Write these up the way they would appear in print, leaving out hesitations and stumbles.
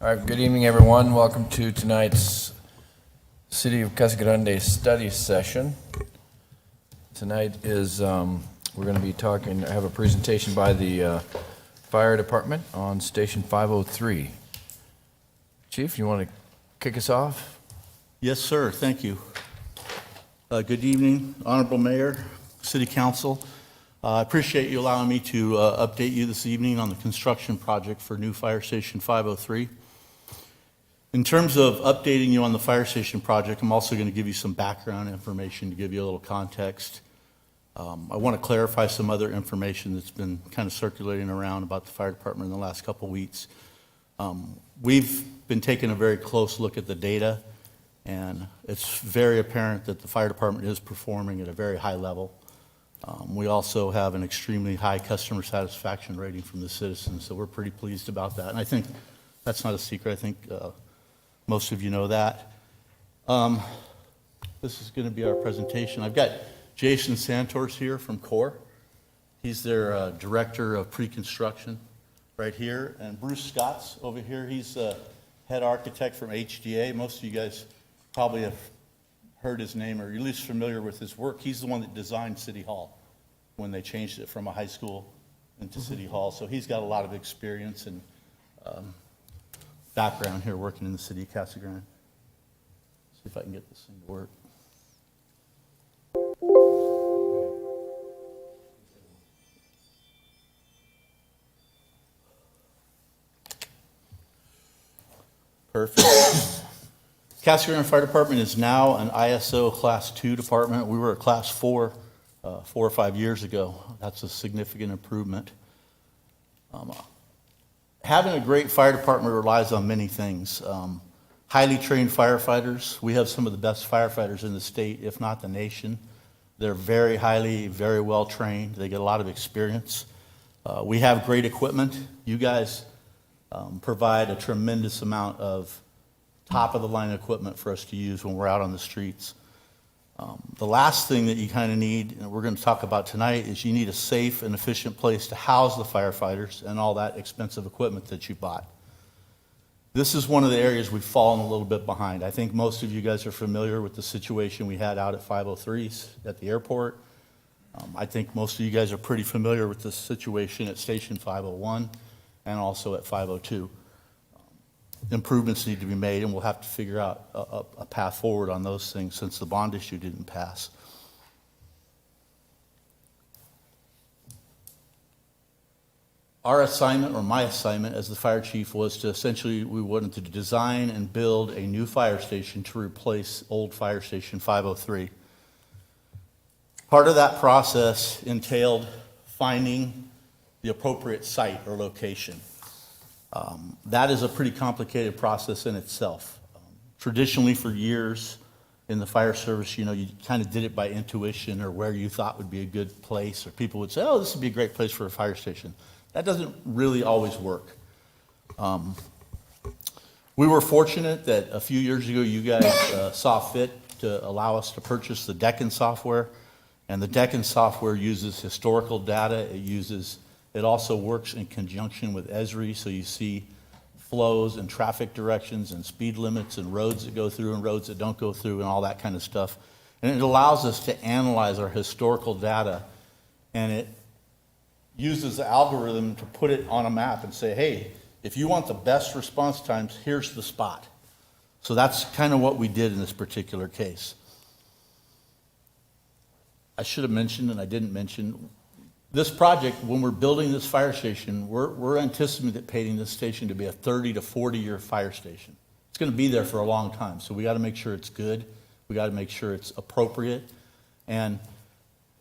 All right, good evening, everyone. Welcome to tonight's City of Casa Grande study session. Tonight is, we're going to be talking, I have a presentation by the Fire Department on Station 503. Chief, you want to kick us off? Yes, sir. Thank you. Good evening, Honorable Mayor, City Council. I appreciate you allowing me to update you this evening on the construction project for new Fire Station 503. In terms of updating you on the fire station project, I'm also going to give you some background information to give you a little context. I want to clarify some other information that's been kind of circulating around about the fire department in the last couple weeks. We've been taking a very close look at the data, and it's very apparent that the fire department is performing at a very high level. We also have an extremely high customer satisfaction rating from the citizens, so we're pretty pleased about that. And I think that's not a secret. I think most of you know that. This is going to be our presentation. I've got Jason Santors here from CORE. He's their director of pre-construction right here. And Bruce Scott's over here. He's the head architect from HDA. Most of you guys probably have heard his name or at least familiar with his work. He's the one that designed City Hall when they changed it from a high school into City Hall. So he's got a lot of experience and background here working in the city of Casa Grande. See if I can get this thing to work. Perfect. Casa Grande Fire Department is now an ISO Class 2 department. We were a Class 4 4 or 5 years ago. That's a significant improvement. Having a great fire department relies on many things. Highly trained firefighters. We have some of the best firefighters in the state, if not the nation. They're very well trained. They get a lot of experience. We have great equipment. You guys provide a tremendous amount of top-of-the-line equipment for us to use when we're out on the streets. The last thing that you kind of need, and we're going to talk about tonight, is you need a safe and efficient place to house the firefighters and all that expensive equipment that you bought. This is one of the areas we've fallen a little bit behind. I think most of you guys are familiar with the situation we had out at 503s at the airport. I think most of you guys are pretty familiar with the situation at Station 501 and also at 502. Improvements need to be made, and we'll have to figure out a path forward on those things since the bond issue didn't pass. Our assignment, or my assignment as the fire chief, was to essentially, we wanted to design and build a new fire station to replace old Fire Station 503. Part of that process entailed finding the appropriate site or location. That is a pretty complicated process in itself. Traditionally, for years in the fire service, you kind of did it by intuition or where you thought would be a good place, or people would say, oh, this would be a great place for a fire station. That doesn't really always work. We were fortunate that a few years ago you guys saw fit to allow us to purchase the Deccan software, and the Deccan software uses historical data. It also works in conjunction with Esri, so you see flows and traffic directions and speed limits and roads that go through and roads that don't go through and all that kind of stuff. And it allows us to analyze our historical data, and it uses the algorithm to put it on a map and say, hey, if you want the best response times, here's the spot. So that's kind of what we did in this particular case. I should have mentioned, and I didn't mention, this project, when we're building this fire station, we're anticipating this station to be a 30 to 40-year fire station. It's going to be there for a long time, so we got to make sure it's good. We got to make sure it's appropriate. And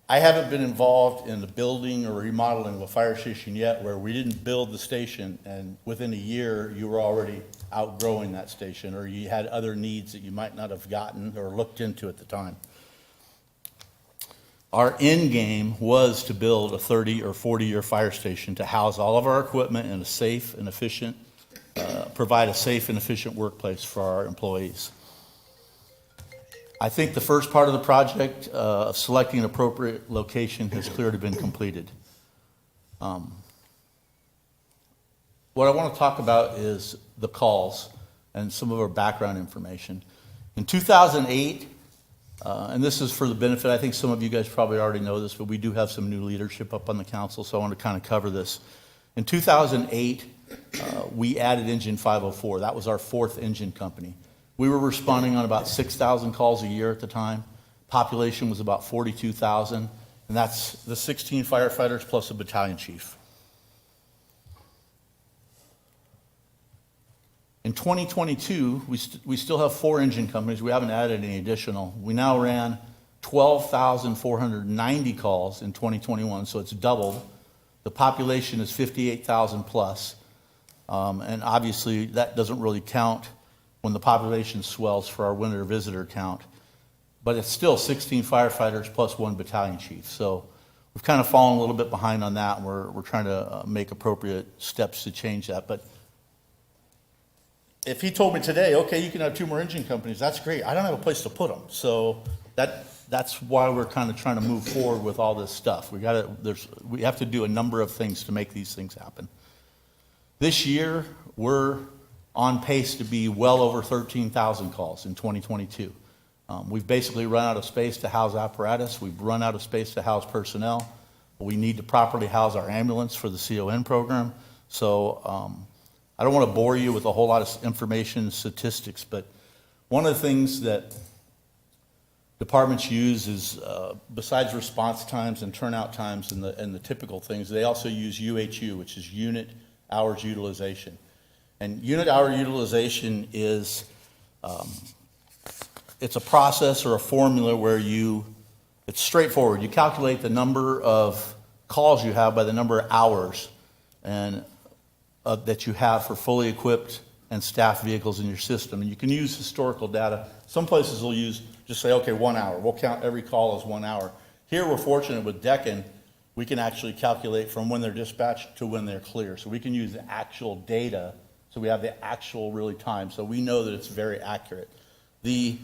I haven't been involved in the building or remodeling of a fire station yet where we didn't build the station and within a year you were already outgrowing that station, or you had other needs that you might not have gotten or looked into at the time. Our end game was to build a 30 or 40-year fire station to house all of our equipment in a safe and efficient, provide a safe and efficient workplace for our employees. I think the first part of the project of selecting an appropriate location has clearly been completed. what I want to talk about is the calls and some of our background information. In 2008, and this is for the benefit, I think some of you guys probably already know this, but we do have some new leadership up on the council, so I want to kind of cover this. In 2008, we added Engine 504. That was our fourth engine company. We were responding on about 6,000 calls a year at the time. Population was about 42,000, and that's the 16 firefighters plus a battalion chief. In 2022, we still have 4 engine companies. We haven't added any additional. We now ran 12,490 calls in 2021, so it's doubled. The population is 58,000 plus. And obviously, that doesn't really count when the population swells for our winter visitor count. But it's still 16 firefighters plus 1 battalion chief. So we've kind of fallen a little bit behind on that, and we're trying to make appropriate steps to change that. But if he told me today, okay, you can have 2 more engine companies, that's great. I don't have a place to put them. So that's why we're kind of trying to move forward with all this stuff. We have to do a number of things to make these things happen. This year, we're on pace to be well over 13,000 calls in 2022. We've basically run out of space to house apparatus. We've run out of space to house personnel. We need to properly house our ambulance for the CON program. So I don't want to bore you with a whole lot of information, statistics, but one of the things that departments use is, besides response times and turnout times and the typical things, they also use UHU, which is unit hours utilization. And unit hour utilization is, it's a process or a formula where it's straightforward. You calculate the number of calls you have by the number of hours and that you have for fully equipped and staffed vehicles in your system. And you can use historical data. Some places will just say, okay, 1 hour. We'll count every call as 1 hour. Here we're fortunate with Deccan, we can actually calculate from when they're dispatched to when they're clear. So we can use the actual data, so we have the actual really time. So we know that it's very accurate. These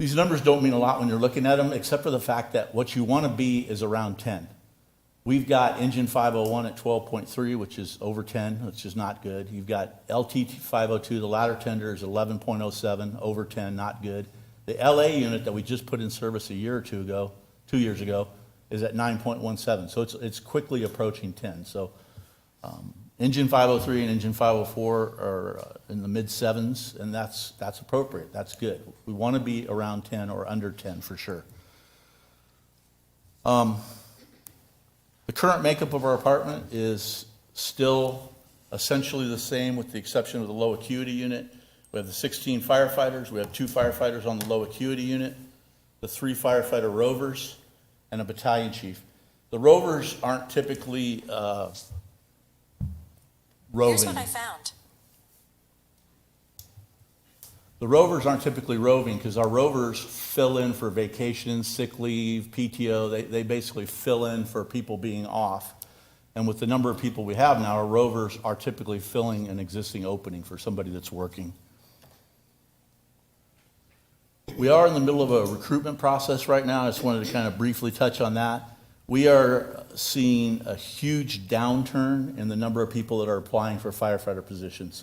numbers don't mean a lot when you're looking at them, except for the fact that what you want to be is around 10. We've got Engine 501 at 12.3, which is over 10, which is not good. You've got LT 502, the ladder tender is 11.07, over 10, not good. The LA unit that we just put in service a year or 2 years ago, is at 9.17. So it's quickly approaching 10. So Engine 503 and Engine 504 are in the mid-7s, and that's appropriate. That's good. We want to be around 10 or under 10 for sure. The current makeup of our department is still essentially the same with the exception of the low acuity unit. We have the 16 firefighters. We have 2 firefighters on the low acuity unit, the 3 firefighter rovers, and a battalion chief. The rovers aren't typically roving. Here's what I found. The rovers aren't typically roving because our rovers fill in for vacations, sick leave, PTO. They basically fill in for people being off. And with the number of people we have now, our rovers are typically filling an existing opening for somebody that's working. We are in the middle of a recruitment process right now. I just wanted to kind of briefly touch on that. We are seeing a huge downturn in the number of people that are applying for firefighter positions.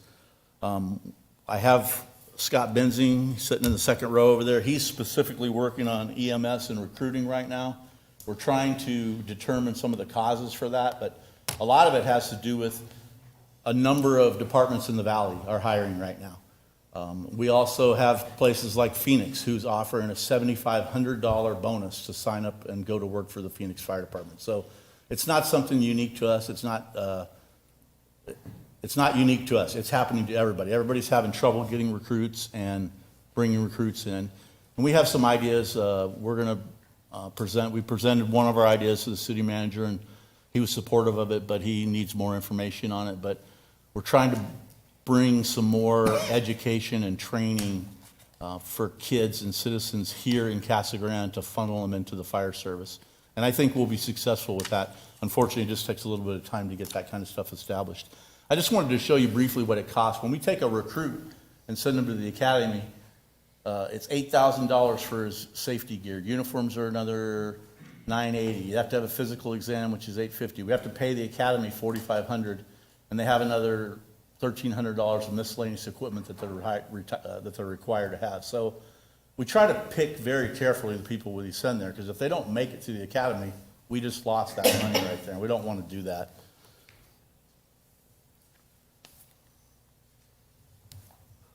I have Scott Benzing sitting in the second row over there. He's specifically working on EMS and recruiting right now. We're trying to determine some of the causes for that, but a lot of it has to do with a number of departments in the valley are hiring right now. We also have places like Phoenix, who's offering a $7,500 bonus to sign up and go to work for the Phoenix Fire Department. So it's not something unique to us. It's not unique to us. It's happening to everybody. Everybody's having trouble getting recruits and bringing recruits in. And we have some ideas. We're going to present. We presented one of our ideas to the city manager, and he was supportive of it, but he needs more information on it. But we're trying to bring some more education and training for kids and citizens here in Casa Grande to funnel them into the fire service. And I think we'll be successful with that. Unfortunately, it just takes a little bit of time to get that kind of stuff established. I just wanted to show you briefly what it costs. When we take a recruit and send them to the academy, it's $8,000 for his safety gear. Uniforms are another $980. You have to have a physical exam, which is $850. We have to pay the academy $4,500. and they have another $1,300 of miscellaneous equipment that they're required to have. So we try to pick very carefully the people we send there, because if they don't make it to the academy, we just lost that money right there, and we don't want to do that.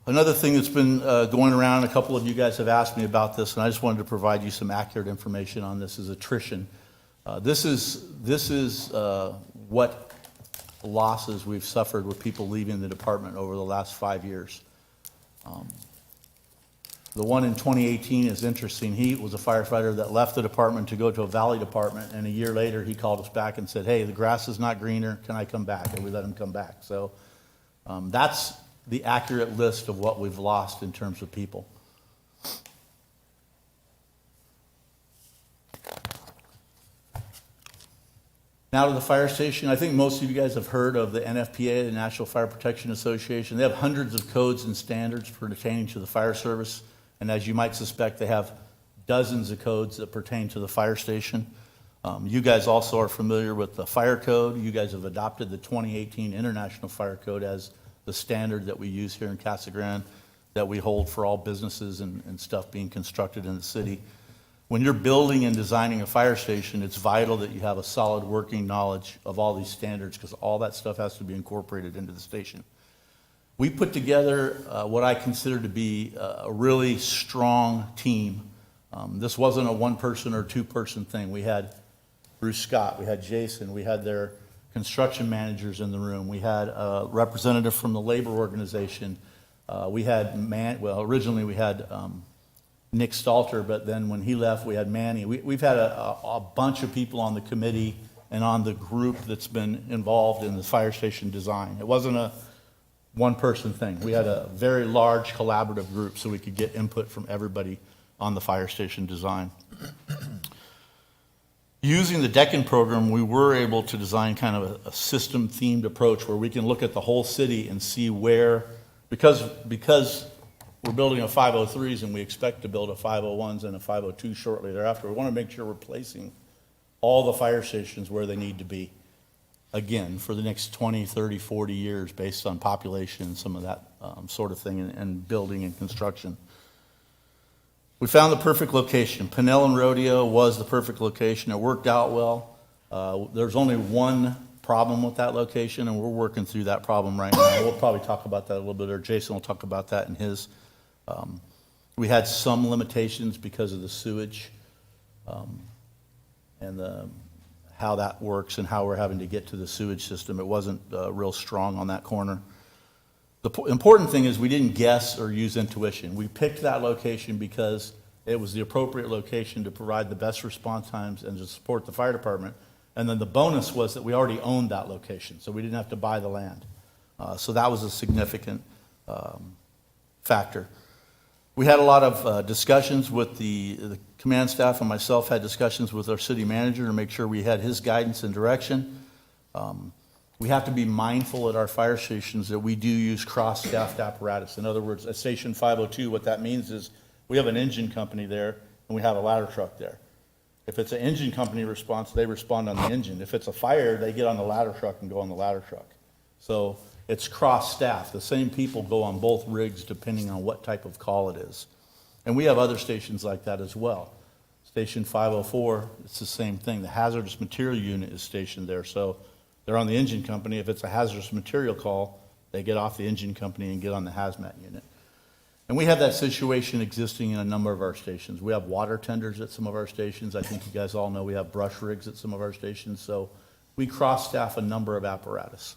Another thing that's been going around, a couple of you guys have asked me about this, and I just wanted to provide you some accurate information on this, is attrition. This is what losses we've suffered with people leaving the department over the last 5 years. The one in 2018 is interesting. He was a firefighter that left the department to go to a valley department, and a year later he called us back and said, hey, the grass is not greener, can I come back? And we let him come back. So that's the accurate list of what we've lost in terms of people. Now to the fire station. I think most of you guys have heard of the NFPA, the National Fire Protection Association. They have hundreds of codes and standards pertaining to the fire service. And as you might suspect, they have dozens of codes that pertain to the fire station. You guys also are familiar with the fire code. You guys have adopted the 2018 International Fire Code as the standard that we use here in Casa Grande, that we hold for all businesses and stuff being constructed in the city. When you're building and designing a fire station, it's vital that you have a solid working knowledge of all these standards, because all that stuff has to be incorporated into the station. We put together what I consider to be a really strong team. This wasn't a one-person or two-person thing. We had Bruce Scott, we had Jason, we had their construction managers in the room. We had a representative from the labor organization. We had originally we had Nick Stalter, but then when he left, we had Manny. We've had a bunch of people on the committee and on the group that's been involved in the fire station design. It wasn't a one-person thing. We had a very large collaborative group so we could get input from everybody on the fire station design. Using the Deccan program, we were able to design kind of a system-themed approach where we can look at the whole city and see where, because we're building a 503s and we expect to build a 501s and a 502 shortly thereafter, we want to make sure we're placing all the fire stations where they need to be, again, for the next 20, 30, 40 years based on population and some of that sort of thing, and building and construction. We found the perfect location. Pinellan Rodeo was the perfect location. It worked out well. There's only one problem with that location, and we're working through that problem right now. We'll probably talk about that a little bit, or Jason will talk about that in his. We had some limitations because of the sewage and how that works and how we're having to get to the sewage system. It wasn't real strong on that corner. The important thing is we didn't guess or use intuition. We picked that location because it was the appropriate location to provide the best response times and to support the fire department. And then the bonus was that we already owned that location, so we didn't have to buy the land. So that was a significant factor. We had a lot of discussions with the command staff, and myself had discussions with our city manager to make sure we had his guidance and direction. We have to be mindful at our fire stations that we do use cross-staffed apparatus. In other words, at Station 502, what that means is we have an engine company there and we have a ladder truck there. If it's an engine company response, they respond on the engine. If it's a fire, they get on the ladder truck and go on the ladder truck. So it's cross-staffed. The same people go on both rigs depending on what type of call it is. And we have other stations like that as well. Station 504, it's the same thing. The hazardous material unit is stationed there. So they're on the engine company. If it's a hazardous material call, they get off the engine company and get on the hazmat unit. And we have that situation existing in a number of our stations. We have water tenders at some of our stations. I think you guys all know we have brush rigs at some of our stations. So we cross-staff a number of apparatus.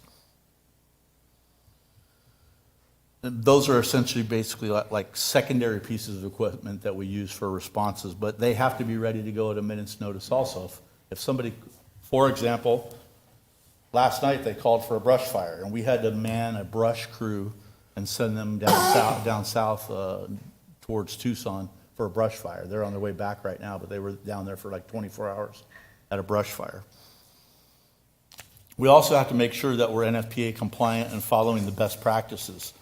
And those are essentially basically like secondary pieces of equipment that we use for responses, but they have to be ready to go at a minute's notice also. If somebody, for example, last night they called for a brush fire, and we had to man a brush crew and send them down south towards Tucson for a brush fire. They're on their way back right now, but they were down there for like 24 hours at a brush fire. We also have to make sure that we're NFPA compliant and following the best practices.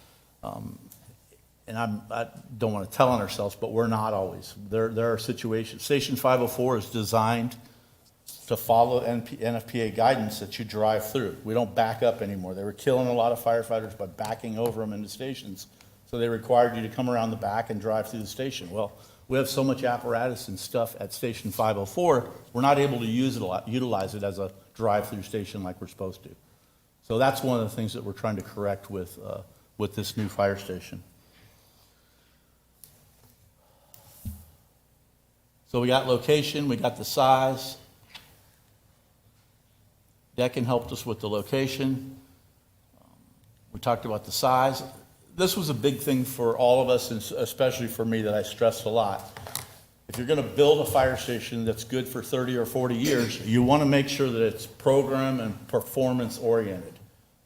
And I don't want to tell on ourselves, but we're not always. There are situations. Station 504 is designed to follow NFPA guidance that you drive through. We don't back up anymore. They were killing a lot of firefighters by backing over them into stations. So they required you to come around the back and drive through the station. Well, we have so much apparatus and stuff at Station 504, we're not able to utilize it as a drive-through station like we're supposed to. So that's one of the things that we're trying to correct with this new fire station. So we got location, we got the size. Deccan helped us with the location. We talked about the size. This was a big thing for all of us, and especially for me, that I stressed a lot. If you're going to build a fire station that's good for 30 or 40 years, you want to make sure that it's program and performance oriented.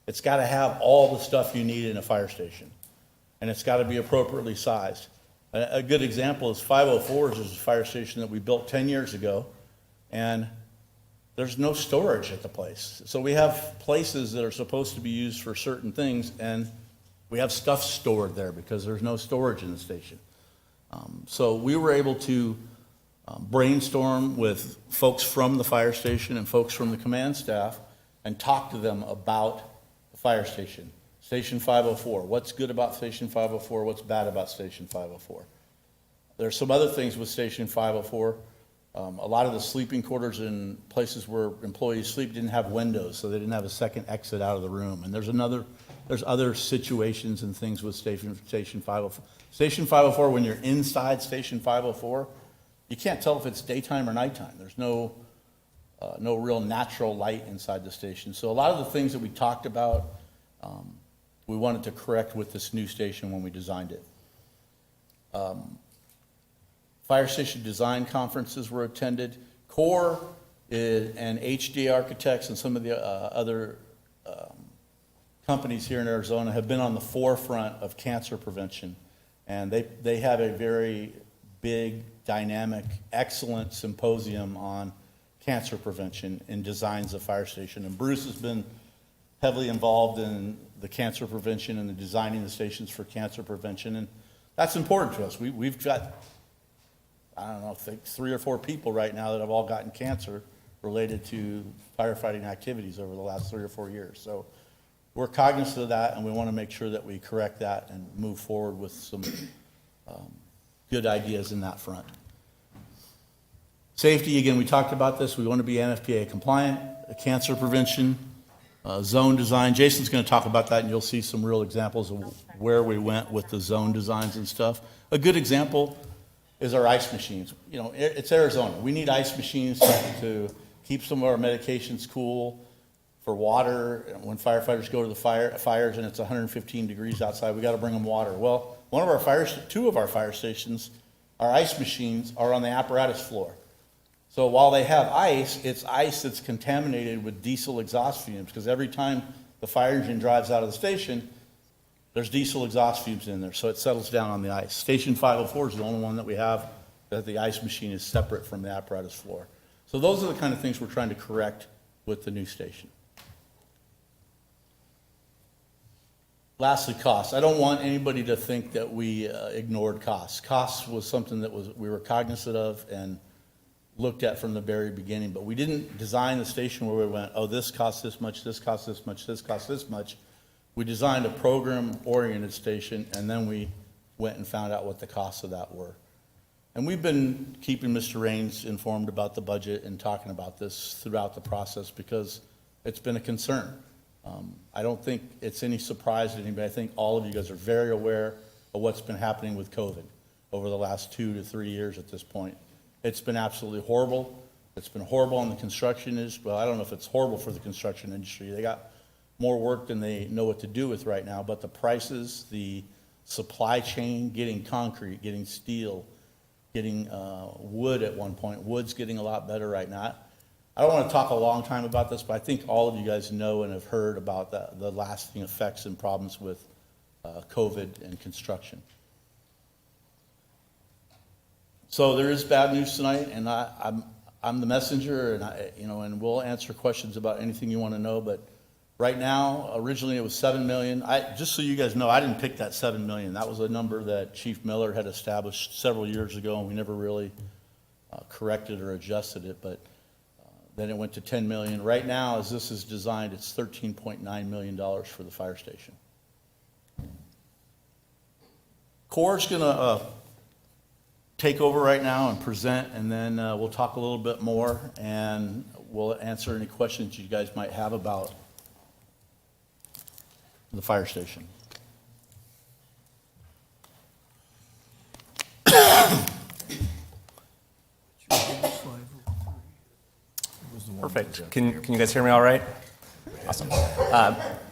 It's got to have all the stuff you need in a fire station, and it's got to be appropriately sized. A good example is 504 is a fire station that we built 10 years ago, and there's no storage at the place. So we have places that are supposed to be used for certain things, and we have stuff stored there because there's no storage in the station. So we were able to brainstorm with folks from the fire station and folks from the command staff and talk to them about the fire station. Station 504, what's good about Station 504, what's bad about Station 504. There's some other things with Station 504. A lot of the sleeping quarters in places where employees sleep didn't have windows, so they didn't have a second exit out of the room. And there's other situations and things with Station 504. Station 504, when you're inside Station 504, you can't tell if it's daytime or nighttime. There's no real natural light inside the station. So a lot of the things that we talked about, we wanted to correct with this new station when we designed it. Fire station design conferences were attended. CORE and HD Architects and some of the other companies here in Arizona have been on the forefront of cancer prevention. And they have a very big, dynamic, excellent symposium on cancer prevention and designs of fire station. And Bruce has been heavily involved in the cancer prevention and the designing the stations for cancer prevention. And that's important to us. We've got, I don't know, I think 3 or 4 people right now that have all gotten cancer related to firefighting activities over the last 3 or 4 years. So we're cognizant of that, and we want to make sure that we correct that and move forward with some good ideas in that front. Safety, again, we talked about this. We want to be NFPA compliant, cancer prevention, zone design. Jason's going to talk about that, and you'll see some real examples of where we went with the zone designs and stuff. A good example is our ice machines. You know, it's Arizona. We need ice machines to keep some of our medications cool. For water, when firefighters go to the fires and it's 115 degrees outside, we got to bring them water. Well, two of our fire stations, our ice machines are on the apparatus floor. So while they have ice, it's ice that's contaminated with diesel exhaust fumes, because every time the fire engine drives out of the station, there's diesel exhaust fumes in there, so it settles down on the ice. Station 504 is the only one that we have that the ice machine is separate from the apparatus floor. So those are the kind of things we're trying to correct with the new station. Lastly, costs. I don't want anybody to think that we ignored costs. Costs was something that we were cognizant of and looked at from the very beginning, but we didn't design the station where we went, oh, this costs this much, this costs this much, this costs this much. We designed a program-oriented station, and then we went and found out what the costs of that were. And we've been keeping Mr. Raines informed about the budget and talking about this throughout the process because it's been a concern. I don't think it's any surprise to anybody. I think all of you guys are very aware of what's been happening with COVID over the last 2 to 3 years at this point. It's been absolutely horrible. It's been horrible on the construction industry. Well, I don't know if it's horrible for the construction industry. They got more work than they know what to do with right now, but the prices, the supply chain, getting concrete, getting steel, getting wood at one point. Wood's getting a lot better right now. I don't want to talk a long time about this, but I think all of you guys know and have heard about the lasting effects and problems with COVID and construction. So there is bad news tonight, and I'm the messenger, and we'll answer questions about anything you want to know. But right now, originally it was $7 million. Just so you guys know, I didn't pick that $7 million. That was a number that Chief Miller had established several years ago, and we never really corrected or adjusted it. But Then it went to 10 million. Right now, as this is designed, it's $13.9 million for the fire station. Corps going to take over right now and present, and then we'll talk a little bit more, and we'll answer any questions you guys might have about the fire station. Perfect. Can you guys hear me all right? Awesome.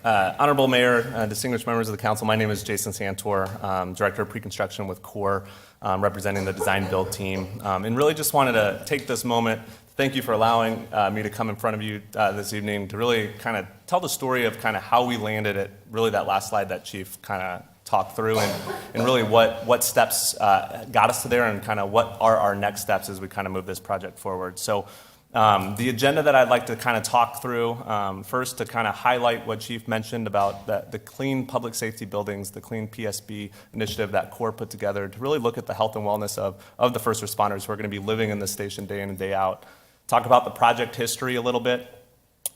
Honorable Mayor, distinguished members of the council, my name is Jason Santor, Director of Pre-Construction with CORE, representing the design build team. And really just wanted to take this moment, thank you for allowing me to come in front of you this evening to really kind of tell the story of kind of how we landed at really that last slide that Chief kind of talked through, and really what steps got us to there, and kind of what are our next steps as we kind of move this project forward. So the agenda that I'd like to kind of talk through, first to kind of highlight what Chief mentioned about the clean public safety buildings, the clean PSB initiative that CORE put together to really look at the health and wellness of the first responders who are going to be living in this station day in and day out. Talk about the project history a little bit,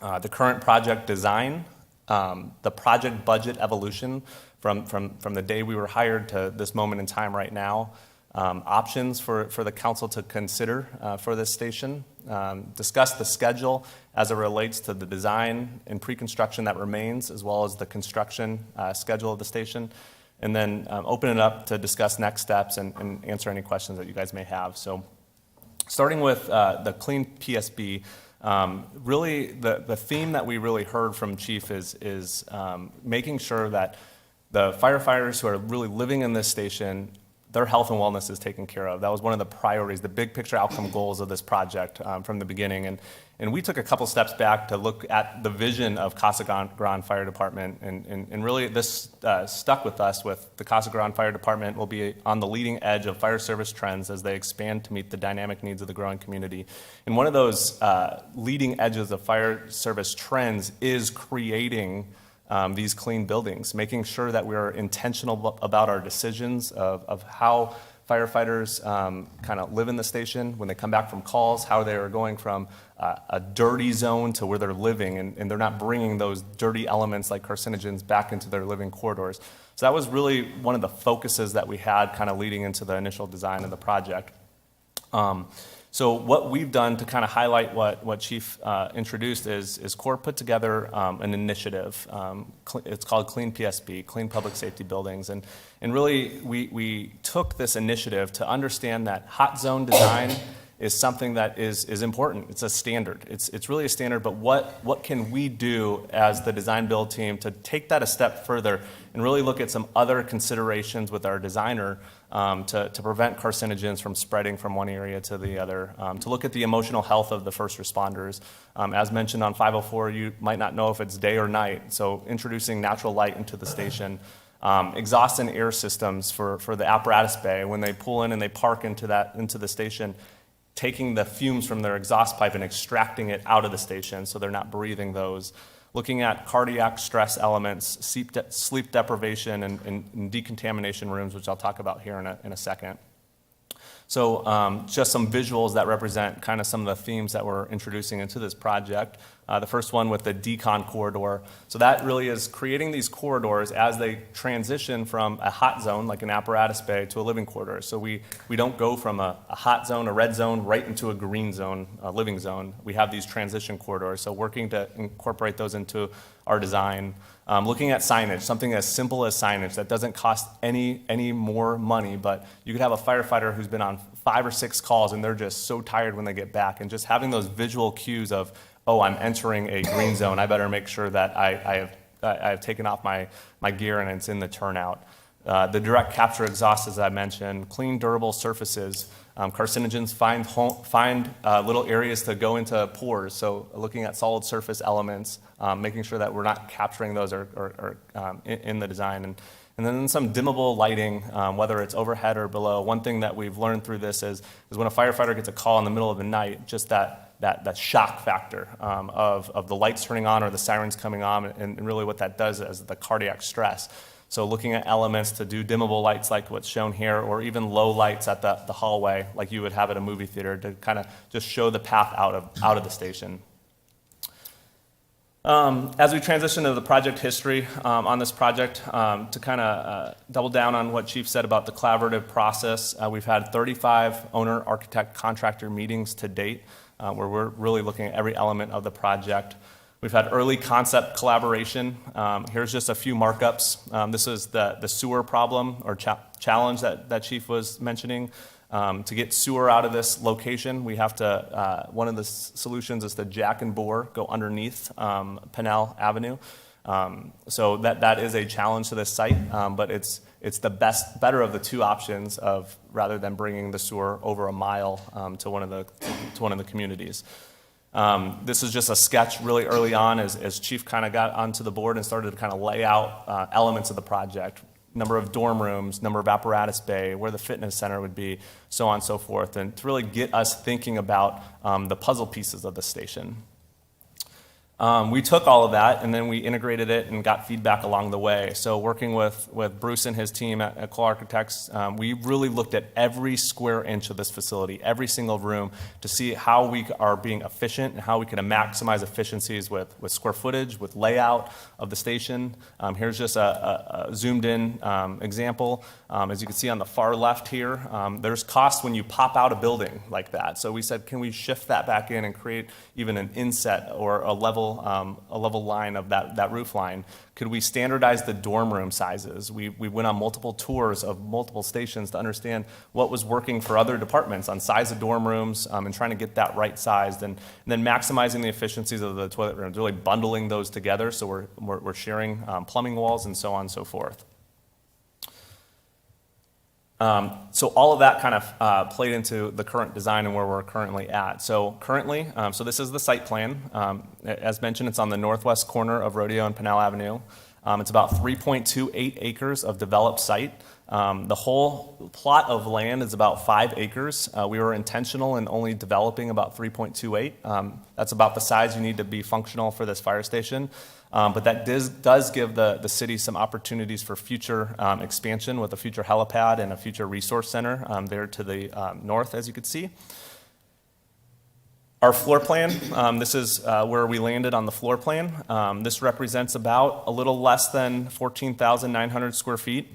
the current project design, the project budget evolution from the day we were hired to this moment in time right now, options for the council to consider for this station, discuss the schedule as it relates to the design and pre-construction that remains, as well as the construction schedule of the station, and then open it up to discuss next steps and answer any questions that you guys may have. So starting with the clean PSB, really the theme that we really heard from Chief is making sure that the firefighters who are really living in this station, their health and wellness is taken care of. That was one of the priorities, the big picture outcome goals of this project from the beginning. And we took a couple steps back to look at the vision of Casa Grande Fire Department. And really this stuck with us with the Casa Grande Fire Department will be on the leading edge of fire service trends as they expand to meet the dynamic needs of the growing community. And one of those leading edges of fire service trends is creating these clean buildings, making sure that we're intentional about our decisions of how firefighters kind of live in the station when they come back from calls, how they are going from a dirty zone to where they're living, and they're not bringing those dirty elements like carcinogens back into their living corridors. So that was really one of the focuses that we had kind of leading into the initial design of the project. So what we've done to kind of highlight what Chief introduced is CORE put together an initiative. It's called Clean PSB, Clean Public Safety Buildings. And really, we took this initiative to understand that hot zone design is something that is important. It's a standard. It's really a standard, but what can we do as the design build team to take that a step further and really look at some other considerations with our designer to prevent carcinogens from spreading from one area to the other, to look at the emotional health of the first responders. As mentioned on 504, you might not know if it's day or night, so introducing natural light into the station. Exhaust and air systems for the apparatus bay when they pull in and they park into the station, taking the fumes from their exhaust pipe and extracting it out of the station so they're not breathing those. Looking at cardiac stress elements, sleep deprivation, and decontamination rooms, which I'll talk about here in a second. So just some visuals that represent kind of some of the themes that we're introducing into this project. The first one with the decon corridor. So that really is creating these corridors as they transition from a hot zone, like an apparatus bay, to a living corridor. So we don't go from a hot zone, a red zone, right into a green zone, a living zone. We have these transition corridors. So working to incorporate those into our design. Looking at signage, something as simple as signage that doesn't cost any more money, but you could have a firefighter who's been on 5 or 6 calls and they're just so tired when they get back, and just having those visual cues of, oh, I'm entering a green zone, I better make sure that I have taken off my gear and it's in the turnout. The direct capture exhaust, as I mentioned, clean, durable surfaces. Carcinogens find little areas to go into pores, so looking at solid surface elements, making sure that we're not capturing those or in the design. And then some dimmable lighting, whether it's overhead or below. One thing that we've learned through this is when a firefighter gets a call in the middle of the night, just that shock factor of the lights turning on or the sirens coming on, and really what that does is the cardiac stress. So looking at elements to do dimmable lights like what's shown here, or even low lights at the hallway like you would have at a movie theater to kind of just show the path out of the station. As we transition to the project history on this project, to kind of double down on what Chief said about the collaborative process, we've had 35 owner, architect, contractor meetings to date, where we're really looking at every element of the project. We've had early concept collaboration. Here's just a few markups. This is the sewer problem or challenge that Chief was mentioning. To get sewer out of this location, we have to, one of the solutions is to jack and bore, go underneath Pennell Avenue. So that is a challenge to this site, but it's the better of the two options of rather than bringing the sewer over a mile to one of the communities. This is just a sketch really early on as Chief kind of got onto the board and started to kind of lay out elements of the project. Number of dorm rooms, number of apparatus bay, where the fitness center would be, so on and so forth, and to really get us thinking about the puzzle pieces of the station. We took all of that and then we integrated it and got feedback along the way. So working with Bruce and his team at Cole Architects, we really looked at every square inch of this facility, every single room, to see how we are being efficient and how we can maximize efficiencies with square footage, with layout of the station. Here's just a zoomed in example. As you can see on the far left here, there's costs when you pop out a building like that. So we said, can we shift that back in and create even an inset or a level line of that roof line? Could we standardize the dorm room sizes? We went on multiple tours of multiple stations to understand what was working for other departments on size of dorm rooms and trying to get that right sized, and then maximizing the efficiencies of the toilet rooms, really bundling those together so we're sharing plumbing walls and so on and so forth. So all of that kind of played into the current design and where we're currently at. So currently, so this is the site plan. As mentioned, it's on the northwest corner of Rodeo and Pennell Avenue. It's about 3.28 acres of developed site. The whole plot of land is about 5 acres. We were intentional in only developing about 3.28. That's about the size you need to be functional for this fire station. But that does give the city some opportunities for future expansion with a future helipad and a future resource center there to the north, as you can see. Our floor plan, this is where we landed on the floor plan. This represents about a little less than 14,900 square feet,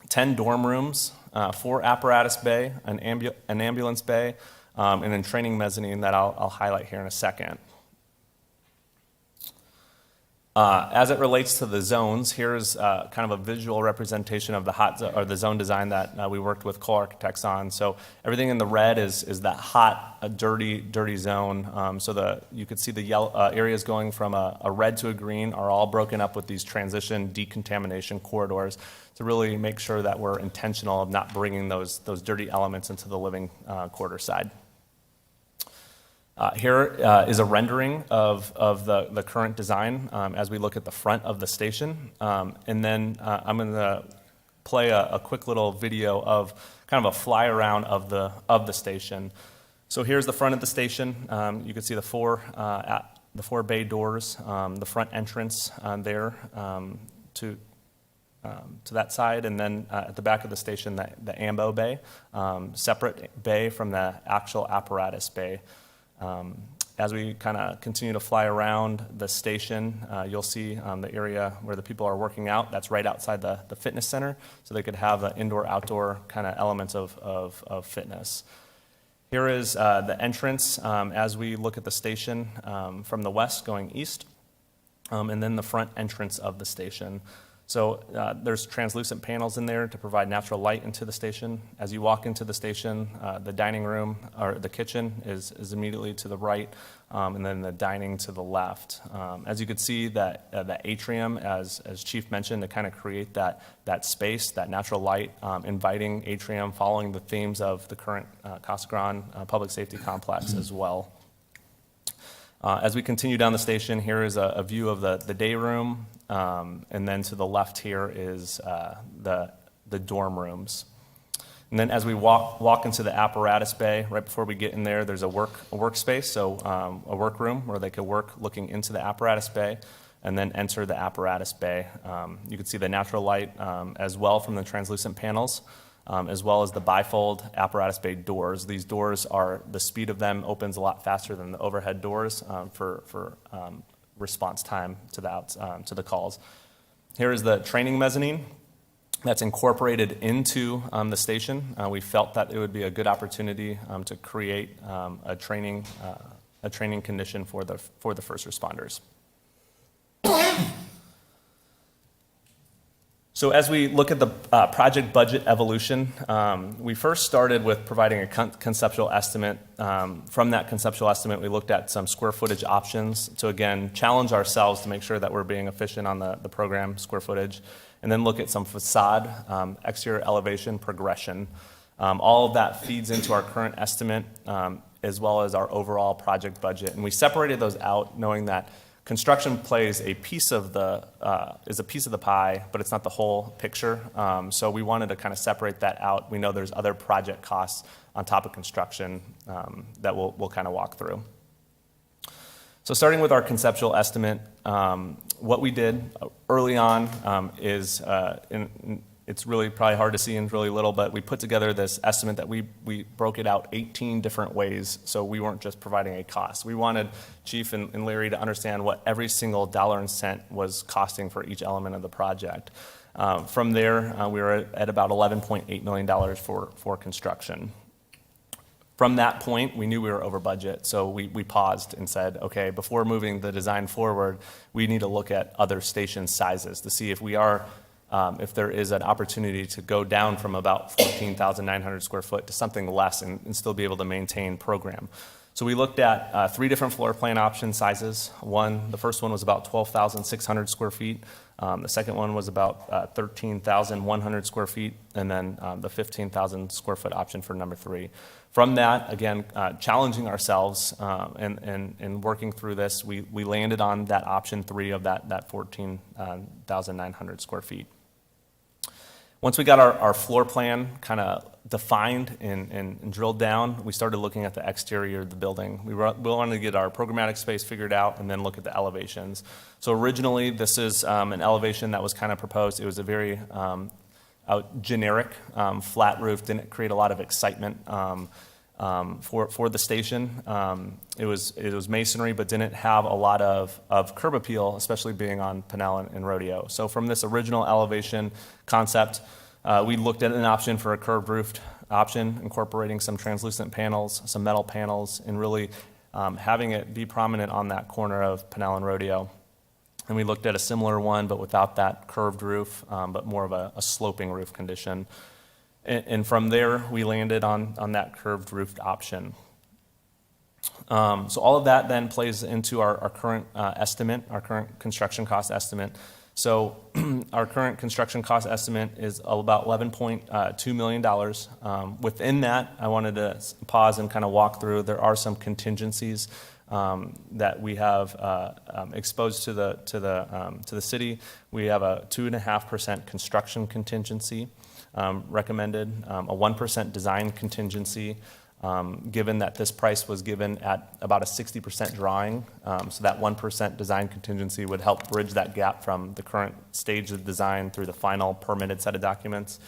10 dorm rooms, 4 apparatus bay, an ambulance bay, and then training mezzanine that I'll highlight here in a second. As it relates to the zones, here's kind of a visual representation of the zone design that we worked with Cole Architects on. So everything in the red is that hot, dirty zone. So you could see the yellow areas going from a red to a green are all broken up with these transition decontamination corridors to really make sure that we're intentional of not bringing those dirty elements into the living quarter side. Here is a rendering of the current design as we look at the front of the station. And then I'm going to play a quick little video of kind of a fly around of the station. So here's the front of the station. You can see the four bay doors, the front entrance there to that side, and then at the back of the station, the ambo bay, separate bay from the actual apparatus bay. As we kind of continue to fly around the station, you'll see the area where the people are working out. That's right outside the fitness center, so they could have the indoor-outdoor kind of elements of fitness. Here is the entrance as we look at the station from the west going east, and then the front entrance of the station. So there's translucent panels in there to provide natural light into the station. As you walk into the station, the dining room or the kitchen is immediately to the right, and then the dining to the left. As you can see, that atrium, as Chief mentioned, to kind of create that space, that natural light, inviting atrium, following the themes of the current Casa Grande Public Safety Complex as well. As we continue down the station, here is a view of the day room, and then to the left here is the dorm rooms. And then as we walk into the apparatus bay, right before we get in there, there's a workspace, so a workroom where they could work looking into the apparatus bay. and then enter the apparatus bay. You can see the natural light as well from the translucent panels, as well as the bifold apparatus bay doors. These doors the speed of them opens a lot faster than the overhead doors for response time to the calls. Here is the training mezzanine that's incorporated into the station. We felt that it would be a good opportunity to create a training condition for the first responders. So as we look at the project budget evolution, we first started with providing a conceptual estimate. From that conceptual estimate, we looked at some square footage options to, again, challenge ourselves to make sure that we're being efficient on the program square footage, and then look at some facade, exterior elevation progression. All of that feeds into our current estimate, as well as our overall project budget. And we separated those out, knowing that construction plays a piece of is a piece of the pie, but it's not the whole picture. So we wanted to kind of separate that out. We know there's other project costs on top of construction that we'll kind of walk through. So starting with our conceptual estimate, what we did early on is, it's really probably hard to see in really little, but we put together this estimate that we broke it out 18 different ways, so we weren't just providing a cost. We wanted Chief and Larry to understand what every single dollar and cent was costing for each element of the project. From there, we were at about $11.8 million for construction. From that point, we knew we were over budget, so we paused and said, okay, before moving the design forward, we need to look at other station sizes to see if if there is an opportunity to go down from about 14,900 square foot to something less and still be able to maintain program. So we looked at 3 different floor plan option sizes. The first one was about 12,600 square feet. The second one was about 13,100 square feet, and then the 15,000 square foot option for number 3. From that, again, challenging ourselves and working through this, we landed on that option 3 of that 14,900 square feet. Once we got our floor plan kind of defined and drilled down, we started looking at the exterior of the building. We wanted to get our programmatic space figured out and then look at the elevations. So originally, this is an elevation that was kind of proposed. It was a very generic flat roof, didn't create a lot of excitement for the station. It was masonry, but didn't have a lot of curb appeal, especially being on Pinal and Rodeo. So from this original elevation concept, we looked at an option for a curved roofed option, incorporating some translucent panels, some metal panels, and really having it be prominent on that corner of Pinal and Rodeo. And we looked at a similar one, but without that curved roof, but more of a sloping roof condition. And from there, we landed on that curved roofed option. So all of that then plays into our current estimate, our current construction cost estimate. So our current construction cost estimate is about $11.2 million. Within that, I wanted to pause and kind of walk through. There are some contingencies that we have exposed to the city. We have a 2.5% construction contingency recommended, a 1% design contingency, given that this price was given at about a 60% drawing. So that 1% design contingency would help bridge that gap from the current stage of design through the final permitted set of documents.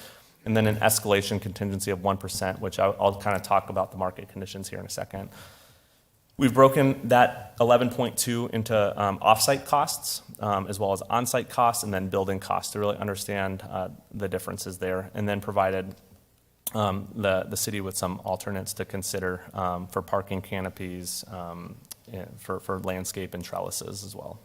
And then an escalation contingency of 1%, which I'll kind of talk about the market conditions here in a second. We've broken that 11.2 into off-site costs, as well as on-site costs, and then building costs to really understand the differences there, and then provided the city with some alternates to consider for parking canopies, for landscape and trellises as well.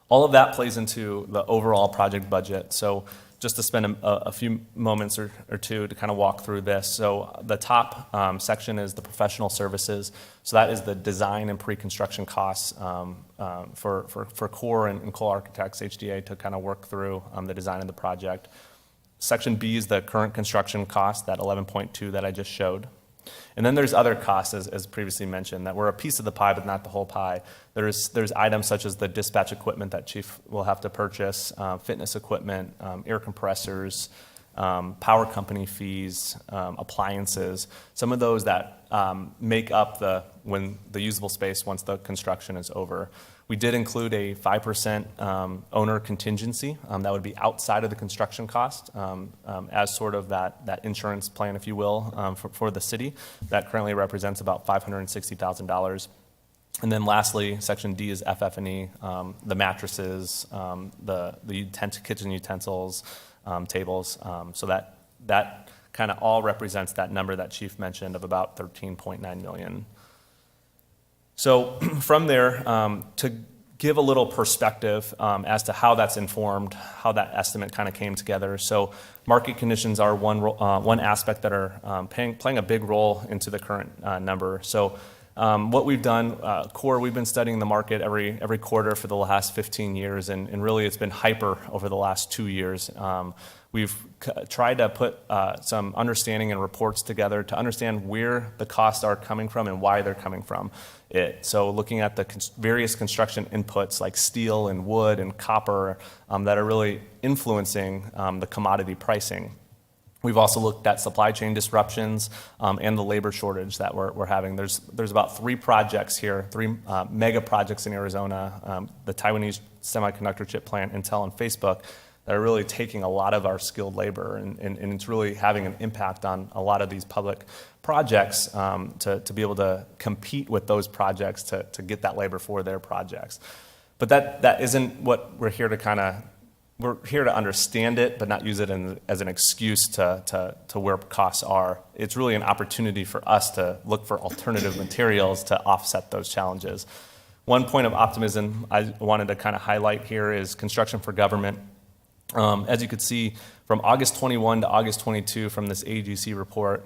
All of that plays into the overall project budget. So just to spend a few moments or two to kind of walk through this. So the top section is the professional services. So that is the design and pre-construction costs for Core and Cole Architects, HDA, to kind of work through the design of the project. Section B is the current construction cost, that 11.2 that I just showed. And then there's other costs, as previously mentioned, that were a piece of the pie, but not the whole pie. There's items such as the dispatch equipment that Chief will have to purchase, fitness equipment, air compressors, power company fees, appliances, some of those that make up the usable space once the construction is over. We did include a 5% owner contingency that would be outside of the construction cost as sort of that insurance plan, if you will, for the city. That currently represents about $560,000. And then lastly, Section D is FF&E, the mattresses, the kitchen utensils, tables. So that kind of all represents that number that Chief mentioned of about $13.9 million. So from there, to give a little perspective as to how that's informed, how that estimate kind of came together. So market conditions are one aspect that are playing a big role into the current number. So what we've done, CORE, we've been studying the market every quarter for the last 15 years, and really it's been hyper over the last 2 years. We've tried to put some understanding and reports together to understand where the costs are coming from and why they're coming from. So looking at the various construction inputs like steel and wood and copper that are really influencing the commodity pricing. We've also looked at supply chain disruptions and the labor shortage that we're having. There's about 3 projects here, 3 mega projects in Arizona, the Taiwanese semiconductor chip plant, Intel, and Facebook, that are really taking a lot of our skilled labor, and it's really having an impact on a lot of these public projects to be able to compete with those projects to get that labor for their projects. But that isn't what we're here to we're here to understand it, but not use it as an excuse to where costs are. It's really an opportunity for us to look for alternative materials to offset those challenges. One point of optimism I wanted to kind of highlight here is construction for government. As you could see, from August 21 to August 22 from this AGC report,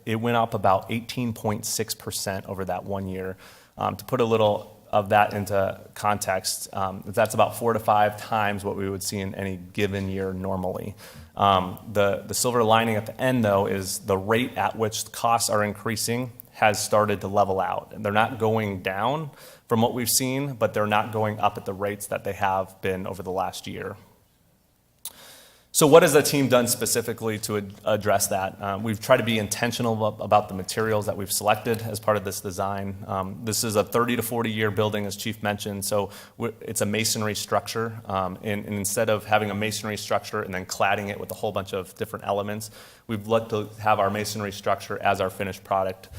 it went up about 18.6% over that 1 year. To put a little of that into context, that's about 4 to 5 times what we would see in any given year normally. The silver lining at the end, though, is the rate at which costs are increasing has started to level out. And they're not going down from what we've seen, but they're not going up at the rates that they have been over the last year. So what has the team done specifically to address that? We've tried to be intentional about the materials that we've selected as part of this design. This is a 30 to 40 year building, as Chief mentioned, so it's a masonry structure. And instead of having a masonry structure and then cladding it with a whole bunch of different elements, we've looked to have our masonry structure as our finished product.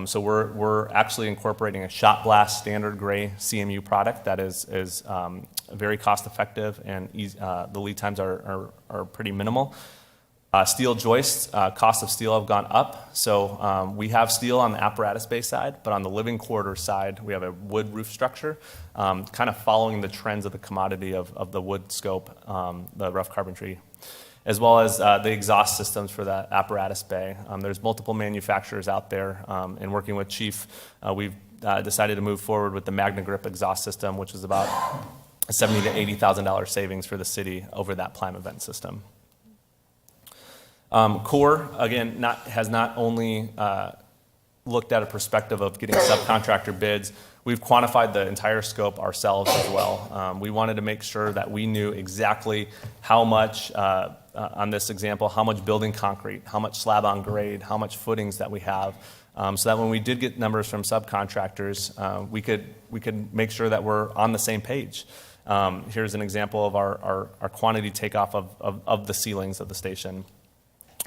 So we're actually incorporating a shot blast standard gray CMU product that is very cost effective, and the lead times are pretty minimal. Steel joists, costs of steel have gone up. So we have steel on the apparatus bay side, but on the living quarters side, we have a wood roof structure, kind of following the trends of the commodity of the wood scope, the rough carpentry, as well as the exhaust systems for that apparatus bay. There's multiple manufacturers out there, and working with Chief, we've decided to move forward with the MagnaGrip exhaust system, which is about $70,000 to $80,000 savings for the city over that Plymovent system. CORE, again, has not only looked at a perspective of getting subcontractor bids, we've quantified the entire scope ourselves as well. We wanted to make sure that we knew exactly how much, on this example, how much building concrete, how much slab on grade, how much footings that we have, so that when we did get numbers from subcontractors, we could make sure that we're on the same page. Here's an example of our quantity takeoff of the ceilings of the station.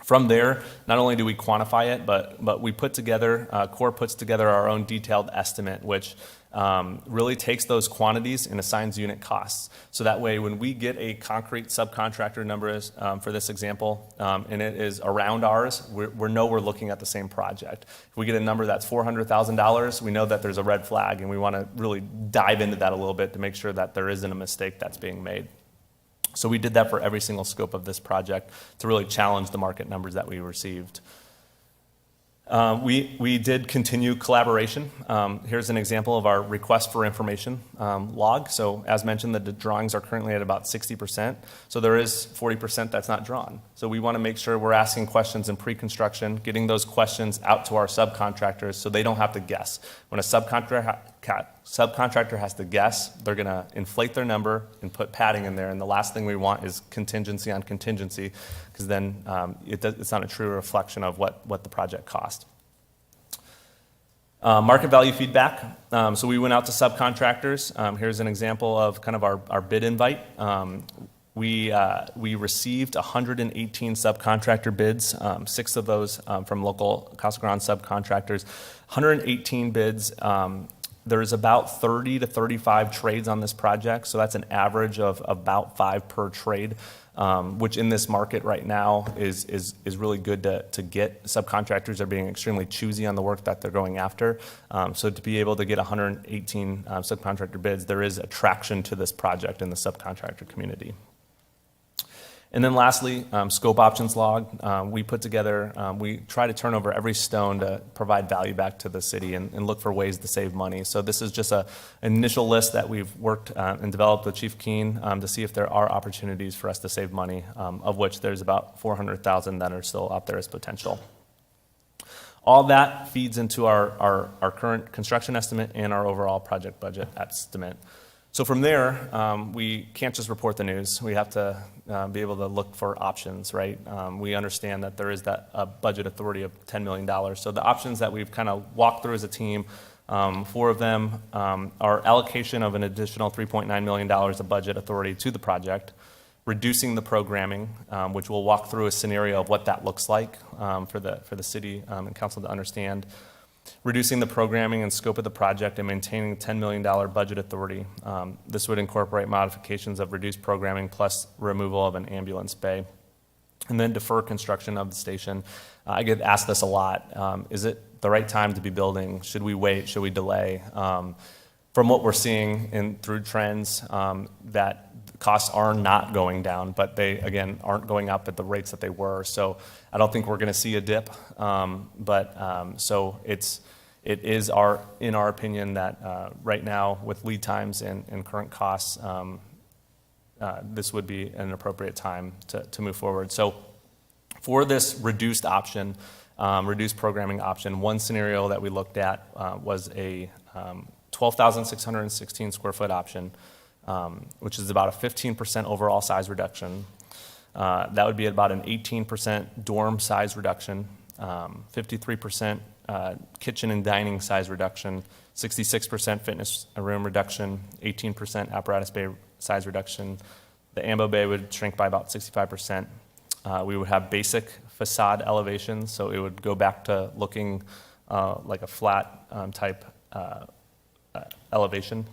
From there, not only do we quantify it, but we put together, CORE puts together our own detailed estimate, which really takes those quantities and assigns unit costs. So that way, when we get a concrete subcontractor number for this example, and it is around ours, we know we're looking at the same project. If we get a number that's $400,000, we know that there's a red flag, and we want to really dive into that a little bit to make sure that there isn't a mistake that's being made. So we did that for every single scope of this project to really challenge the market numbers that we received. We did continue collaboration. Here's an example of our request for information log. So as mentioned, the drawings are currently at about 60%. So there is 40% that's not drawn. So we want to make sure we're asking questions in pre-construction, getting those questions out to our subcontractors so they don't have to guess. When a subcontractor subcontractor has to guess. They're going to inflate their number and put padding in there. And the last thing we want is contingency on contingency, because then it's not a true reflection of what the project cost. Market value feedback. So we went out to subcontractors. Here's an example of kind of our bid invite. We received 118 subcontractor bids, 6 of those from local Casa Grande subcontractors. 118 bids. There's about 30 to 35 trades on this project, so that's an average of about 5 per trade, which in this market right now is really good to get. Subcontractors are being extremely choosy on the work that they're going after. So to be able to get 118 subcontractor bids, there is attraction to this project in the subcontractor community. And then lastly, scope options log. We put together, we try to turn over every stone to provide value back to the city and look for ways to save money. So this is just an initial list that we've worked and developed with Chief Keen to see if there are opportunities for us to save money, of which there's about $400,000 that are still out there as potential. All that feeds into our current construction estimate and our overall project budget estimate. So from there, we can't just report the news. We have to be able to look for options, right? We understand that there is that budget authority of $10 million. So the options that we've kind of walked through as a team, 4 of them are allocation of an additional $3.9 million of budget authority to the project, reducing the programming, which we'll walk through a scenario of what that looks like for the city and council to understand. Reducing the programming and scope of the project and maintaining $10 million budget authority. This would incorporate modifications of reduced programming plus removal of an ambulance bay. And then defer construction of the station. I get asked this a lot. Is it the right time to be building? Should we wait? Should we delay? From what we're seeing through trends, that costs are not going down, but they, again, aren't going up at the rates that they were. So I don't think we're going to see a dip. So it is in our opinion that right now with lead times and current costs, this would be an appropriate time to move forward. So for this reduced option, reduced programming option, one scenario that we looked at was a 12,616 square foot option, which is about a 15% overall size reduction. That would be about an 18% dorm size reduction, 53% kitchen and dining size reduction, 66% fitness room reduction, 18% apparatus bay size reduction. The ambo bay would shrink by about 65%. We would have basic facade elevation, so it would go back to looking like a flat type elevation.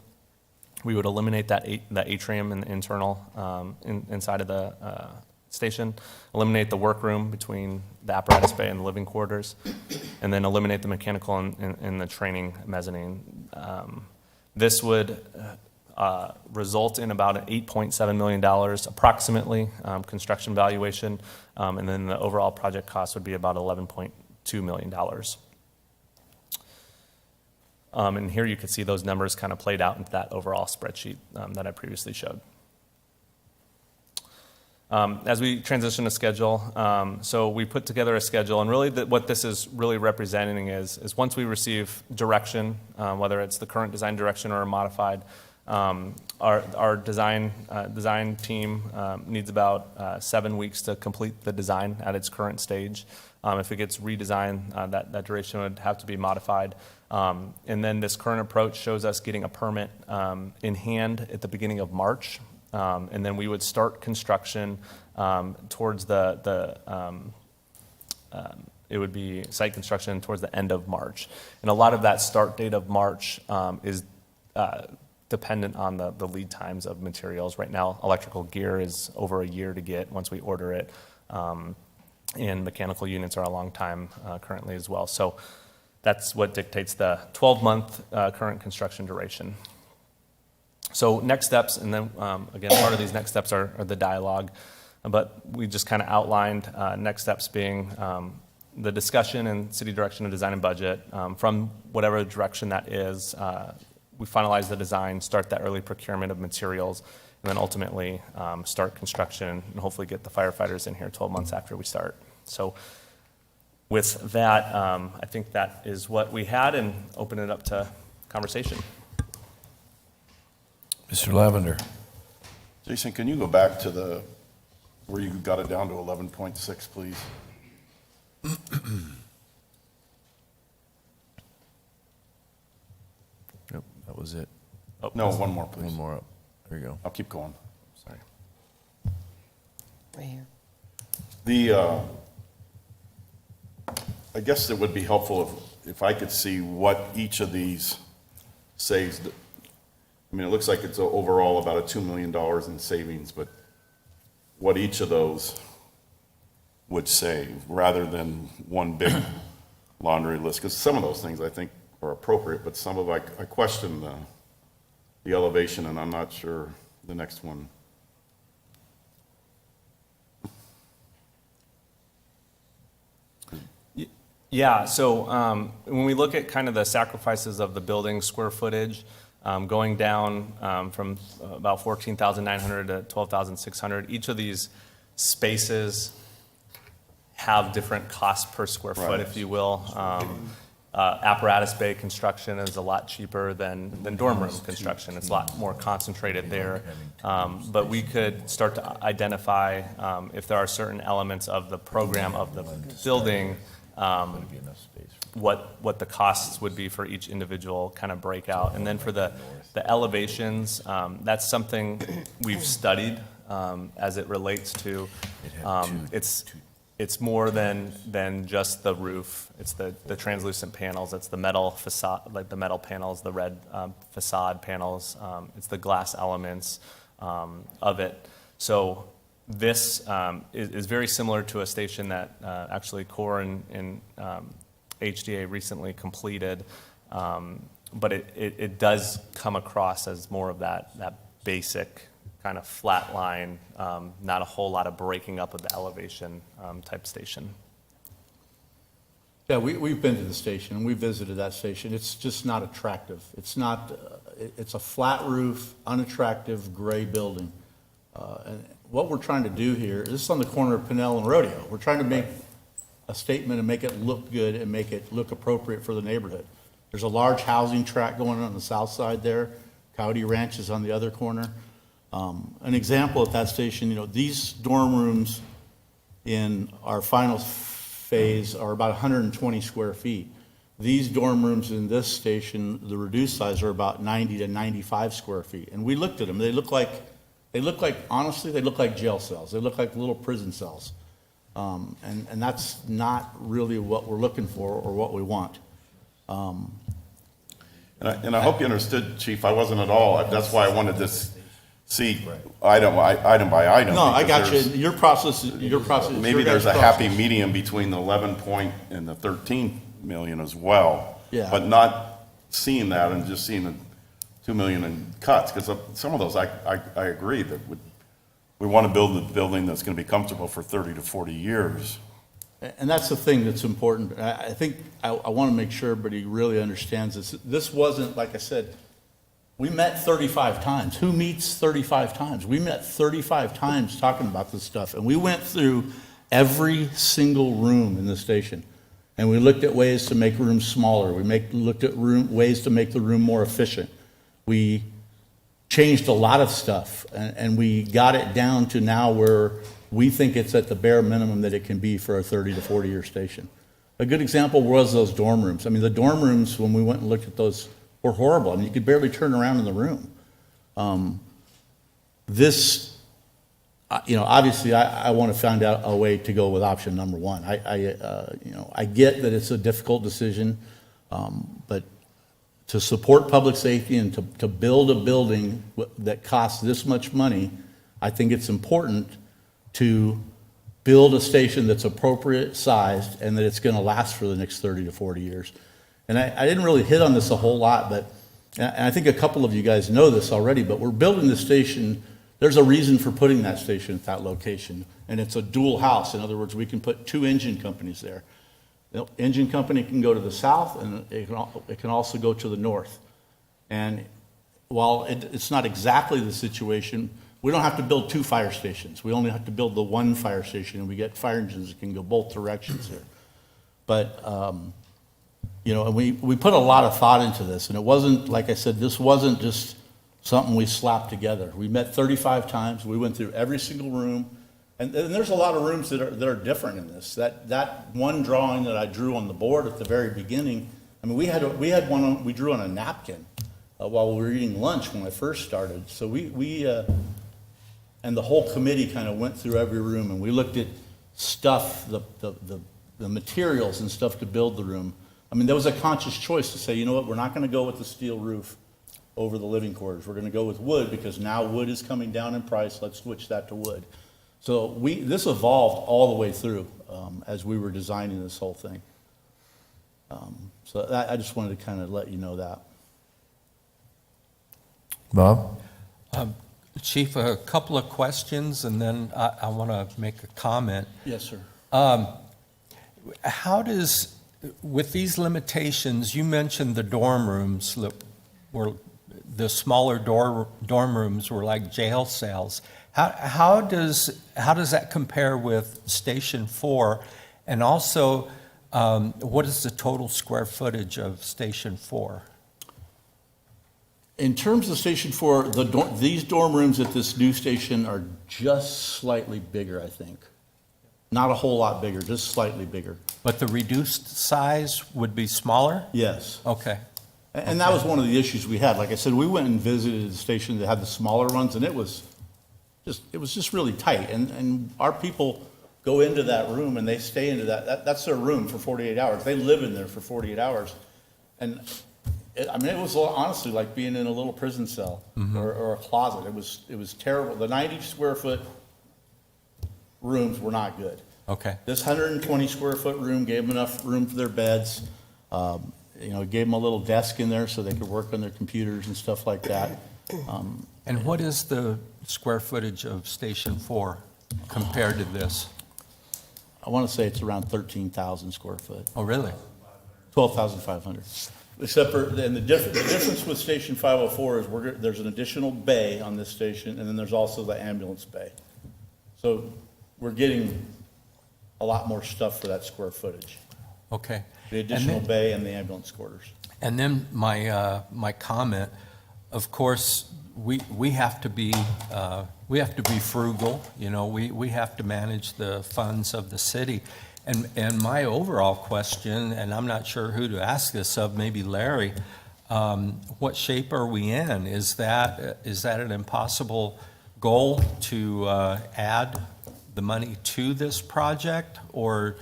We would eliminate that atrium and the internal inside of the station, eliminate the workroom between the apparatus bay and the living quarters, and then eliminate the mechanical and the training mezzanine. This would result in about an $8.7 million approximately construction valuation, and then the overall project cost would be about $11.2 million. And here you can see those numbers kind of played out into that overall spreadsheet that I previously showed. As we transition to schedule, so we put together a schedule, and really what this is really representing is once we receive direction, whether it's the current design direction or a modified, our design team needs about 7 weeks to complete the design at its current stage. If it gets redesigned, that duration would have to be modified. And then this current approach shows us getting a permit in hand at the beginning of March. And then we would start construction towards it would be site construction towards the end of March. And a lot of that start date of March is dependent on the lead times of materials. Right now, electrical gear is over a year to get once we order it. And mechanical units are a long time currently as well. So that's what dictates the 12-month current construction duration. So next steps, and then again, part of these next steps are the dialogue, but we just kind of outlined next steps being the discussion and city direction of design and budget. From whatever direction that is, we finalize the design, start that early procurement of materials, and then ultimately start construction and hopefully get the firefighters in here 12 months after we start. So with that, I think that is what we had, and open it up to conversation. Mr. Lavender. Jason, can you go back to where you got it down to 11.6, please? Yep, that was it. No, one more, please. One more up. There you go. I'll keep going. Sorry. Right here. I guess it would be helpful if I could see what each of these saves. I mean, it looks like it's overall about a $2 million in savings, but what each of those would save, rather than one big laundry list. Because some of those things I think are appropriate, but some of I question the elevation, and I'm not sure the next one. Yeah, so when we look at kind of the sacrifices of the building square footage, going down from about 14,900 to 12,600, each of these spaces have different costs per square foot, Right. if you will. Apparatus bay construction is a lot cheaper than dorm room construction. It's a lot more concentrated there. But we could start to identify if there are certain elements of the program of the building, what the costs would be for each individual kind of breakout. And then for the elevations, that's something we've studied as it relates to, it's more than just the roof. It's the translucent panels, it's the metal facade, like the metal panels, the red facade panels, it's the glass elements of it. So this is very similar to a station that actually Core and HDA recently completed, but it does come across as more of that basic kind of flat line, not a whole lot of breaking up of the elevation type station. Yeah, we've been to the station, and we visited that station. It's just not attractive. It's not, it's a flat roof, unattractive, gray building. And what we're trying to do here, this is on the corner of Pinnell and Rodeo. We're trying to make a statement and make it look good and make it look appropriate for the neighborhood. There's a large housing tract going on the south side there. Coyote Ranch is on the other corner. An example at that station, these dorm rooms in our final phase are about 120 square feet. These dorm rooms in this station, the reduced size, are about 90 to 95 square feet. And we looked at them. They look like, honestly, they look like jail cells. They look like little prison cells. And that's not really what we're looking for or what we want. And I hope you understood, Chief, I wasn't at all, that's why I wanted to see item by item. No, I because got you. there's- Your process. Maybe there's a happy medium between the 11 point and the 13 million as well. Yeah. But not seeing that and just seeing the 2 million in cuts, because some of those, I agree that we want to build a building that's going to be comfortable for 30 to 40 years. And that's the thing that's important. I think I want to make sure everybody really understands this. This wasn't, like I said, we met 35 times. Who meets 35 times? We met 35 times talking about this stuff. And we went through every single room in the station. And we looked at ways to make rooms smaller. We looked at ways to make the room more efficient. We changed a lot of stuff. And we got it down to now where we think it's at the bare minimum that it can be for a 30 to 40-year station. A good example was those dorm rooms. I mean, the dorm rooms, when we went and looked at those, were horrible. I mean, you could barely turn around in the room. Obviously, I want to find out a way to go with option number one. I get that it's a difficult decision, but to support public safety and to build a building that costs this much money, I think it's important to build a station that's appropriate sized and that it's going to last for the next 30 to 40 years. And I didn't really hit on this a whole lot, but and I think a couple of you guys know this already, but we're building the station. There's a reason for putting that station at that location, and it's a dual house. In other words, we can put two engine companies there. The engine company can go to the south, and it can also go to the north. And while it's not exactly the situation, we don't have to build two fire stations. We only have to build the one fire station, and we get fire engines that can go both directions here. But and we put a lot of thought into this, and it wasn't, like I said, this wasn't just something we slapped together. We met 35 times, we went through every single room, and there's a lot of rooms that are different in this. That one drawing that I drew on the board at the very beginning, I mean, we had one we drew on a napkin while we were eating lunch when I first started. So we and the whole committee kind of went through every room, and we looked at stuff, the materials and stuff to build the room. I mean, there was a conscious choice to say, you know what, we're not going to go with the steel roof over the living quarters. We're going to go with wood because now wood is coming down in price. Let's switch that to wood. So this evolved all the way through as we were designing this whole thing. I just wanted to kind of let you know that. Bob? Chief, a couple of questions, and then I want to make a comment. Yes, sir. How does, with these limitations, you mentioned the dorm rooms that were, the smaller dorm rooms were like jail cells. How does that compare with Station 4? And also, what is the total square footage of Station 4? In terms of Station 4, these dorm rooms at this new station are just slightly bigger, I think. Not a whole lot bigger, just slightly bigger. But the reduced size would be smaller? Yes. Okay. And that was one of the issues we had. Like I said, we went and visited the station that had the smaller ones, and it was just really tight. And our people go into that room and they stay into that's their room for 48 hours. They live in there for 48 hours. And it was honestly like being in a little prison cell or a closet. It was terrible. The 90 square foot rooms were not good. Okay. This 120 square foot room gave them enough room for their beds. Gave them a little desk in there so they could work on their computers and stuff like that. And what is the square footage of Station 4 compared to this? I want to say it's around 13,000 square foot, Oh, really? 12,500. Except for, and the difference with Station 504 is there's an additional bay on this station, and then there's also the ambulance bay. So we're getting a lot more stuff for that square footage. Okay. The additional bay and the ambulance quarters. And then my comment, of course, we have to be frugal. We have to manage the funds of the city. And my overall question, and I'm not sure who to ask this of, maybe Larry, what shape are we in? Is that an impossible goal to add the money to this project, or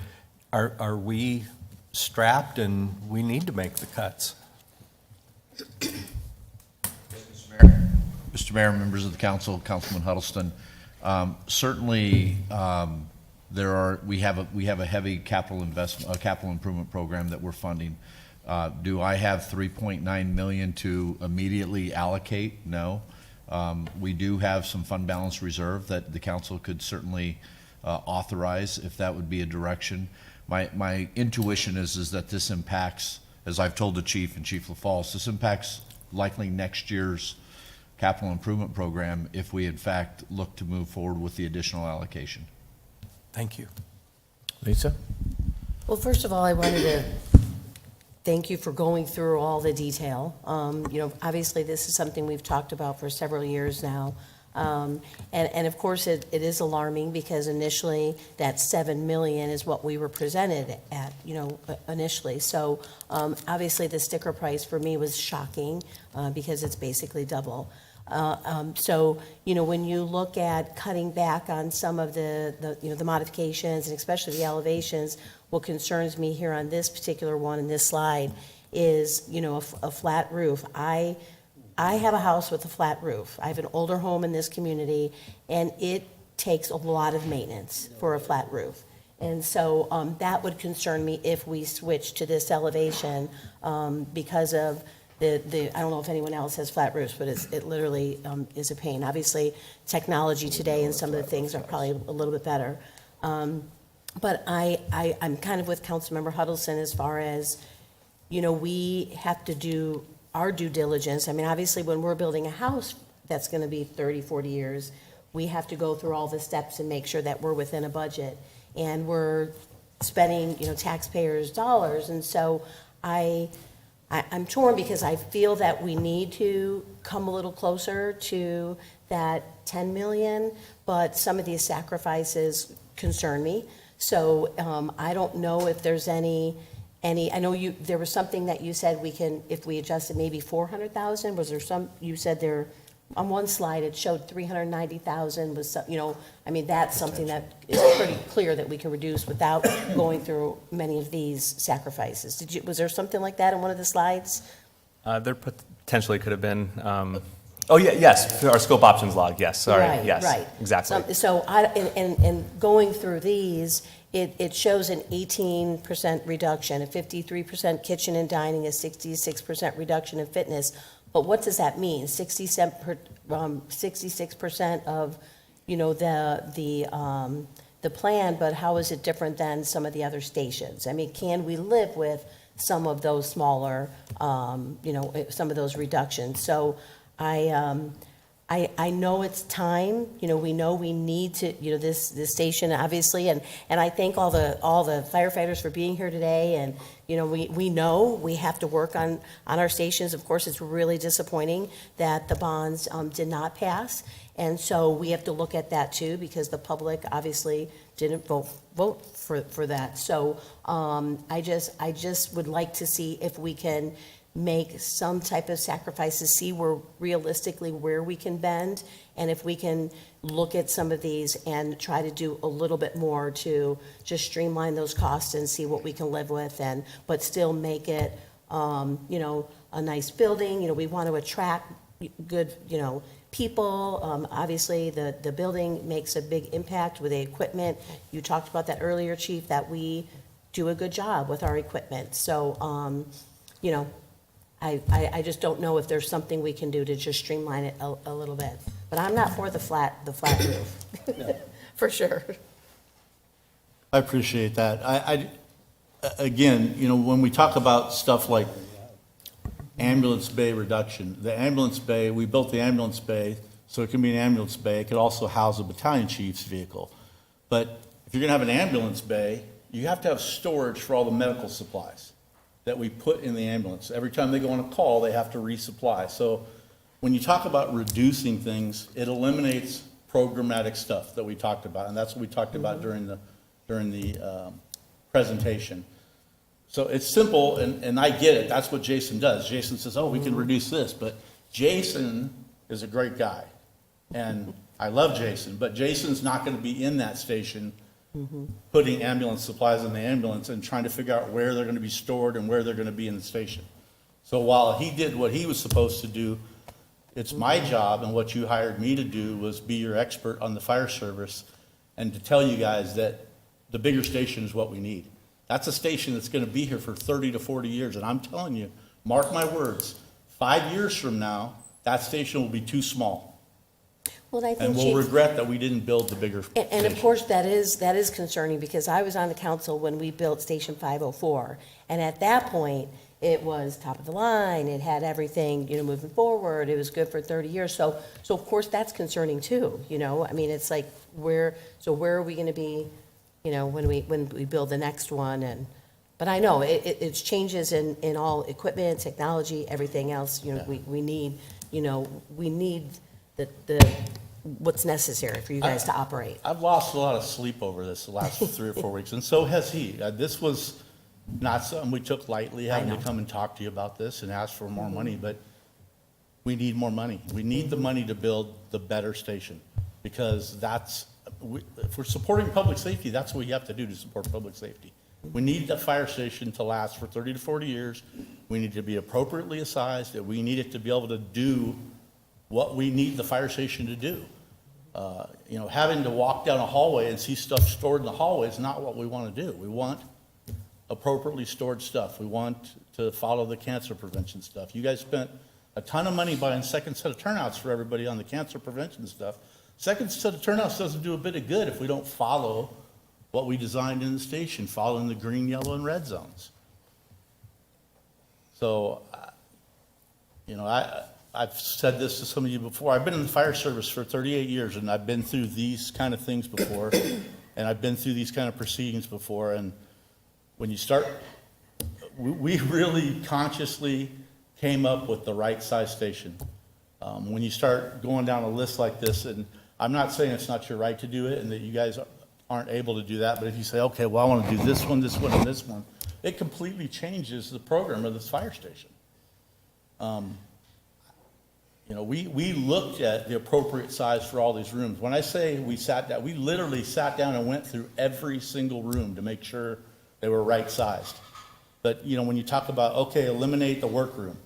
are we strapped and we need to make the cuts? Mr. Mayor, members of the council, Councilman Huddleston, certainly we have a heavy capital improvement program that we're funding. Do I have $3.9 million to immediately allocate? No. We do have some fund balance reserve that the council could certainly authorize if that would be a direction. My intuition is that this impacts, as I've told the chief and Chief LaFalce, this impacts likely next year's capital improvement program if we in fact look to move forward with the additional allocation. Thank you. Lisa? Well, first of all, I wanted to thank you for going through all the detail. Obviously, this is something we've talked about for several years now. And of course, it is alarming because initially that 7 million is what we were presented at, initially. So obviously the sticker price for me was shocking because it's basically double. So, when you look at cutting back on some of the modifications and especially the elevations, what concerns me here on this particular one in this slide is, a flat roof. I have a house with a flat roof. I have an older home in this community, and it takes a lot of maintenance for a flat roof. And so that would concern me if we switch to this elevation because of I don't know if anyone else has flat roofs, but it literally is a pain. Obviously, technology today and some of the things are probably a little bit better. But I'm kind of with Councilmember Huddleston as far as, we have to do our due diligence. I mean, obviously, when we're building a house that's going to be 30, 40 years, we have to go through all the steps and make sure that we're within a budget. And we're spending, taxpayers' dollars. And so I'm torn because I feel that we need to come a little closer to that 10 million, but some of these sacrifices concern me. So I don't know if there's any, I know there was something that you said we can, if we adjusted maybe 400,000, was there some, you said there, on one slide, it showed 390,000 was, I mean, that's something that is pretty clear that we can reduce without going through many of these sacrifices. Was there something like that in one of the slides? There potentially could have been, oh, yeah, yes, our scope options log, yes, sorry, Right, yes, right. exactly. So and going through these, it shows an 18% reduction, a 53% kitchen and dining, a 66% reduction in fitness. But what does that mean? 66% of, the plan, but how is it different than some of the other stations? I mean, can we live with some of those smaller, some of those reductions? So I know it's time, we know we need to, this station, obviously, and I thank all the firefighters for being here today, and, we know we have to work on our stations. Of course, it's really disappointing that the bonds did not pass, and so we have to look at that too, because the public obviously didn't vote for that. So I just would like to see if we can make some type of sacrifices, see where realistically where we can bend, and if we can look at some of these and try to do a little bit more to just streamline those costs and see what we can live with, but still make it, a nice building. We want to attract good, people. Obviously, the building makes a big impact with the equipment. You talked about that earlier, Chief, that we do a good job with our equipment. So, I just don't know if there's something we can do to just streamline it a little bit. But I'm not for the flat roof, for sure. I appreciate that. Again, when we talk about stuff like ambulance bay reduction, the ambulance bay, we built the ambulance bay so it can be an ambulance bay. It could also house a battalion chief's vehicle. But if you're gonna have an ambulance bay, you have to have storage for all the medical supplies that we put in the ambulance. Every time they go on a call, they have to resupply. So when you talk about reducing things, it eliminates programmatic stuff that we talked about, and that's what we talked about during the presentation. So it's simple, and I get it. That's what Jason does. Jason says, oh, we can reduce this, but Jason is a great guy, and I love Jason, but Jason's not gonna be in that station putting ambulance supplies in the ambulance and trying to figure out where they're gonna be stored and where they're gonna be in the station. So while he did what he was supposed to do, it's my job, and what you hired me to do was be your expert on the fire service and to tell you guys that the bigger station is what we need. That's a station that's gonna be here for 30 to 40 years, and I'm telling you, mark my words, 5 years from now, that station will be too small. Well, I think, And we'll Chief, regret that we didn't build the bigger station. and of course, that is concerning, because I was on the council when we built Station 504, and at that point, it was top of the line, it had everything, moving forward, it was good for 30 years, so of course, that's concerning too, I mean, it's like, where are we gonna be, when we build the next one, but I know, it's changes in all equipment, technology, everything else, we need, we need the what's necessary for you guys to operate. I've lost a lot of sleep over this the last 3 or 4 weeks, and so has he. This was not something we took lightly, having to know. come and talk to you about this and ask for more money, but we need more money. We need the money to build the better station, because if we're supporting public safety, that's what you have to do to support public safety. We need the fire station to last for 30 to 40 years. We need to be appropriately sized, that we need it to be able to do what we need the fire station to do. Having to walk down a hallway and see stuff stored in the hallway is not what we want to do. We want appropriately stored stuff. We want to follow the cancer prevention stuff. You guys spent a ton of money buying second set of turnouts for everybody on the cancer prevention stuff. Second set of turnouts doesn't do a bit of good if we don't follow what we designed in the station, following the green, yellow, and red zones. So, I've said this to some of you before. I've been in the fire service for 38 years, and I've been through these kind of things before, and I've been through these kind of proceedings before. And when you start we really consciously came up with the right size station. When you start going down a list like this, and I'm not saying it's not your right to do it and that you guys aren't able to do that, but if you say, okay, well, I want to do this one, and this one, it completely changes the program of this fire station. You know, we looked at the appropriate size for all these rooms. When I say we sat down, we literally sat down and went through every single room to make sure they were right sized. But, you know, when you talk about, okay, eliminate the workroom.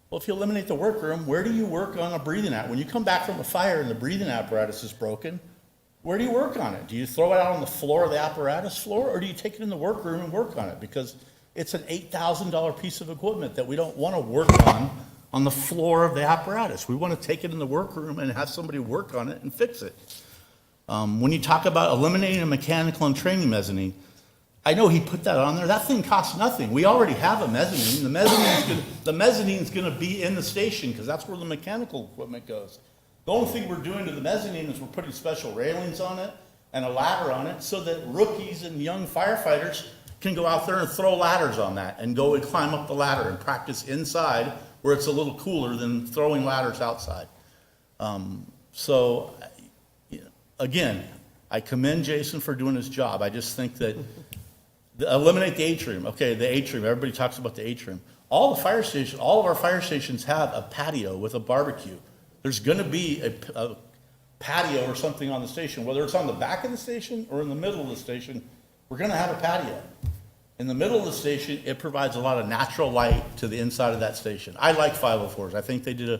Well, if you eliminate the workroom, where do you work on a breathing apparatus? When you come back from a fire and the breathing apparatus is broken, where do you work on it? Do you throw it out on the floor of the apparatus floor, or do you take it in the workroom and work on it? Because it's an $8,000 piece of equipment that we don't want to work on the floor of the apparatus. We want to take it in the workroom and have somebody work on it and fix it. When you talk about eliminating a mechanical and training mezzanine, I know he put that on there. That thing costs nothing. We already have a mezzanine. The mezzanine's going to be in the station because that's where the mechanical equipment goes. The only thing we're doing to the mezzanine is we're putting special railings on it and a ladder on it so that rookies and young firefighters can go out there and throw ladders on that and go and climb up the ladder and practice inside where it's a little cooler than throwing ladders outside. So, again, I commend Jason for doing his job. I just think that eliminate the atrium. Okay, the atrium. Everybody talks about the atrium. All of our fire stations have a patio with a barbecue. There's going to be a patio or something on the station, whether it's on the back of the station or in the middle of the station. We're going to have a patio. In the middle of the station, it provides a lot of natural light to the inside of that station. I like 504s. I think they did a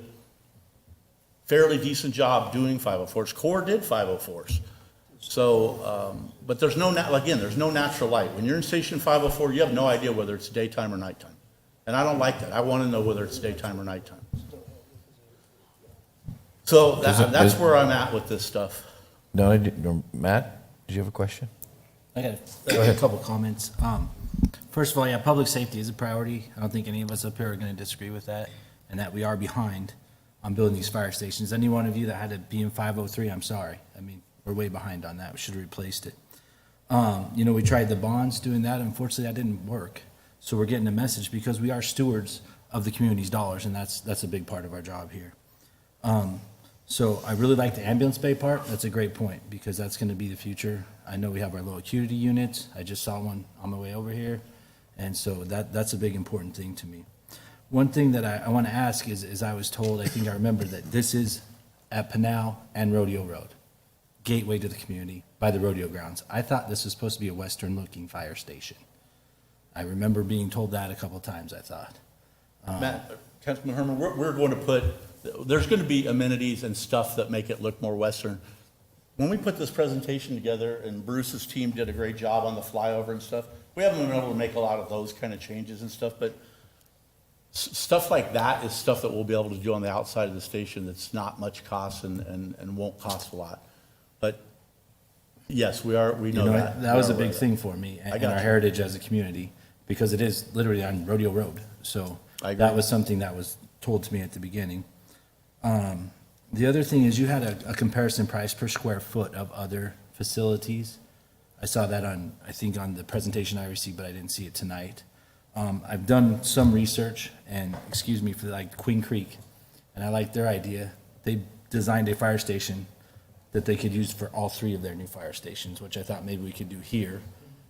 fairly decent job doing 504s. Corps did 504s. So, but there's no natural light. When you're in station 504, you have no idea whether it's daytime or nighttime. And I don't like that. I want to know whether it's daytime or nighttime. So that's where I'm at with this stuff. No, Matt, did you have a question? I got a couple comments. First of all, yeah, public safety is a priority. I don't think any of us up here are going to disagree with that, and that we are behind on building these fire stations. Any one of you that had to be in 503, I'm sorry. I mean, we're way behind on that. We should have replaced it. You know, we tried the bonds doing that. Unfortunately, that didn't work. So we're getting a message because we are stewards of the community's dollars, and that's a big part of our job here. So I really like the ambulance bay part. That's a great point because that's going to be the future. I know we have our low acuity units. I just saw one on my way over here. And so that's a big important thing to me. One thing that I want to ask is I was told, I think I remember that this is at Pinal and Rodeo Road, gateway to the community by the rodeo grounds. I thought this was supposed to be a western looking fire station. I remember being told that a couple times, I thought. Matt, Councilman Herman, we're going to put, there's going to be amenities and stuff that make it look more Western. When we put this presentation together, and Bruce's team did a great job on the flyover and stuff, we haven't been able to make a lot of those kind of changes and stuff, but stuff like that is stuff that we'll be able to do on the outside of the station that's not much cost and won't cost a lot. But yes, we know that. That was We a are big aware of thing that. for me I and got our you. heritage as a community because it is literally on Rodeo Road. So I agree. that was something that was told to me at the beginning. The other thing is you had a comparison price per square foot of other facilities. I saw that I think on the presentation I received, but I didn't see it tonight. I've done some research, and excuse me for like Queen Creek, and I like their idea. They designed a fire station that they could use for all three of their new fire stations, which I thought maybe we could do here,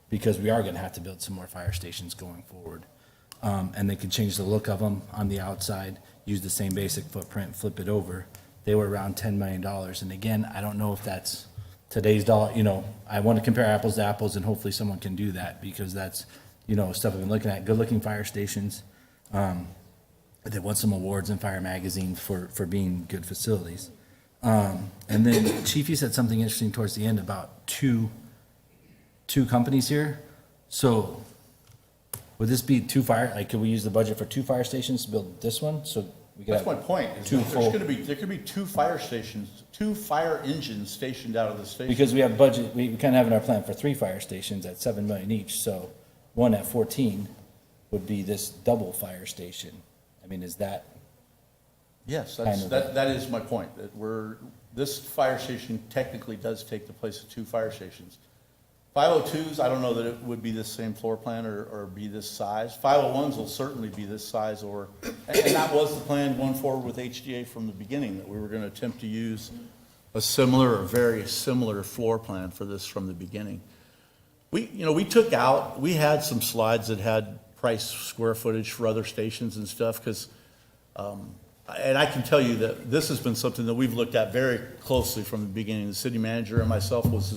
because we are going to have to build some more fire stations going forward. And they could change the look of them on the outside, use the same basic footprint, flip it over. They were around $10 million. And again, I don't know if that's today's dollar, I want to compare apples to apples, and hopefully someone can do that, because that's, stuff I've been looking at, good-looking fire stations. They won some awards in Fire Magazine for being good facilities. And then Chief, you said something interesting towards the end about two companies here. So would this be could we use the budget for 2 fire stations to build this one? So we could That's have my point. Is two that full. there could be 2 fire stations, 2 fire engines stationed out of the station. Because we have budget, we kind of have in our plan for 3 fire stations at $7 million each, so one at 14 would be this double fire station. I mean, is that, Yes, kind of that is my point, that this fire station technically does take the place of 2 fire stations. 502s, I don't know that it would be this same floor plan or be this size. 501s will certainly be this size and that was the plan going forward with HDA from the beginning, that we were gonna attempt to use a similar or very similar floor plan for this from the beginning. We had some slides that had price square footage for other stations and stuff, because, and I can tell you that this has been something that we've looked at very closely from the beginning. The city manager and myself was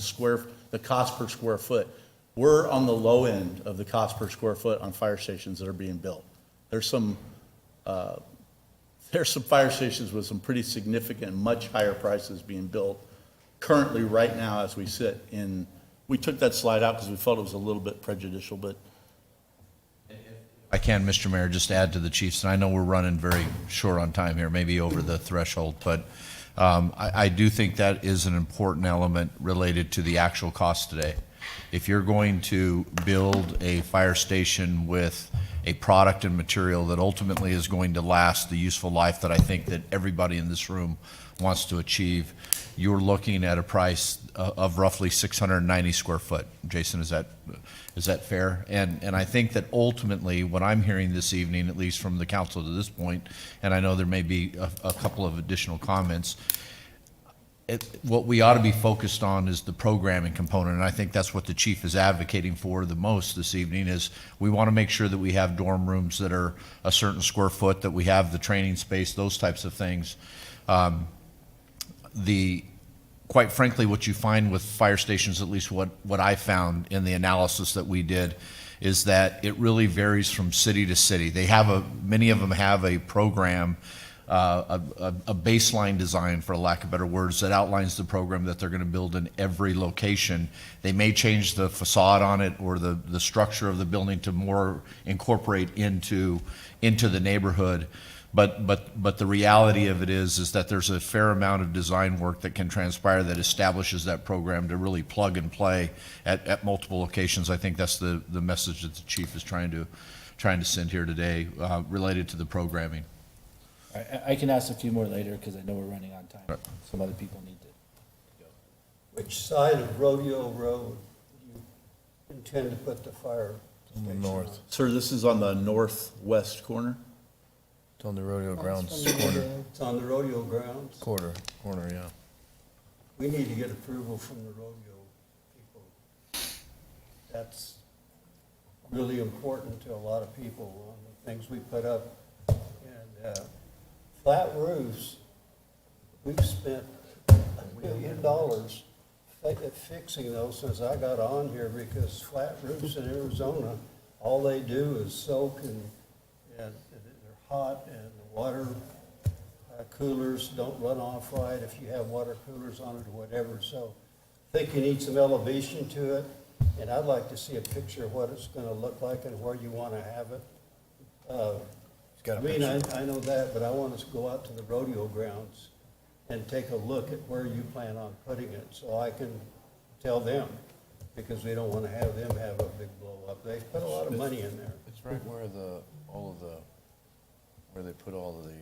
the cost per square foot. We're on the low end of the cost per square foot on fire stations that are being built. There's some fire stations with some pretty significant, much higher prices being built currently right now as we sit in. We took that slide out because we felt it was a little bit prejudicial, but I can, Mr. Mayor, just add to the chiefs, and I know we're running very short on time here, maybe over the threshold, but I do think that is an important element related to the actual cost today. If you're going to build a fire station with a product and material that ultimately is going to last the useful life that I think that everybody in this room wants to achieve, you're looking at a price of roughly 690 square foot. Jason, is that fair? And I think that ultimately, what I'm hearing this evening, at least from the council to this point, and I know there may be a couple of additional comments, what we ought to be focused on is the programming component, and I think that's what the chief is advocating for the most this evening, is we want to make sure that we have dorm rooms that are a certain square foot, that we have the training space, those types of things. Quite frankly, what you find with fire stations, at least what I found in the analysis that we did, is that it really varies from city to city. Many of them have a program, a baseline design, for lack of better words, that outlines the program that they're going to build in every location. They may change the facade on it or the structure of the building to more incorporate into the neighborhood. But the reality of it is that there's a fair amount of design work that can transpire that establishes that program to really plug and play at multiple locations. I think that's the message that the chief is trying to send here today, related to the programming. I can ask a few more later, because I know we're running on time. Right. Some other people need to go. Which side of Rodeo Road do you intend to put the fire station on? sir, this is on the northwest corner. It's on the rodeo grounds It's on the rodeo grounds. corner, yeah. We need to get approval from the rodeo people. That's really important to a lot of people on the things we put up. And flat roofs, we've spent $1 million fixing those since I got on here, because flat roofs in Arizona, all they do is soak and they're hot, and the water coolers don't run off right if you have water coolers on it or whatever. So I think you need some elevation to it, and I'd like to see a picture of what it's going to look like and where you want to have it. I know that, but I want us to go out to the rodeo grounds and take a look at where you plan on putting it, so I can tell them, because we don't want to have them have a big blow up. They put a lot of money in there. It's right where where they put all of the,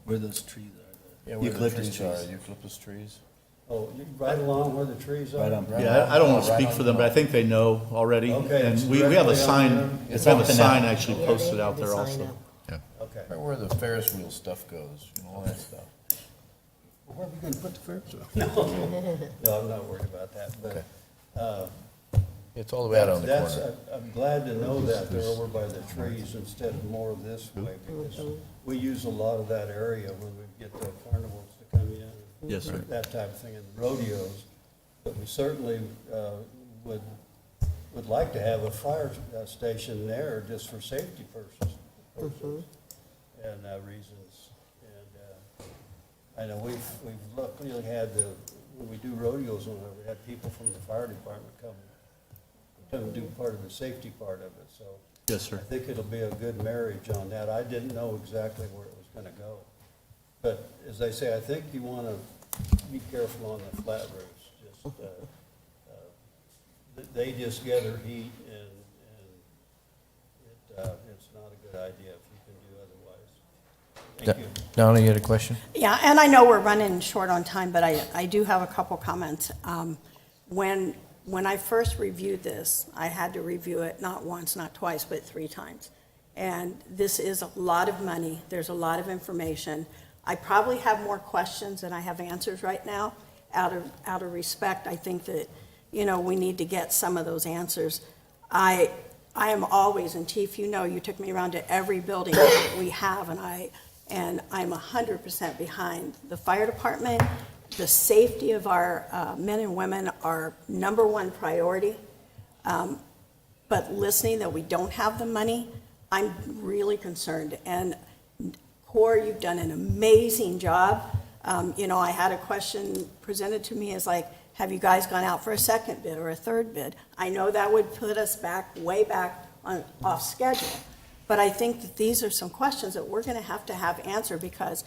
Where those trees are. yeah, where the Eucalyptus trees are, trees. eucalyptus trees. Oh, right along where the trees are? Right on. Yeah, I don't want to speak for them, but I think they know already. Okay, it's And we have a directly on sign, there. we have a It's sign up actually Yeah, posted they out have the there sign also. up. Okay. Right where the Ferris wheel stuff goes, all that stuff. Where are we going to put the Ferris wheel? No, I'm not worried about that, but, It's all the way out on the that's, corner. I'm glad to know that they're over by the trees instead of more this way, because we use a lot of that area when we get the carnivals to come in. Yes, sir. That type of thing, and rodeos, but we certainly, would like to have a fire station there just for safety purposes and reasons. And I know we've luckily had when we do rodeos, we had people from the fire department come and do part of the safety part of it, so. Yes, sir. I think it'll be a good marriage on that. I didn't know exactly where it was gonna go. But as I say, I think you wanna be careful on the flat roofs. Just, they just gather heat, and it's not a good idea if you can do otherwise. Thank you. Donna, you had a question? Yeah, and I know we're running short on time, but I do have a couple comments. When when I first reviewed this, I had to review it not once, not twice, but 3 times. And this is a lot of money. There's a lot of information. I probably have more questions than I have answers right now. Out of respect, I think that, we need to get some of those answers. I am always, and Chief, you took me around to every building that we have, and I'm 100% behind the fire department. The safety of our men and women are number one priority. But listening that we don't have the money, I'm really concerned. And Core, you've done an amazing job. I had a question presented to me as like, have you guys gone out for a second bid or a third bid? I know that would put us way back off schedule. But I think that these are some questions that we're going to have answered, because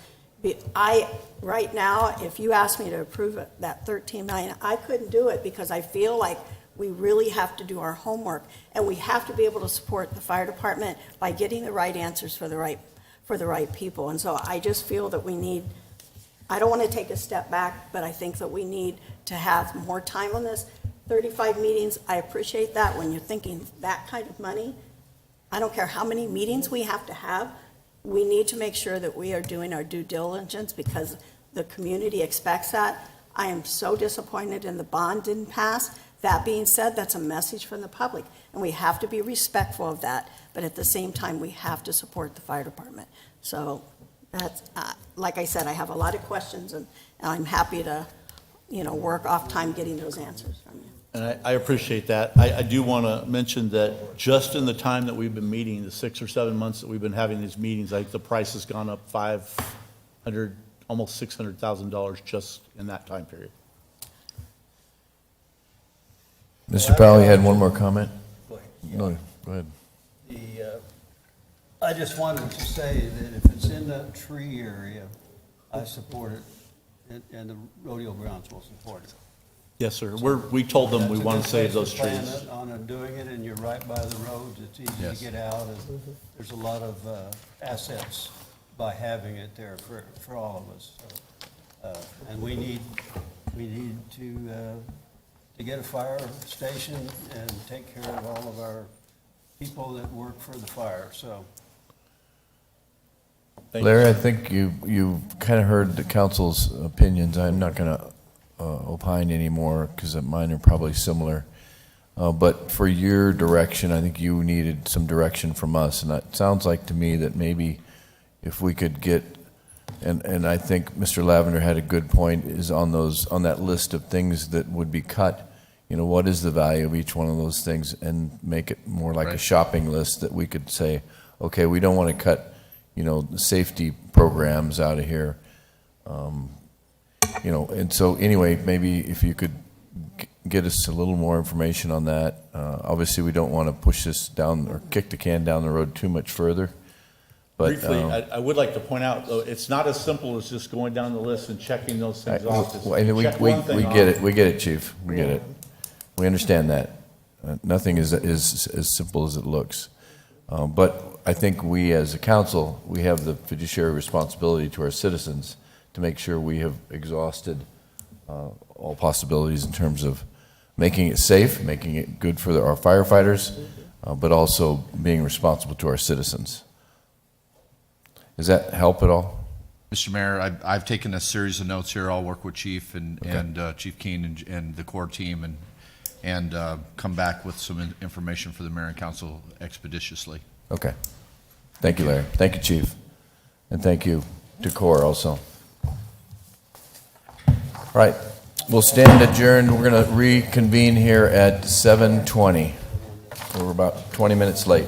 right now, if you asked me to approve that 13 million, I couldn't do it, because I feel like we really have to do our homework, and we have to be able to support the fire department by getting the right answers for the right people. And so I just feel that I don't want to take a step back, but I think that we need to have more time on this. 35 meetings, I appreciate that. When you're thinking that kind of money, I don't care how many meetings we have to have, we need to make sure that we are doing our due diligence, because the community expects that. I am so disappointed in the bond didn't pass. That being said, that's a message from the public, and we have to be respectful of that. But at the same time, we have to support the fire department. So that's, like I said, I have a lot of questions, and I'm happy to, work off time getting those answers from you. And I appreciate that. I do want to mention that just in the time that we've been meeting, the 6 or 7 months that we've been having these meetings, I think the price has gone up $500, almost $600,000 just in that time period. Mr. Powell, you had one more comment? No, go ahead. I just wanted to say that if it's in that tree area, I support it, and the rodeo grounds will support it. Yes, sir. We told them we That's a want good to save place those plan trees. it On doing it, and you're right by the roads, it's easy Yes. to get out, and there's a lot of assets by having it there for all of us. So, and we need to get a fire station and take care of all of our people that work for the fire, so. Thank you, Larry, I sir. think you kind of heard the council's opinions. I'm not going to opine anymore, because mine are probably similar. But for your direction, I think you needed some direction from us. And it sounds like to me that maybe if we could get, and I think Mr. Lavender had a good point, is on that list of things that would be cut. What is the value of each one of those things, and make it more like a Right. shopping list that we could say, okay, we don't want to cut, the safety programs out of here. And so anyway, maybe if you could get us a little more information on that. Obviously, we don't want to push this down or kick the can down the road too much further. But Briefly, I would like to point out, though, it's not as simple as just going down the list and checking those things off. It's- I mean, you check one thing we off. get it. We get it, Chief. We get it. We understand that. Nothing is as simple as it looks. But I think we, as a council, we have the fiduciary responsibility to our citizens to make sure we have exhausted all possibilities in terms of making it safe, making it good for our firefighters, but also being responsible to our citizens. Does that help at all? Mr. Mayor, I've taken a series of notes here. I'll work with Chief and Chief Keen and the core team and come back with some information for the mayor and council expeditiously. Okay. Thank you, Larry. Thank you, Chief. And thank you to CORE also. All right. We'll stand adjourned. We're going to reconvene here at 7:20. We're about 20 minutes late.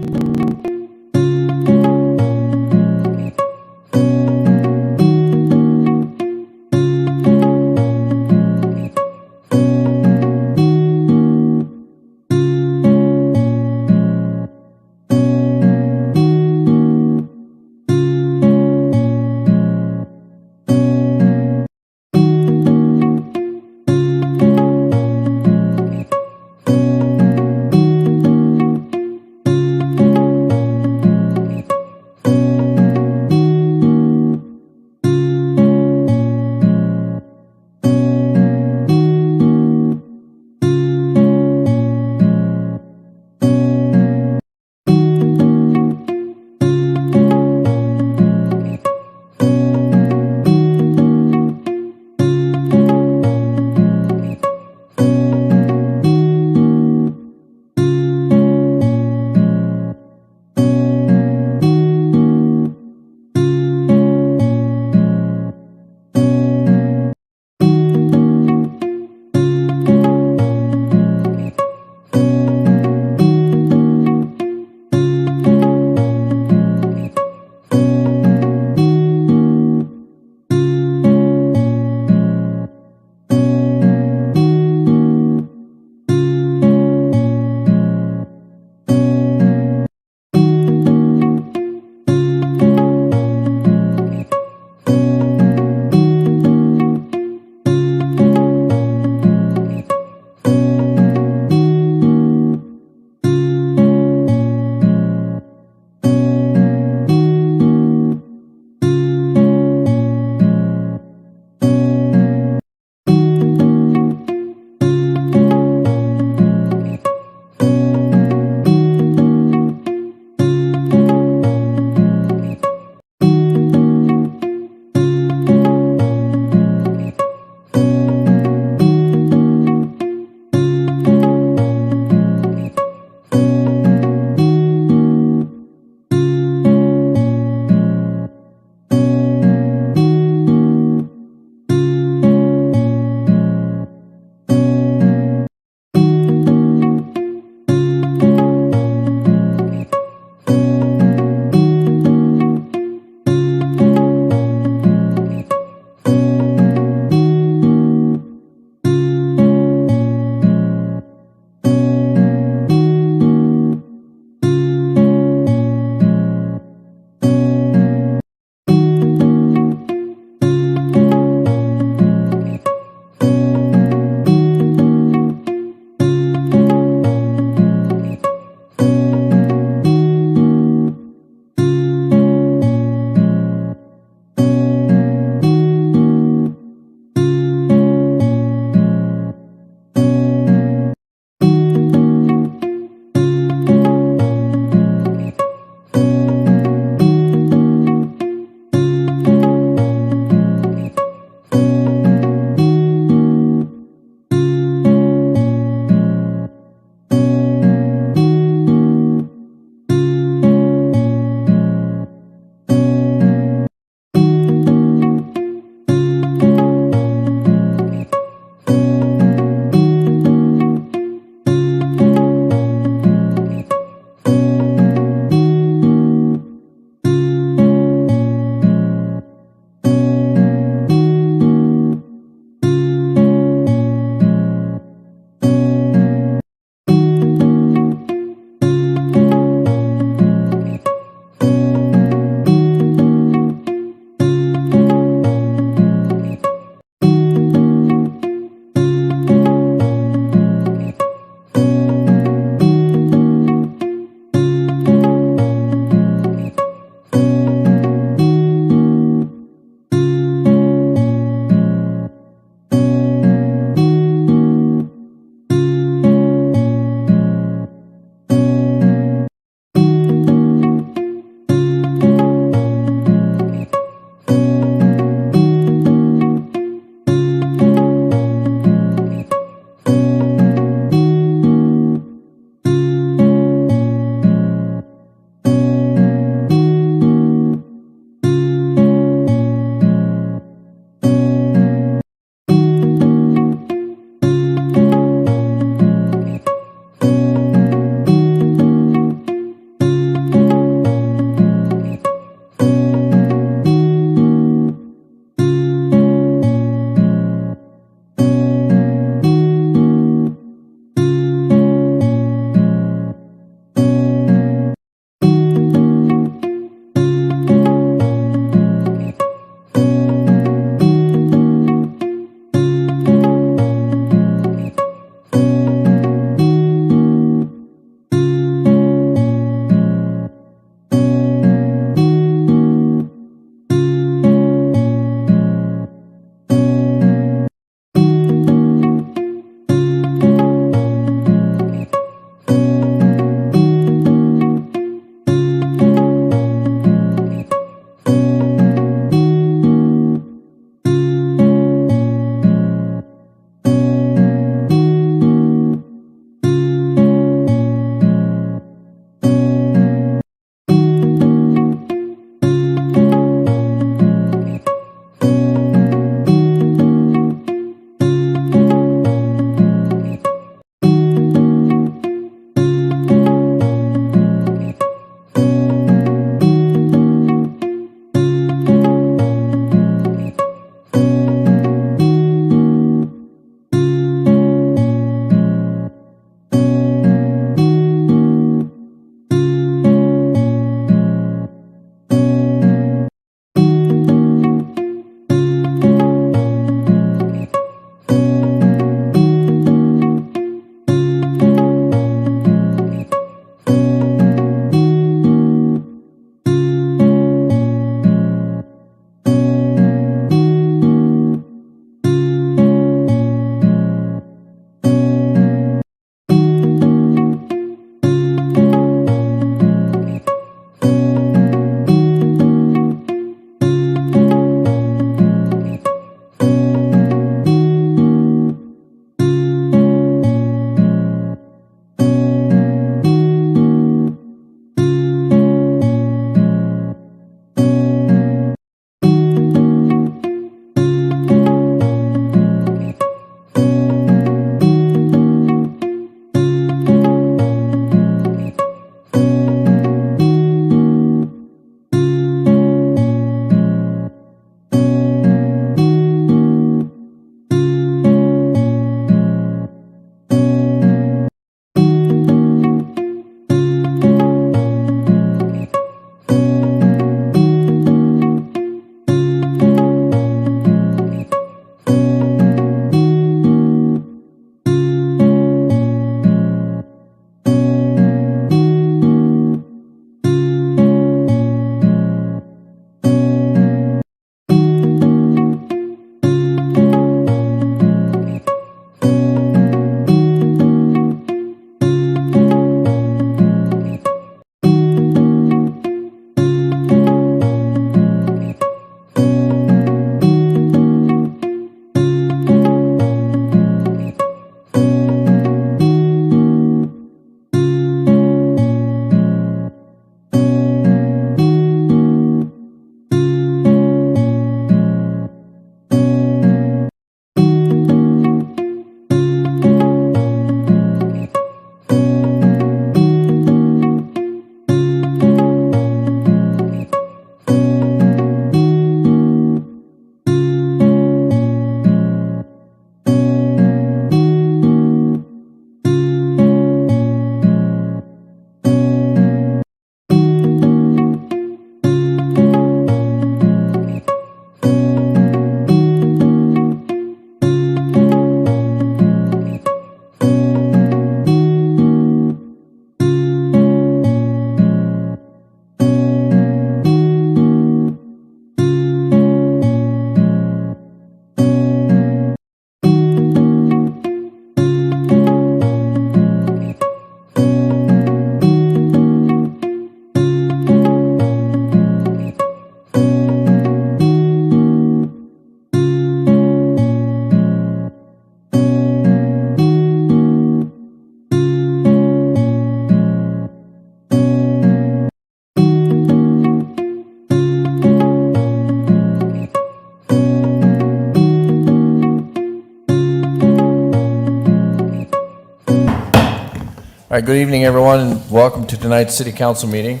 right, good evening, everyone, and welcome to tonight's city council meeting.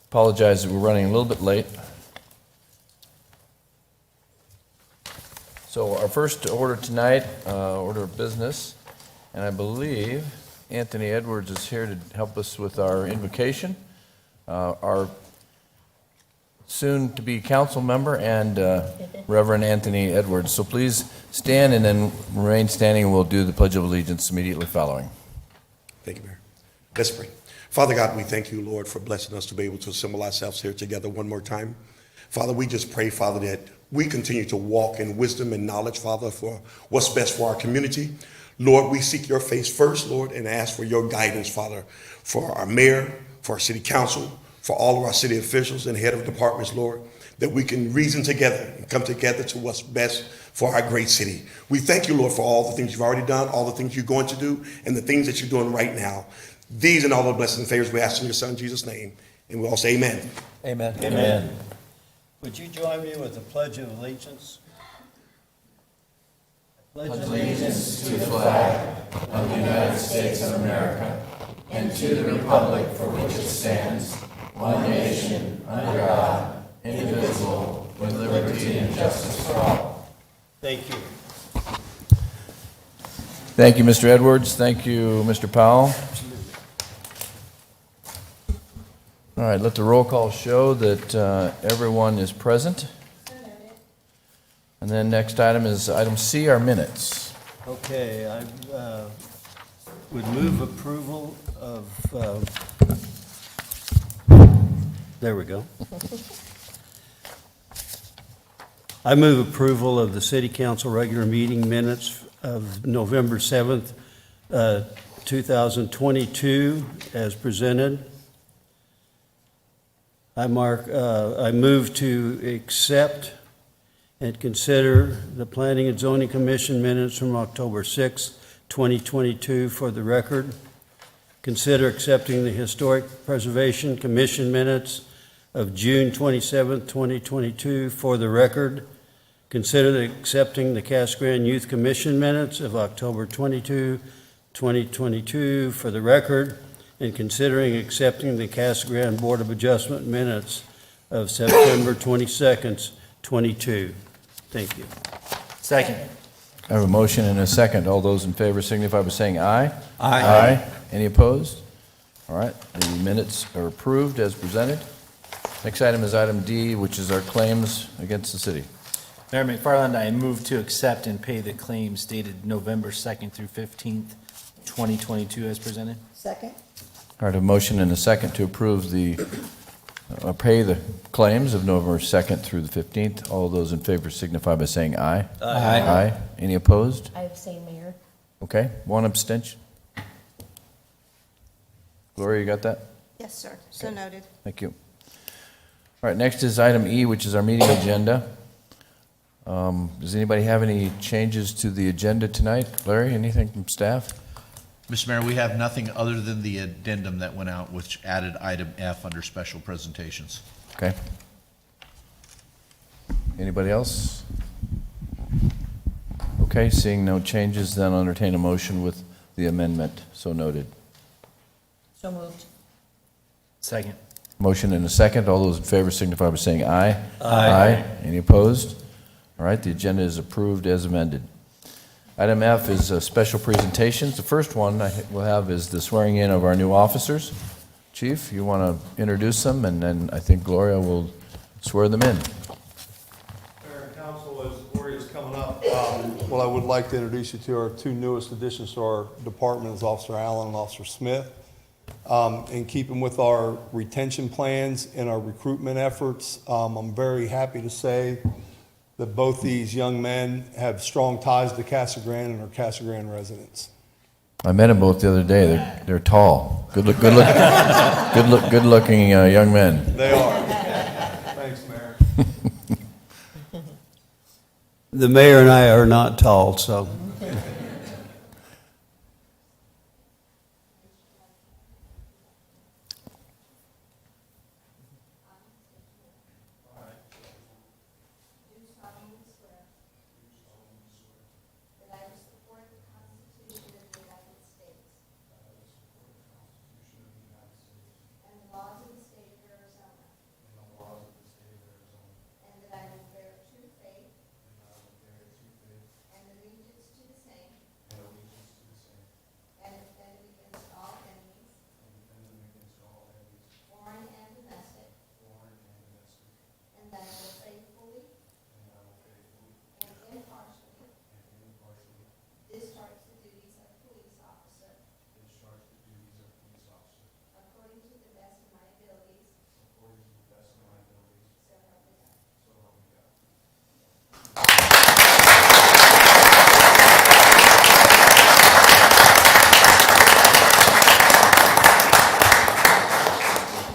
Apologize that we're running a little bit late. So our first order tonight, order of business, and I believe Anthony Edwards is here to help us with our invocation. Our soon-to-be council member and Reverend Anthony Edwards. So please stand and then remain standing, and we'll do the Pledge of Allegiance immediately following. Thank you, Mayor. Let's pray. Father God, we thank you, Lord, for blessing us to be able to assemble ourselves here together one more time. Father, we just pray, Father, that we continue to walk in wisdom and knowledge, Father, for what's best for our community. Lord, we seek your face first, Lord, and ask for your guidance, Father, for our mayor, for our city council, for all of our city officials and head of departments, Lord, that we can reason together and come together to what's best for our great city. We thank you, Lord, for all the things you've already done, all the things you're going to do, and the things that you're doing right now. These and all the blessings and favors we ask in your Son, Jesus' name. And we all say amen. Amen. Amen. Would you join me with the Pledge of Allegiance? Pledge allegiance To the flag of the United States of America and to the republic for which it stands, one nation, under God, indivisible, with liberty and justice for all. Thank you. Thank you, Mr. Edwards. Thank you, Mr. Powell. All right, let the roll call show that everyone is present. And then next item is item C, our minutes. Okay, I would move approval of, there we go. I move approval of the city council regular meeting minutes of November 7th, 2022, as presented. I move to accept and consider the Planning and Zoning Commission minutes from October 6, 2022 for the record. Consider accepting the Historic Preservation Commission minutes of June 27, 2022 for the record. Consider accepting the Casa Grande Youth Commission minutes of October 22, 2022 for the record, and considering accepting the Casa Grande Board of Adjustment minutes of September 22nd, 22. Thank you. Second. I have a motion and a second. All those in favor signify by saying aye. Aye. Any opposed? All right, the minutes are approved as presented. Next item is item D, which is our claims against the city. Mayor McFarland, I move to accept and pay the claims dated November 2nd through 15th, 2022 as presented. Second? All right, a motion and a second to approve the, pay the claims of November 2nd through the 15th. All those in favor signify by saying aye. Aye. Aye. Any opposed? I abstain, Mayor. Okay, one abstention. Gloria, you got that? Yes, sir. So noted. Thank you. All right, next is item E, which is our meeting agenda. Does anybody have any changes to the agenda tonight? Larry, anything from staff? Mr. Mayor, we have nothing other than the addendum that went out, which added item F under special presentations. Okay. Anybody else? Okay, seeing no changes, then I'll entertain a motion with the amendment. So noted. So moved. Second. Motion and a second. All those in favor signify by saying aye. Aye. Any opposed? All right, the agenda is approved as amended. Item F is special presentations. The first one we'll have is the swearing in of our new officers. Chief, you want to introduce them, and then I think Gloria will swear them in. Mayor and Council, as Gloria's coming up, what I would like to introduce you to are two newest additions to our department, is Officer Allen and Officer Smith. In keeping with our retention plans and our recruitment efforts, I'm very happy to say that both these young men have strong ties to Casa Grande and are Casa Grande residents. I met them both the other day. They're tall, good looking young men. They are. Thanks, Mayor. The mayor and I are not tall, so. That I will support the Constitution of the United States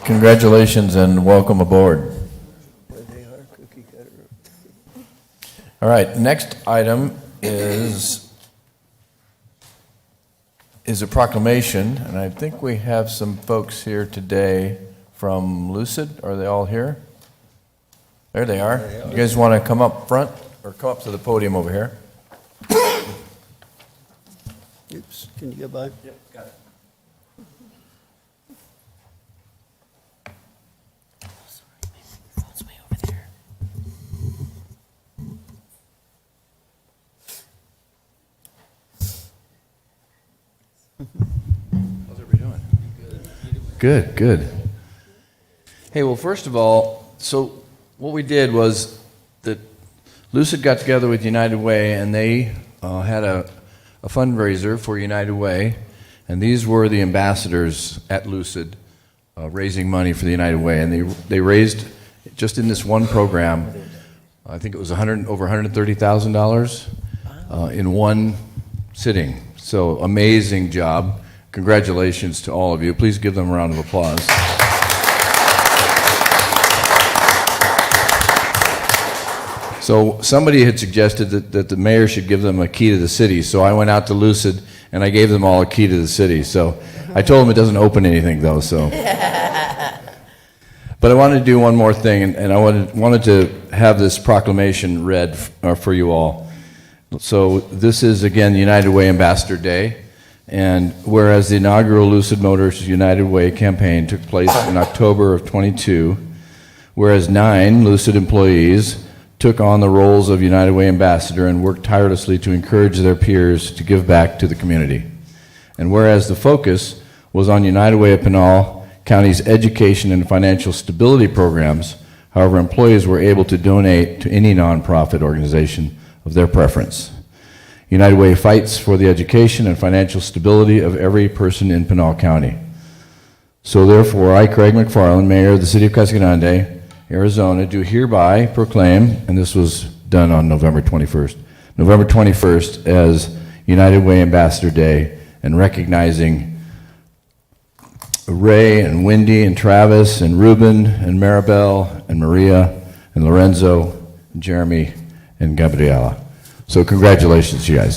Congratulations and welcome aboard. They are cookie cutter. All right, next item is a proclamation, and I think we have some folks here today from Lucid. Are they all here? There they are. You guys want to come up front or come up to the podium over here? Oops, can you get by? Yep, got it. Phone's way over there. How's everybody doing? Good, good. Hey, well, first of all, so what we did was that Lucid got together with United Way, and they had a fundraiser for United Way, and these were the ambassadors at Lucid raising money for the United Way, and they raised, just in this one program, I think it was over $130,000 in one sitting. So amazing job. Congratulations to all of you. Please give them a round of applause. So somebody had suggested that the mayor should give them a key to the city. So I went out to Lucid and I gave them all a key to the city. So I told them it doesn't open anything though. So, but I wanted to do one more thing, and I wanted to have this proclamation read for you all. So this is again United Way Ambassador Day, and whereas the inaugural Lucid Motors United Way campaign took place in October of '22, whereas 9 Lucid employees took on the roles of United Way Ambassador and worked tirelessly to encourage their peers to give back to the community. And whereas the focus was on United Way of Pinal County's education and financial stability programs, however, employees were able to donate to any nonprofit organization of their preference. United Way fights for the education and financial stability of every person in Pinal County. So therefore, I, Craig McFarland, Mayor of the City of Casa Grande, Arizona, do hereby proclaim, and this was done on November 21st, as United Way Ambassador Day, and recognizing Ray and Wendy and Travis and Ruben and Maribel and Maria and Lorenzo and Jeremy and Gabriela. So congratulations, you guys.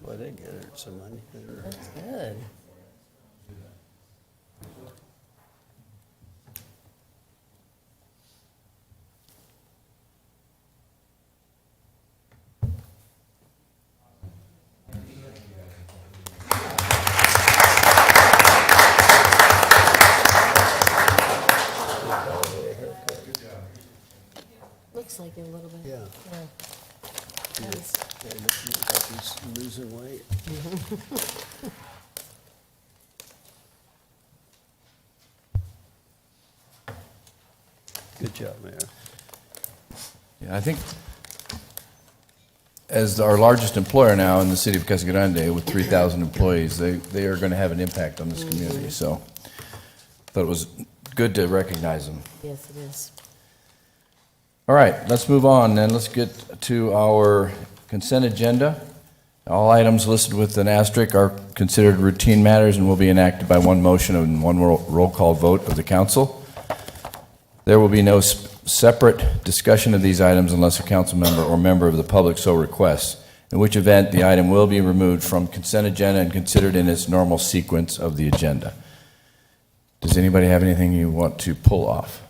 Boy, they gathered some money. That's good. Looks like it a little bit. Yeah. Yes. They look like he's losing weight. Good job, Mayor. Yeah, I think as our largest employer now in the city of Casa Grande with 3,000 employees, they are going to have an impact on this community. So thought it was good to recognize them. Yes, it is. All right, let's move on then. Let's get to our consent agenda. All items listed with an asterisk are considered routine matters and will be enacted by one motion and one roll call vote of the council. There will be no separate discussion of these items unless a council member or member of the public so requests, in which event the item will be removed from consent agenda and considered in its normal sequence of the agenda. Does anybody have anything you want to pull off?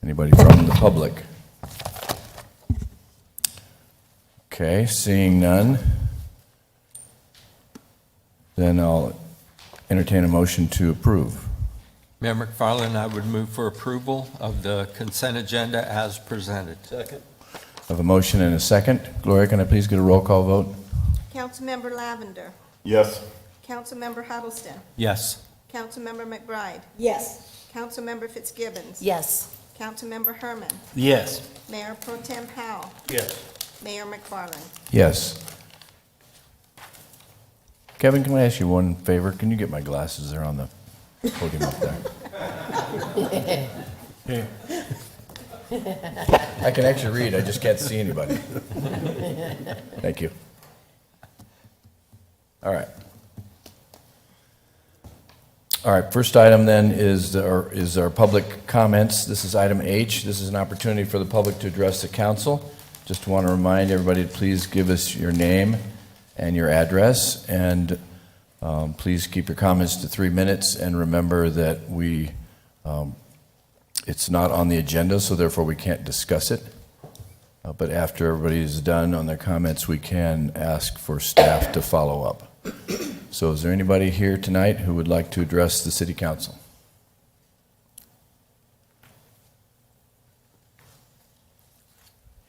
Anybody from the public? Okay, seeing none, then I'll entertain a motion to approve. Mayor McFarland, I would move for approval of the consent agenda as presented. Second. I have a motion and a second. Gloria, can I please get a roll call vote? Councilmember Lavender. Yes. Councilmember Huddleston. Yes. Councilmember McBride. Yes. Councilmember Fitzgibbons. Yes. Councilmember Herman. Yes. Mayor Pro Tem Powell. Yes. Mayor McFarland. Yes. Kevin, can I ask you one favor? Can you get my glasses? They're on the podium up there. I can actually read, I just can't see anybody. Thank you. All right. All right, first item then is our public comments. This is item H. This is an opportunity for the public to address the council. Just want to remind everybody to please give us your name and your address, and please keep your comments to 3 minutes, and remember that it's not on the agenda, so therefore we can't discuss it. But after everybody is done on their comments, we can ask for staff to follow up. So is there anybody here tonight who would like to address the city council?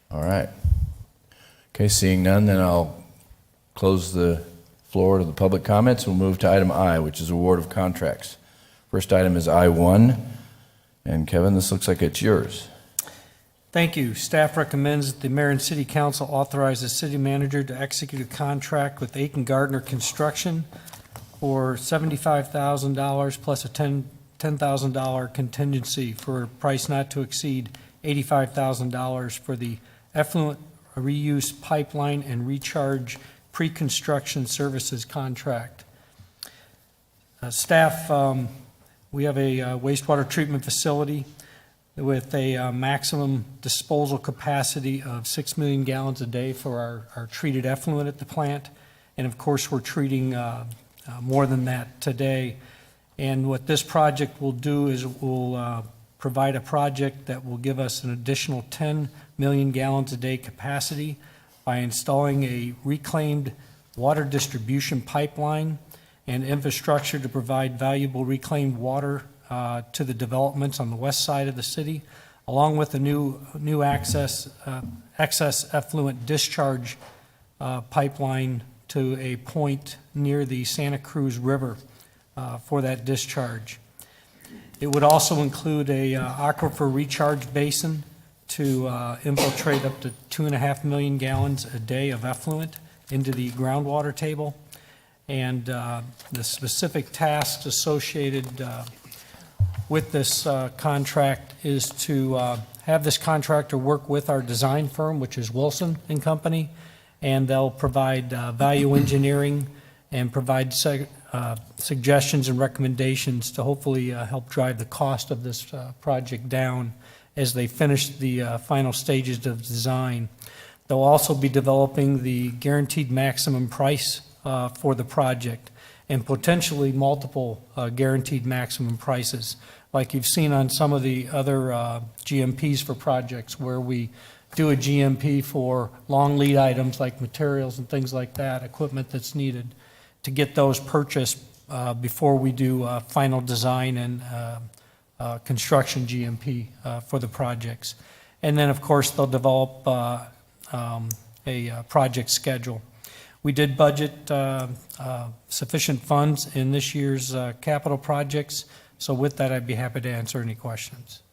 All right. Okay, seeing none, then I'll close the floor to the public comments. We'll move to item I, which is award of contracts. First item is I-1. And Kevin, this looks like it's yours. Thank you. Staff recommends that the mayor and city council authorize the city manager to execute a contract with Aiken Gardner Construction for $75,000 plus a $10,000 contingency for a price not to exceed $85,000 for the effluent reuse pipeline and recharge pre-construction services contract. Staff, we have a wastewater treatment facility with a maximum disposal capacity of 6 million gallons a day for our treated effluent at the plant. And of course, we're treating more than that today. And what this project will do is will provide a project that will give us an additional 10 million gallons a day capacity by installing a reclaimed water distribution pipeline and infrastructure to provide valuable reclaimed water to the developments on the west side of the city, along with a new excess effluent discharge pipeline to a point near the Santa Cruz River for that discharge. It would also include a aquifer recharge basin to infiltrate up to 2.5 million gallons a day of effluent into the groundwater table. And the specific tasks associated with this contract is to have this contractor work with our design firm, which is Wilson and Company, and they'll provide value engineering and provide suggestions and recommendations to hopefully help drive the cost of this project down as they finish the final stages of design. They'll also be developing the guaranteed maximum price for the project and potentially multiple guaranteed maximum prices, like you've seen on some of the other GMPs for projects where we do a GMP for long lead items like materials and things like that, equipment that's needed to get those purchased before we do final design and construction GMP for the projects. And then, of course, they'll develop a project schedule. We did budget sufficient funds in this year's capital projects. So with that, I'd be happy to answer any questions.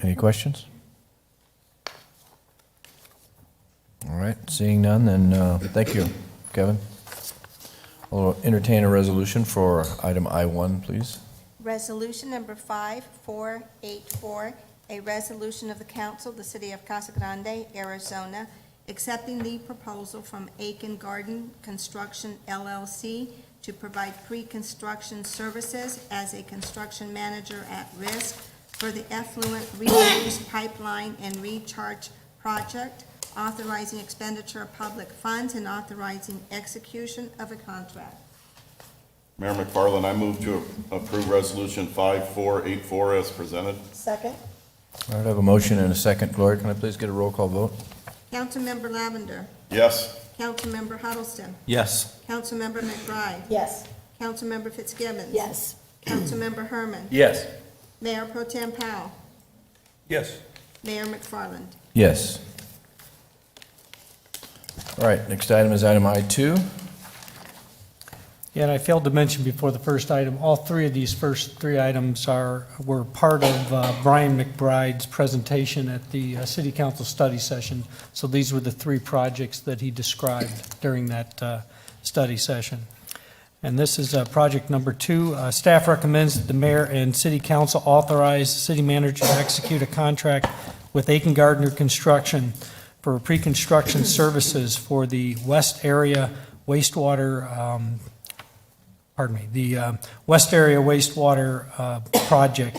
Any questions? All right, seeing none, then thank you, Kevin. I'll entertain a resolution for item I-1, please. Resolution number 5484, a resolution of the council, the city of Casa Grande, Arizona, accepting the proposal from Aiken Garden Construction LLC to provide pre-construction services as a construction manager at risk for the effluent reuse pipeline and recharge project, authorizing expenditure of public funds and authorizing execution of a contract. Mayor McFarland, I move to approve Resolution 5484 as presented. Second? All right, I have a motion and a second. Gloria, can I please get a roll call vote? Councilmember Lavender. Yes. Councilmember Huddleston. Yes. Councilmember McBride. Yes. Councilmember Fitzgibbons. Yes. Councilmember Herman. Yes. Mayor Pro Tem Powell. Yes. Mayor McFarland. Yes. All right, next item is item I2. Yeah, and I failed to mention before the first item, all three of these first three items were part of Brian McBride's presentation at the City Council study session. So these were the three projects that he described during that study session. And this is project number 2. Staff recommends that the mayor and city council authorize the city manager to execute a contract with Aiken Gardner Construction for pre-construction services for the West Area Wastewater the West Area Wastewater Project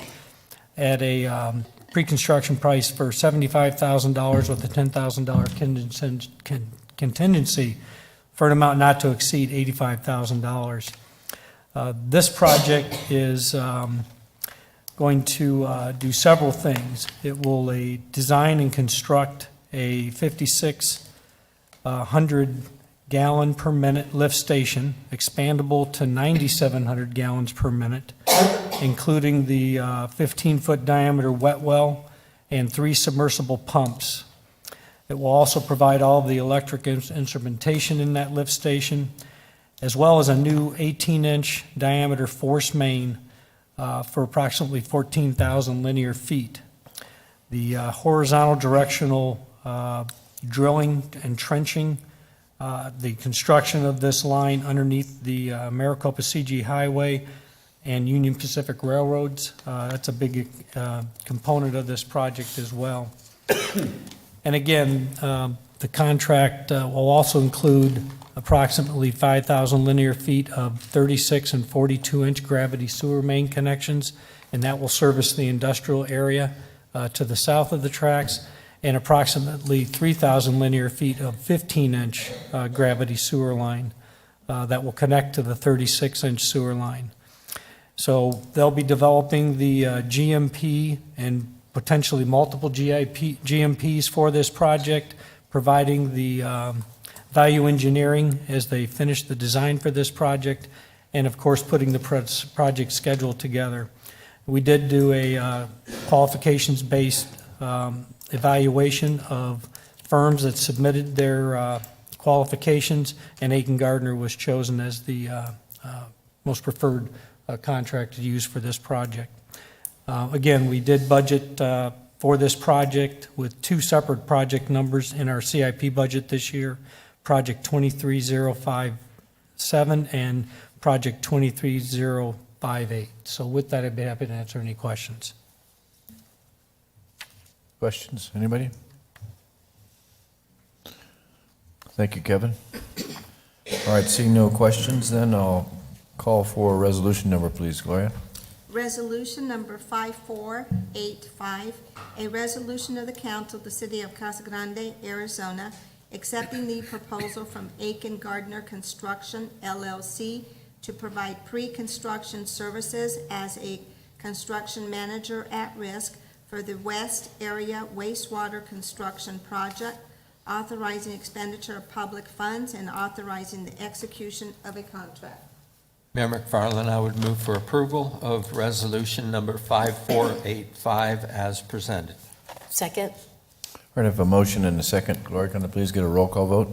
at a pre-construction price for $75,000 with a $10,000 contingency for an amount not to exceed $85,000. This project is going to do several things. It will design and construct a 5,600 gallon per minute lift station, expandable to 9,700 gallons per minute, including the 15-foot diameter wet well and 3 submersible pumps. It will also provide all of the electric instrumentation in that lift station, as well as a new 18-inch diameter force main for approximately 14,000 linear feet. The horizontal directional drilling and trenching, the construction of this line underneath the Maricopa CG Highway and Union Pacific Railroads. That's a big component of this project as well. And again, the contract will also include approximately 5,000 linear feet of 36 and 42-inch gravity sewer main connections, and that will service the industrial area to the south of the tracks, and approximately 3,000 linear feet of 15-inch gravity sewer line that will connect to the 36-inch sewer line. So they'll be developing the GMP and potentially multiple GMPs for this project, providing the value engineering as they finish the design for this project, and of course, putting the project schedule together. We did do a qualifications-based evaluation of firms that submitted their qualifications, and Aiken Gardner was chosen as the most preferred contract to use for this project. Again, we did budget for this project with 2 separate project numbers in our CIP budget this year, Project 23057 and Project 23058. So with that, I'd be happy to answer any questions. Questions, anybody? Thank you, Kevin. All right, seeing no questions, then I'll call for a resolution number, please, Gloria. Resolution number 5485, a resolution of the council of the city of Casa Grande, Arizona, accepting the proposal from Aiken Gardner Construction, LLC, to provide pre-construction services as a construction manager at risk for the West Area Wastewater Construction Project, authorizing expenditure of public funds and authorizing the execution of a contract. Mayor McFarland, I would move for approval of resolution number 5485 as presented. Second? All right, I have a motion and a second. Gloria, can I please get a roll call vote?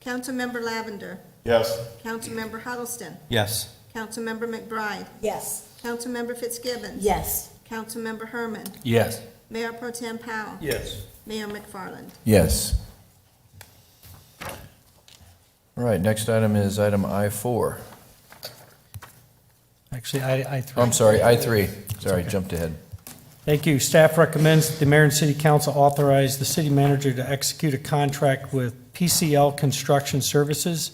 Councilmember Lavender. Yes. Councilmember Huddleston. Yes. Councilmember McBride. Yes. Councilmember Fitzgibbons. Yes. Councilmember Herman. Yes. Mayor Pro Tem Powell. Yes. Mayor McFarland. Yes. All right, next item is item I4. Actually, I3. I'm sorry, I3. Sorry, jumped ahead. Thank you. Staff recommends that the mayor and city council authorize the city manager to execute a contract with PCL Construction Services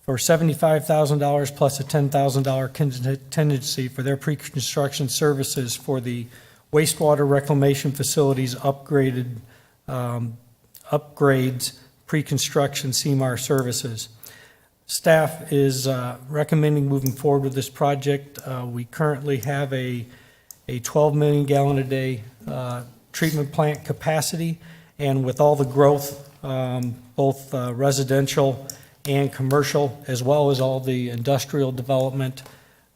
for $75,000 plus a $10,000 contingency for their pre-construction services for the wastewater reclamation facilities upgrades, pre-construction CMAR services. Staff is recommending moving forward with this project. We currently have a 12 million gallon a day treatment plant capacity, and with all the growth, both residential and commercial, as well as all the industrial development,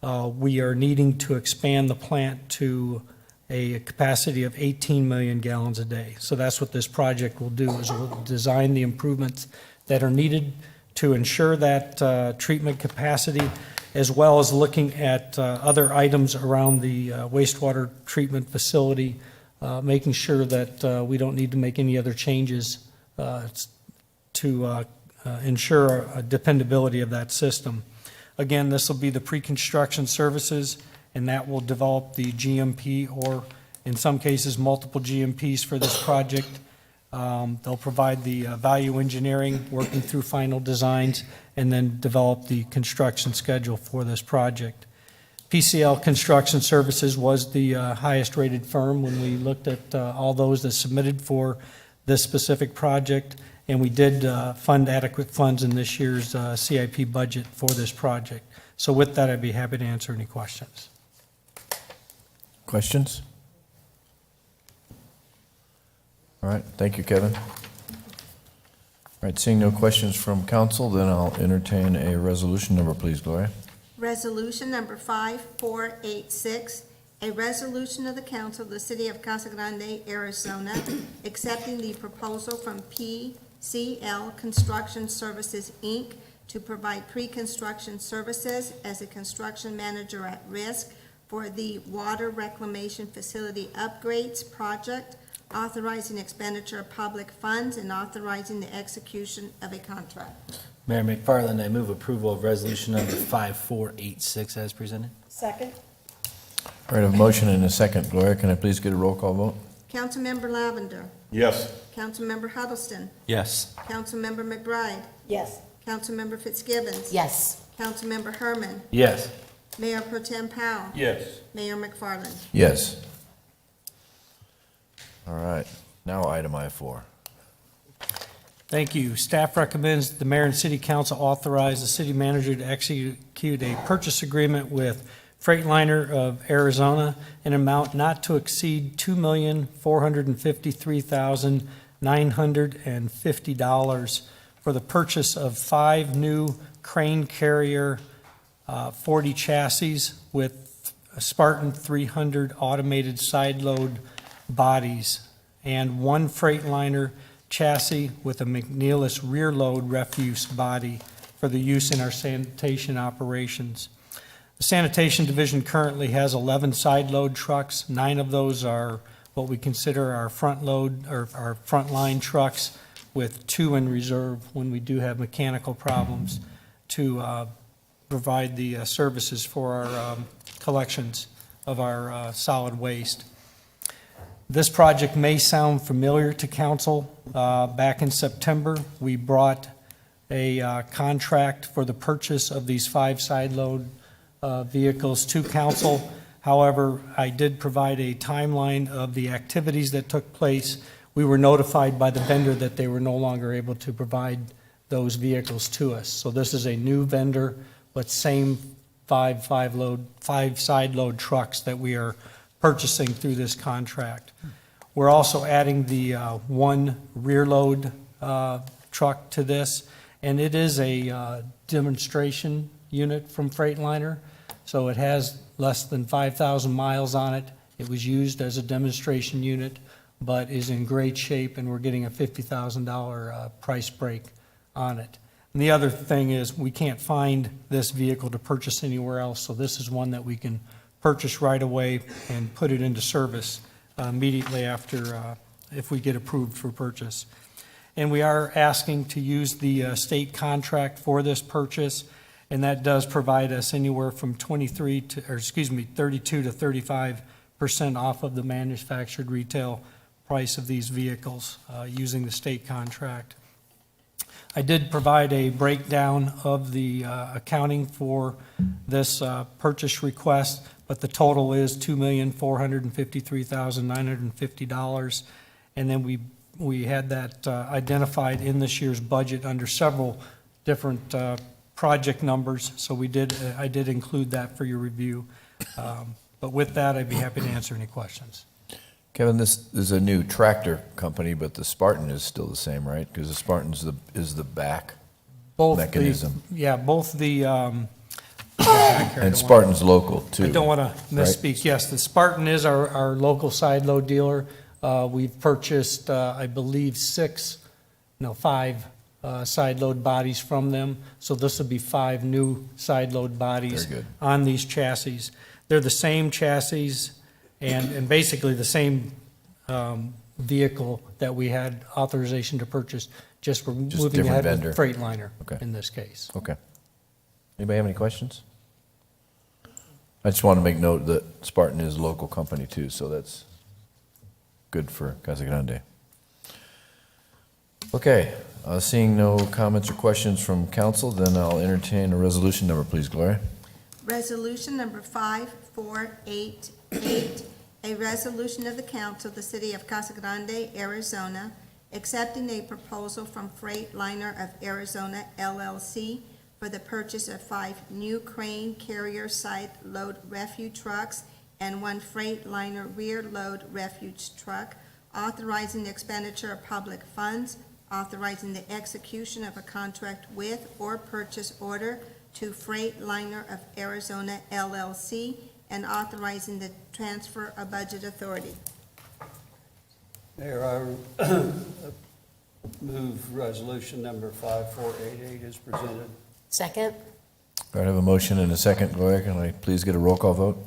we are needing to expand the plant to a capacity of 18 million gallons a day. So that's what this project will do, is we'll design the improvements that are needed to ensure that treatment capacity, as well as looking at other items around the wastewater treatment facility, making sure that we don't need to make any other changes to ensure dependability of that system. Again, this will be the pre-construction services, and that will develop the GMP, or in some cases, multiple GMPs for this project. They'll provide the value engineering, working through final designs, and then develop the construction schedule for this project. PCL Construction Services was the highest rated firm when we looked at all those that submitted for this specific project, and we did fund adequate funds in this year's CIP budget for this project. So with that, I'd be happy to answer any questions. Questions? All right, thank you, Kevin. All right, seeing no questions from council, then I'll entertain a resolution number, please, Gloria. Resolution number 5486, a resolution of the council of the city of Casa Grande, Arizona, accepting the proposal from PCL Construction Services, Inc. to provide pre-construction services as a construction manager at risk for the water reclamation facility upgrades project, authorizing expenditure of public funds and authorizing the execution of a contract. Mayor McFarland, I move approval of resolution number 5486 as presented. Second? All right, I have a motion and a second. Gloria, can I please get a roll call vote? Councilmember Lavender. Yes. Councilmember Huddleston. Yes. Councilmember McBride. Yes. Councilmember Fitzgibbons. Yes. Councilmember Herman. Yes. Mayor Pro Tem Powell. Yes. Mayor McFarland. Yes. All right, now item I-4. Thank you. Staff recommends the mayor and city council authorize the city manager to execute a purchase agreement with Freightliner of Arizona in an amount not to exceed $2,453,950 for the purchase of 5 new Crane Carrier 40 chassis with a Spartan 300 automated side load bodies and 1 Freightliner chassis with a McNeilus rear load refuse body for the use in our sanitation operations. The sanitation division currently has 11 side load trucks. 9 of those are what we consider our front load or our frontline trucks, with 2 in reserve when we do have mechanical problems to provide the services for our collections of our solid waste. This project may sound familiar to council. Back in September, we brought a contract for the purchase of these 5 side load vehicles to council. However, I did provide a timeline of the activities that took place. We were notified by the vendor that they were no longer able to provide those vehicles to us. So this is a new vendor, but same 5 side load trucks that we are purchasing through this contract. We're also adding the 1 rear load truck to this, and it is a demonstration unit from Freightliner. So it has less than 5,000 miles on it. It was used as a demonstration unit, but is in great shape, and we're getting a $50,000 price break on it. And the other thing is, we can't find this vehicle to purchase anywhere else, so this is one that we can purchase right away and put it into service immediately after, if we get approved for purchase. And we are asking to use the state contract for this purchase, and that does provide us anywhere from 32 to 35% off of the manufactured retail price of these vehicles using the state contract. I did provide a breakdown of the accounting for this purchase request, but the total is $2,453,950. And then we had that identified in this year's budget under several different project numbers, so I did include that for your review. But with that, I'd be happy to answer any questions. Kevin, this is a new tractor company, but the Spartan is still the same, right? Because the Spartan's is the back Both mechanism. Both the, back here, I And don't Spartan's local, too. I don't want to right? misspeak. Yes, the Spartan is our local side load dealer. We've purchased, I believe, five side load bodies from them. So this will be 5 new side load bodies Very good. on these chassis. They're the same chassis and basically the same vehicle that we had authorization to purchase, just we're Just moving different ahead vendor. with Freightliner Okay. in this case. Okay. Anybody have any questions? I just want to make note that Spartan is a local company, too, so that's good for Casa Grande. Okay, seeing no comments or questions from council, then I'll entertain a resolution number, please, Gloria. Resolution number 5488, a resolution of the council of the city of Casa Grande, Arizona, accepting a proposal from Freightliner of Arizona LLC for the purchase of 5 new crane carrier side load refuge trucks and 1 Freightliner rear load refuge truck, authorizing the expenditure of public funds, authorizing the execution of a contract with or purchase order to Freightliner of Arizona LLC, and authorizing the transfer of budget authority. Mayor, I move resolution number 5488 is presented. Second? All right, I have a motion and a second. Gloria, can I please get a roll call vote?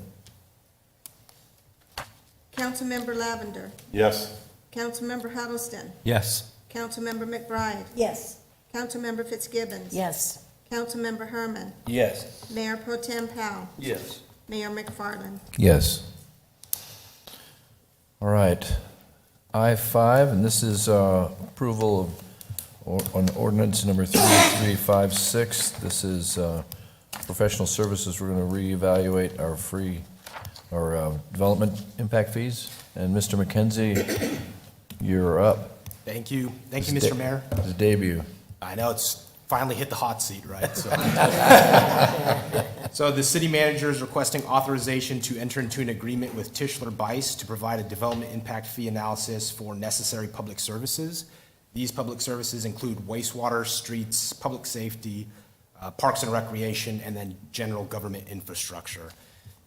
Councilmember Lavender, Yes. Councilmember Huddleston, Yes. Councilmember McBride, Yes. Councilmember Fitzgibbons. Yes. Councilmember Herman, Yes. Mayor Pro Tem Powell, Yes. Mayor McFarland. Yes. All right. I-5, and this is approval on ordinance number 3356. This is professional services. We're going to reevaluate our development impact fees. And Mr. McKenzie, you're up. Thank you. Thank you, It's Mr. Mayor. It's a debut. I know it's finally hit the hot seat, right? So, so the city manager is requesting authorization to enter into an agreement with Tischler Bice to provide a development impact fee analysis for necessary public services. These public services include wastewater, streets, public safety, parks and recreation, and then general government infrastructure.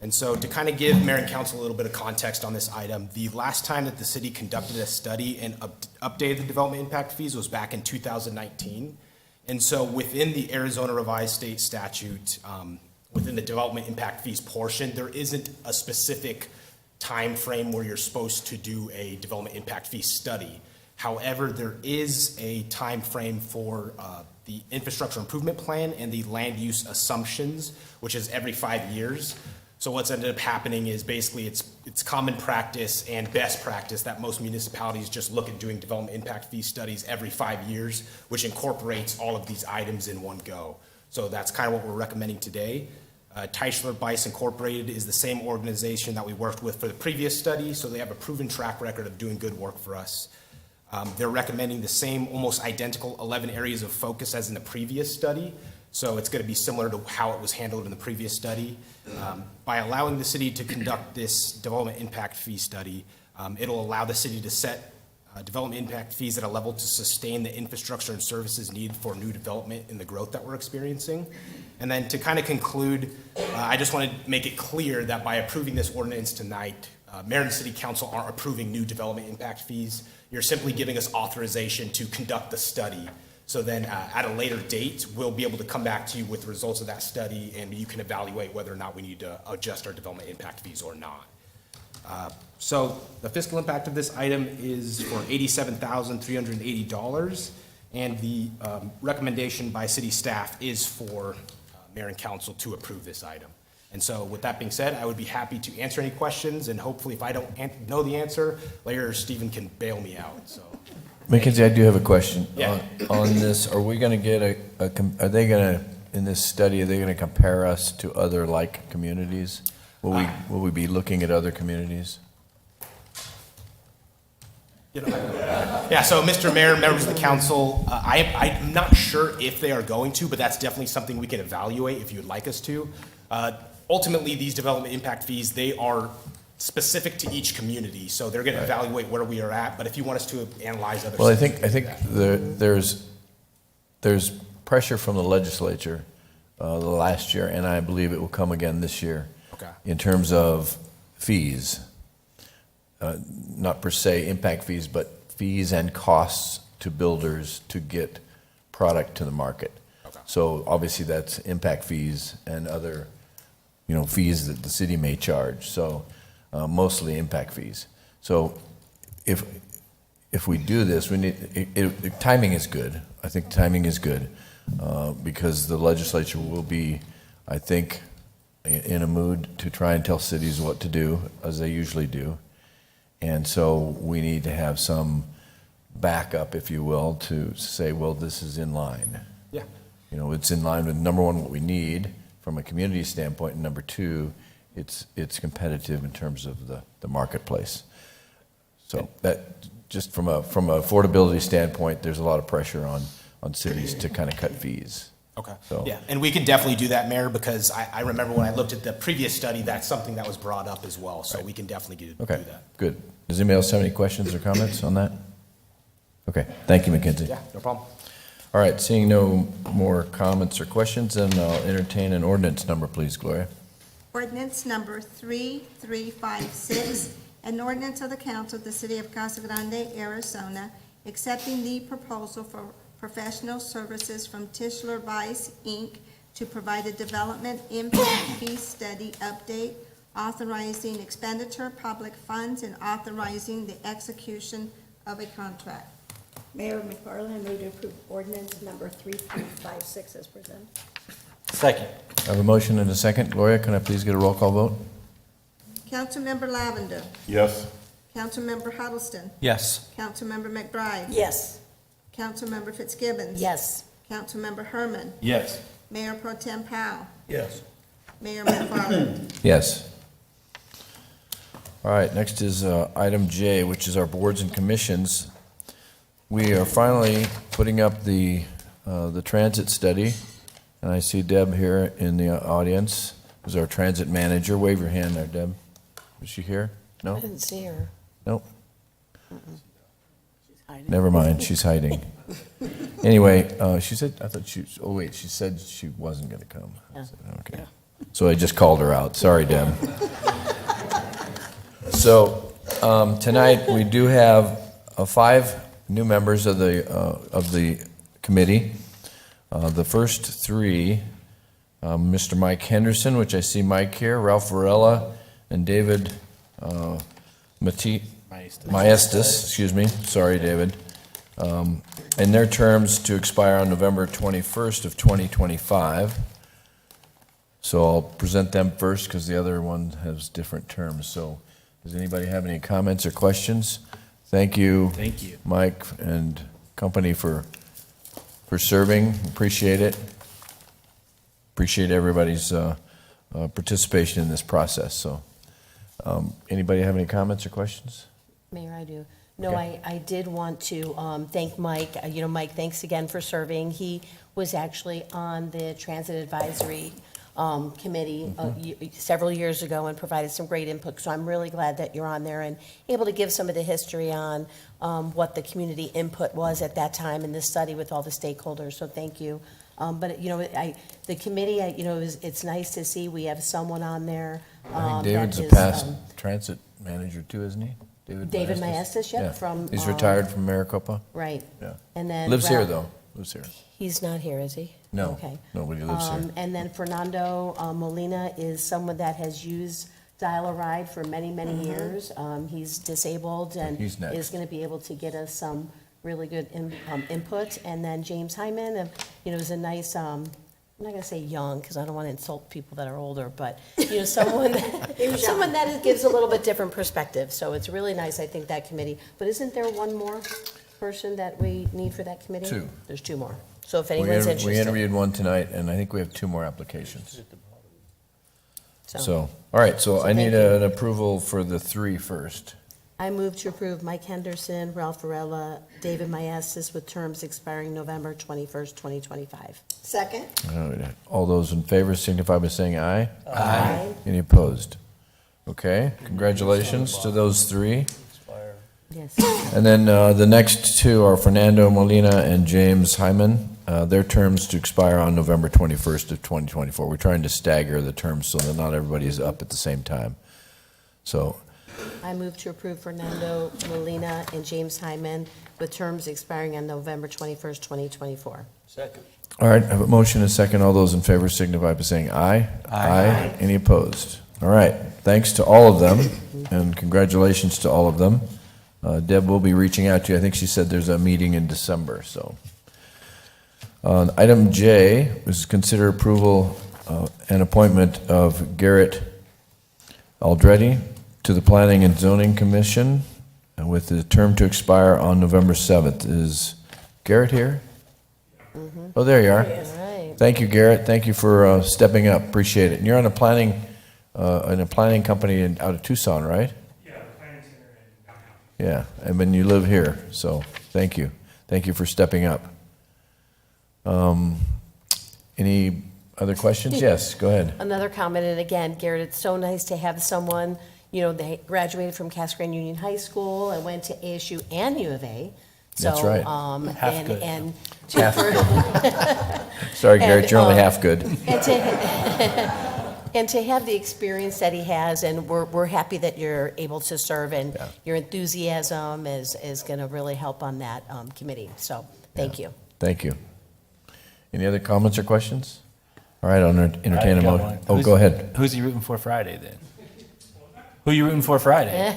And so to kind of give Mayor and Council a little bit of context on this item, the last time that the city conducted a study and updated the development impact fees was back in 2019. And so within the Arizona Revised State Statute, within the development impact fees portion, there isn't a specific time frame where you're supposed to do a development impact fee study. However, there is a time frame for the infrastructure improvement plan and the land use assumptions, which is every 5 years. So what's ended up happening is basically it's common practice and best practice that most municipalities just look at doing development impact fee studies every 5 years, which incorporates all of these items in one go. So that's kind of what we're recommending today. Tischler Bice Incorporated is the same organization that we worked with for the previous study, so they have a proven track record of doing good work for us. They're recommending the same, almost identical 11 areas of focus as in the previous study. So it's going to be similar to how it was handled in the previous study. By allowing the city to conduct this development impact fee study, it'll allow the city to set development impact fees at a level to sustain the infrastructure and services needed for new development and the growth that we're experiencing. And then to kind of conclude, I just want to make it clear that by approving this ordinance tonight, Mayor and City Council aren't approving new development impact fees. You're simply giving us authorization to conduct the study. So then at a later date, we'll be able to come back to you with the results of that study, and you can evaluate whether or not we need to adjust our development impact fees or not. So the fiscal impact of this item is for $87,380, and the recommendation by city staff is for Mayor and Council to approve this item. And so with that being said, I would be happy to answer any questions, and hopefully if I don't know the answer, later Stephen can bail me out, so. Mackenzie, I do have a question. Yeah. On this, are we going to get are they going to, in this study, are they going to compare us to other like communities? Will we be looking at other communities? Yeah, so Mr. Mayor, members of the council, I'm not sure if they are going to, but that's definitely something we can evaluate if you'd like us to. Ultimately, these development impact fees, they are specific to each community, so they're going to evaluate where we are at, but if you want us to analyze other. Well, I think there's pressure from the legislature the last year, and I believe it will come again this year. Okay. In terms of fees, not per se impact fees, but fees and costs to builders to get product to the market. Okay. So obviously that's impact fees and other, fees that the city may charge. So mostly impact fees. So if we do this, we need, timing is good. I think timing is good because the legislature will be, I think, in a mood to try and tell cities what to do, as they usually do. And so we need to have some backup, if you will, to say, well, this is in line. Yeah. It's in line with, number one, what we need from a community standpoint, and number two, it's competitive in terms of the marketplace. So that, just from a affordability standpoint, there's a lot of pressure on cities to kind of cut fees. Okay, So- yeah, and we can definitely do that, Mayor, because I remember when I looked at the previous study, that's something that was brought up as well, so we can definitely do Okay, that. good. Does anybody else have any questions or comments on that? Okay, thank you, Mackenzie. Yeah, no problem. All right, seeing no more comments or questions, then I'll entertain an ordinance number, please, Gloria. Ordinance number 3356, an ordinance of the council of the city of Casa Grande, Arizona, accepting the proposal for professional services from Tischler Weiss, Inc. to provide a development impact fee study update, authorizing expenditure of public funds, and authorizing the execution of a contract. Mayor McFarland, I move to approve ordinance number 3356 as presented. Second. I have a motion and a second. Gloria, can I please get a roll call vote? Councilmember Lavender. Yes? Councilmember Huddleston. Yes. Councilmember McBride. Yes. Councilmember Fitzgibbons. Yes. Councilmember Herman. Yes. Mayor Pro Tem Powell. Yes. Mayor McFarland. Yes. All right, next is item J, which is our boards and commissions. We are finally putting up the transit study, and I see Deb here in the audience, who's our transit manager. Wave your hand there, Deb. Is she here? I No? didn't see her. Nope. She's hiding. Never mind, she's hiding. Anyway, she said, I thought she, oh wait, she said she wasn't gonna come. I said, okay. So I just called her out. Sorry, Deb. So, tonight, we do have 5 new members of the committee. The first 3, Mr. Mike Henderson, which I see Mike here, Ralph Varela, and David Maestas, excuse me, sorry, David. And their terms to expire on November 21st of 2025. So I'll present them first because the other one has different terms. So does anybody have any comments or questions? Thank you. Thank you. Mike and company for serving. Appreciate it. Appreciate everybody's participation in this process. So anybody have any comments or questions? Mayor, I do. No, Okay. I did want to thank Mike. Mike, thanks again for serving. He was actually on the Transit Advisory Committee several years ago and provided some great input. So I'm really glad that you're on there and able to give some of the history on what the community input was at that time in this study with all the stakeholders. So thank you. But, the committee, it's nice to see we have someone on there. I think David's that a is, past transit manager too, isn't he? David Maestas, yep, Yeah. from, He's retired from Maricopa. Right. Yeah. And then. Lives here, Ralph- though. Lives here. He's not here, is he? No, Okay. nobody lives here. And then Fernando Molina is someone that has used Dial-A-Ride for many, many years. He's disabled and He's next. is going to be able to get us some really good input. And then James Hyman, is a nice, I'm not going to say young, because I don't want to insult people that are older, but, someone, someone that gives a little bit different perspective. So it's really nice, I think, that committee. But isn't there one more person that we need for that committee? 2. There's 2 more. So if We anyone's we interested. interviewed one tonight, and I think we have 2 more applications. So, all right, so I need thank you. an approval for the 3 first. I move to approve Mike Henderson, Ralph Varela, David Maestas with terms expiring November 21st, 2025. Second? All right. All those in favor signify by saying aye. Aye. Any opposed? Okay, congratulations to those three. Yes. And then the next two are Fernando Molina and James Hyman. Their terms to expire on November 21st of 2024. We're trying to stagger the terms so that not everybody is up at the same time. So, I move to approve Fernando Molina and James Hyman with terms expiring on November 21st, 2024. Second. all right, I have a motion and a second. All those in favor signify by saying aye. Aye. Any opposed? All right, thanks to all of them, and congratulations to all of them. Deb will be reaching out to you. I think she said there's a meeting in December, so. Item J was consider approval and appointment of Garrett Aldretti to the Planning and Zoning Commission with the term to expire on November 7th. Is Garrett here? Oh, there you are. All right. Thank you, Garrett. Thank you for stepping up. Appreciate it. And you're on a planning company out of Tucson, right? Yeah, the planning center in downtown. Yeah, and then you live here, so thank you. Thank you for stepping up. Any other questions? Yes, go ahead. Another comment, and again, Garrett, it's so nice to have someone, they graduated from Casa Grande Union High School and went to ASU and U of A. That's So, right. Half and- good. And Sorry, Garrett, And, you're only half good. and to have the experience that he has, and we're happy that you're able to serve, and Yeah. your enthusiasm is going to really help on that committee. So, thank you. Thank you. Any other comments or questions? All right, I'll entertain a I've got motion. one. Oh, go ahead. Who's he rooting for Friday then? Who you rooting for Friday?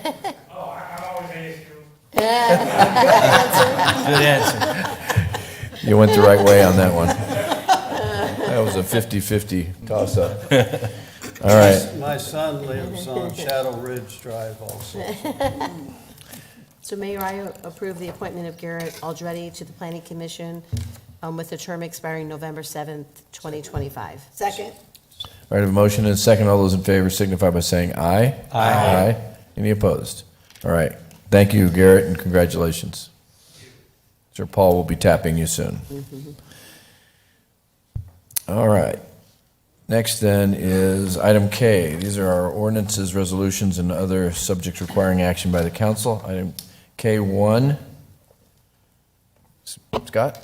Oh, I'm always ASU. Good answer. You went the right way on that one. That was a 50-50 toss-up. All right. My son lives on Shadow Ridge Drive also. So Mayor, I approve the appointment of Garrett Aldretti to the Planning Commission with a term expiring November 7th, 2025. Second? All right, I have a motion and a second. All those in favor signify by saying aye. Aye. Any opposed? All right. Thank you, Garrett, and congratulations. Sir Paul will be tapping you soon. All right. Next then is item K. These are our ordinances, resolutions, and other subjects requiring action by the council. Item K1. Scott?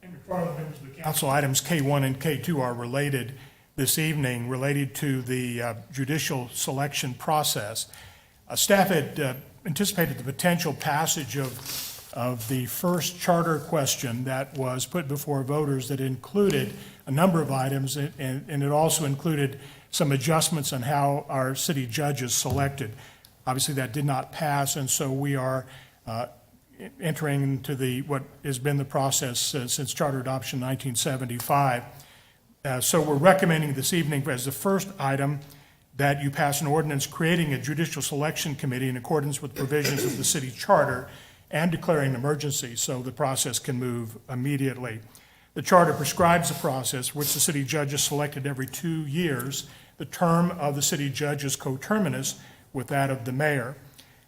And before the members of the council, items K1 and K2 are related this evening, related to the judicial selection process. Staff had anticipated the potential passage of the first charter question that was put before voters that included a number of items, and it also included some adjustments on how our city judge is selected. Obviously, that did not pass, and so we are entering into what has been the process since charter adoption in 1975. So we're recommending this evening as the first item that you pass an ordinance creating a judicial selection committee in accordance with provisions of the city charter and declaring an emergency so the process can move immediately. The charter prescribes a process which the city judge is selected every 2 years. The term of the city judge is coterminous with that of the mayor.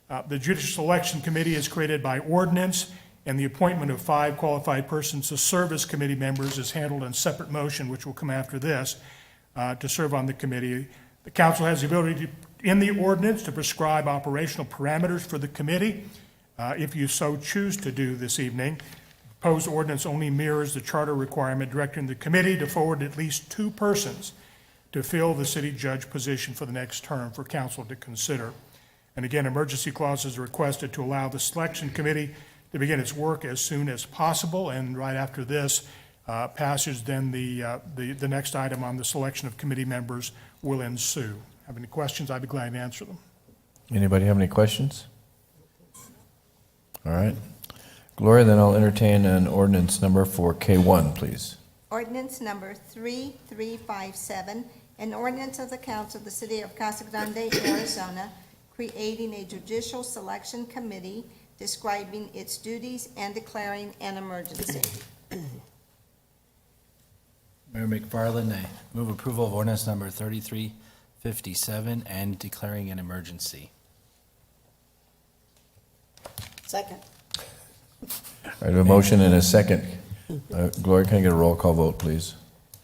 The judicial selection committee is created by ordinance, and the appointment of 5 qualified persons to serve as committee members is handled in separate motion, which will come after this, to serve on the committee. The council has the ability in the ordinance to prescribe operational parameters for the committee, if you so choose to do this evening. Proposed ordinance only mirrors the charter requirement directing the committee to forward at least 2 persons to fill the city judge position for the next term for council to consider. And again, emergency clauses are requested to allow the selection committee to begin its work as soon as possible, and right after this passage, then the next item on the selection of committee members will ensue. Have any questions? I'd be glad to answer them. Anybody have any questions? All right. Gloria, then I'll entertain an ordinance number for K1, please. Ordinance number 3357, an ordinance of the council of the city of Casa Grande, Arizona, creating a judicial selection committee, describing its duties and declaring an emergency. Mayor McFarland, I move approval of ordinance number 3357 and declaring an emergency. Second. I have a motion and a second. Gloria, can I get a roll call vote, please?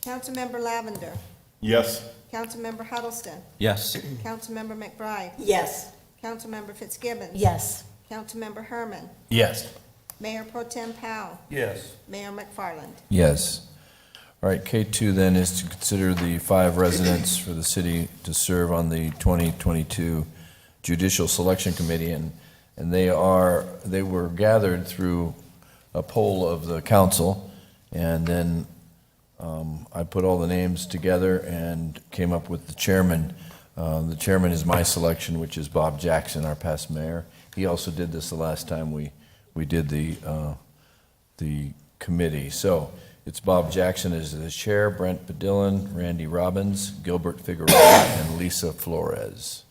Councilmember Lavender. Yes. Councilmember Huddleston. Yes. Councilmember McBride. Yes. Councilmember Fitzgibbons. Yes. Councilmember Herman. Yes. Mayor Pro Tem Powell. Yes. Mayor McFarland. Yes. All right, K2 then is to consider the 5 residents for the city to serve on the 2022 Judicial Selection Committee, and they were gathered through a poll of the council, and then I put all the names together and came up with the chairman. The chairman is my selection, which is Bob Jackson, our past mayor. He also did this the last time we did the committee. So it's Bob Jackson as the chair, Brent Padillon, Randy Robbins, Gilbert Figueroa, and Lisa Flores.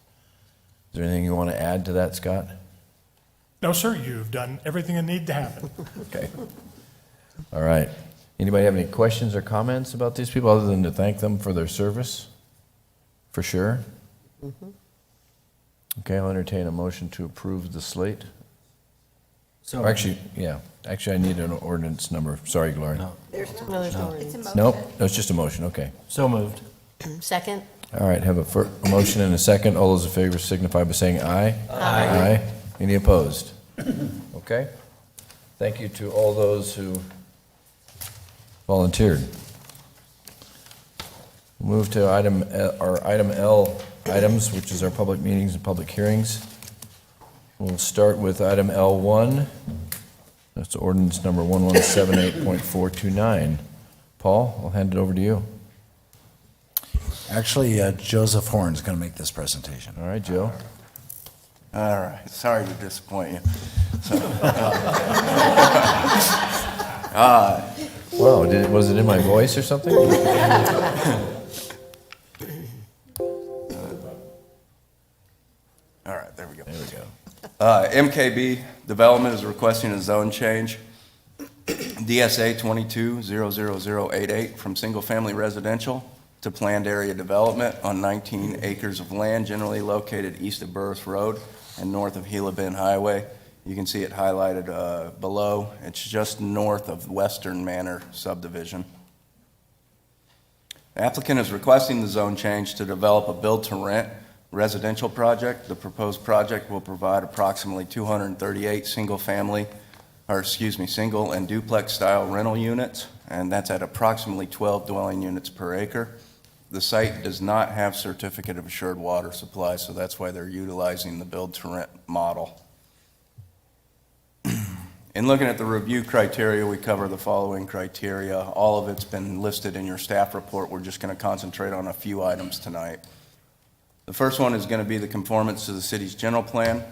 Is there anything you want to add to that, Scott? No, sir, you've done everything that needed to happen. Okay. All right. Anybody have any questions or comments about these people other than to thank them for their service? For sure? Okay, I'll entertain a motion to approve the slate. So Or actually, yeah, actually I need an ordinance number. Sorry, Gloria. No. There's No, there's no It's a ordinance. motion. Nope, no, it's just a motion, okay. So moved. Second? All right, have a motion and a second. All those in favor signify by saying aye. Aye. Any opposed? Okay. Thank you to all those who volunteered. We'll move to item L items, which is our public meetings and public hearings. We'll start with item L1. That's ordinance number 1178.429. Paul, I'll hand it over to you. Actually, Joseph Horn's going to make this presentation. All right, Joe. All right, sorry to disappoint you. Wow, was it in my voice or something? All right, there we go. There we go. MKB Development is requesting a zone change, DSA 22-00088, from single-family residential to planned area development on 19 acres of land generally located east of Burris Road and north of Gila Bend Highway. You can see it highlighted below. It's just north of Western Manor subdivision. The applicant is requesting the zone change to develop a build-to-rent residential project. The proposed project will provide approximately 238 single and duplex-style rental units, and that's at approximately 12 dwelling units per acre. The site does not have certificate of assured water supply, so that's why they're utilizing the build-to-rent model. In looking at the review criteria, we cover the following criteria. All of it's been listed in your staff report. We're just going to concentrate on a few items tonight. The first one is going to be the conformance to the city's general plan.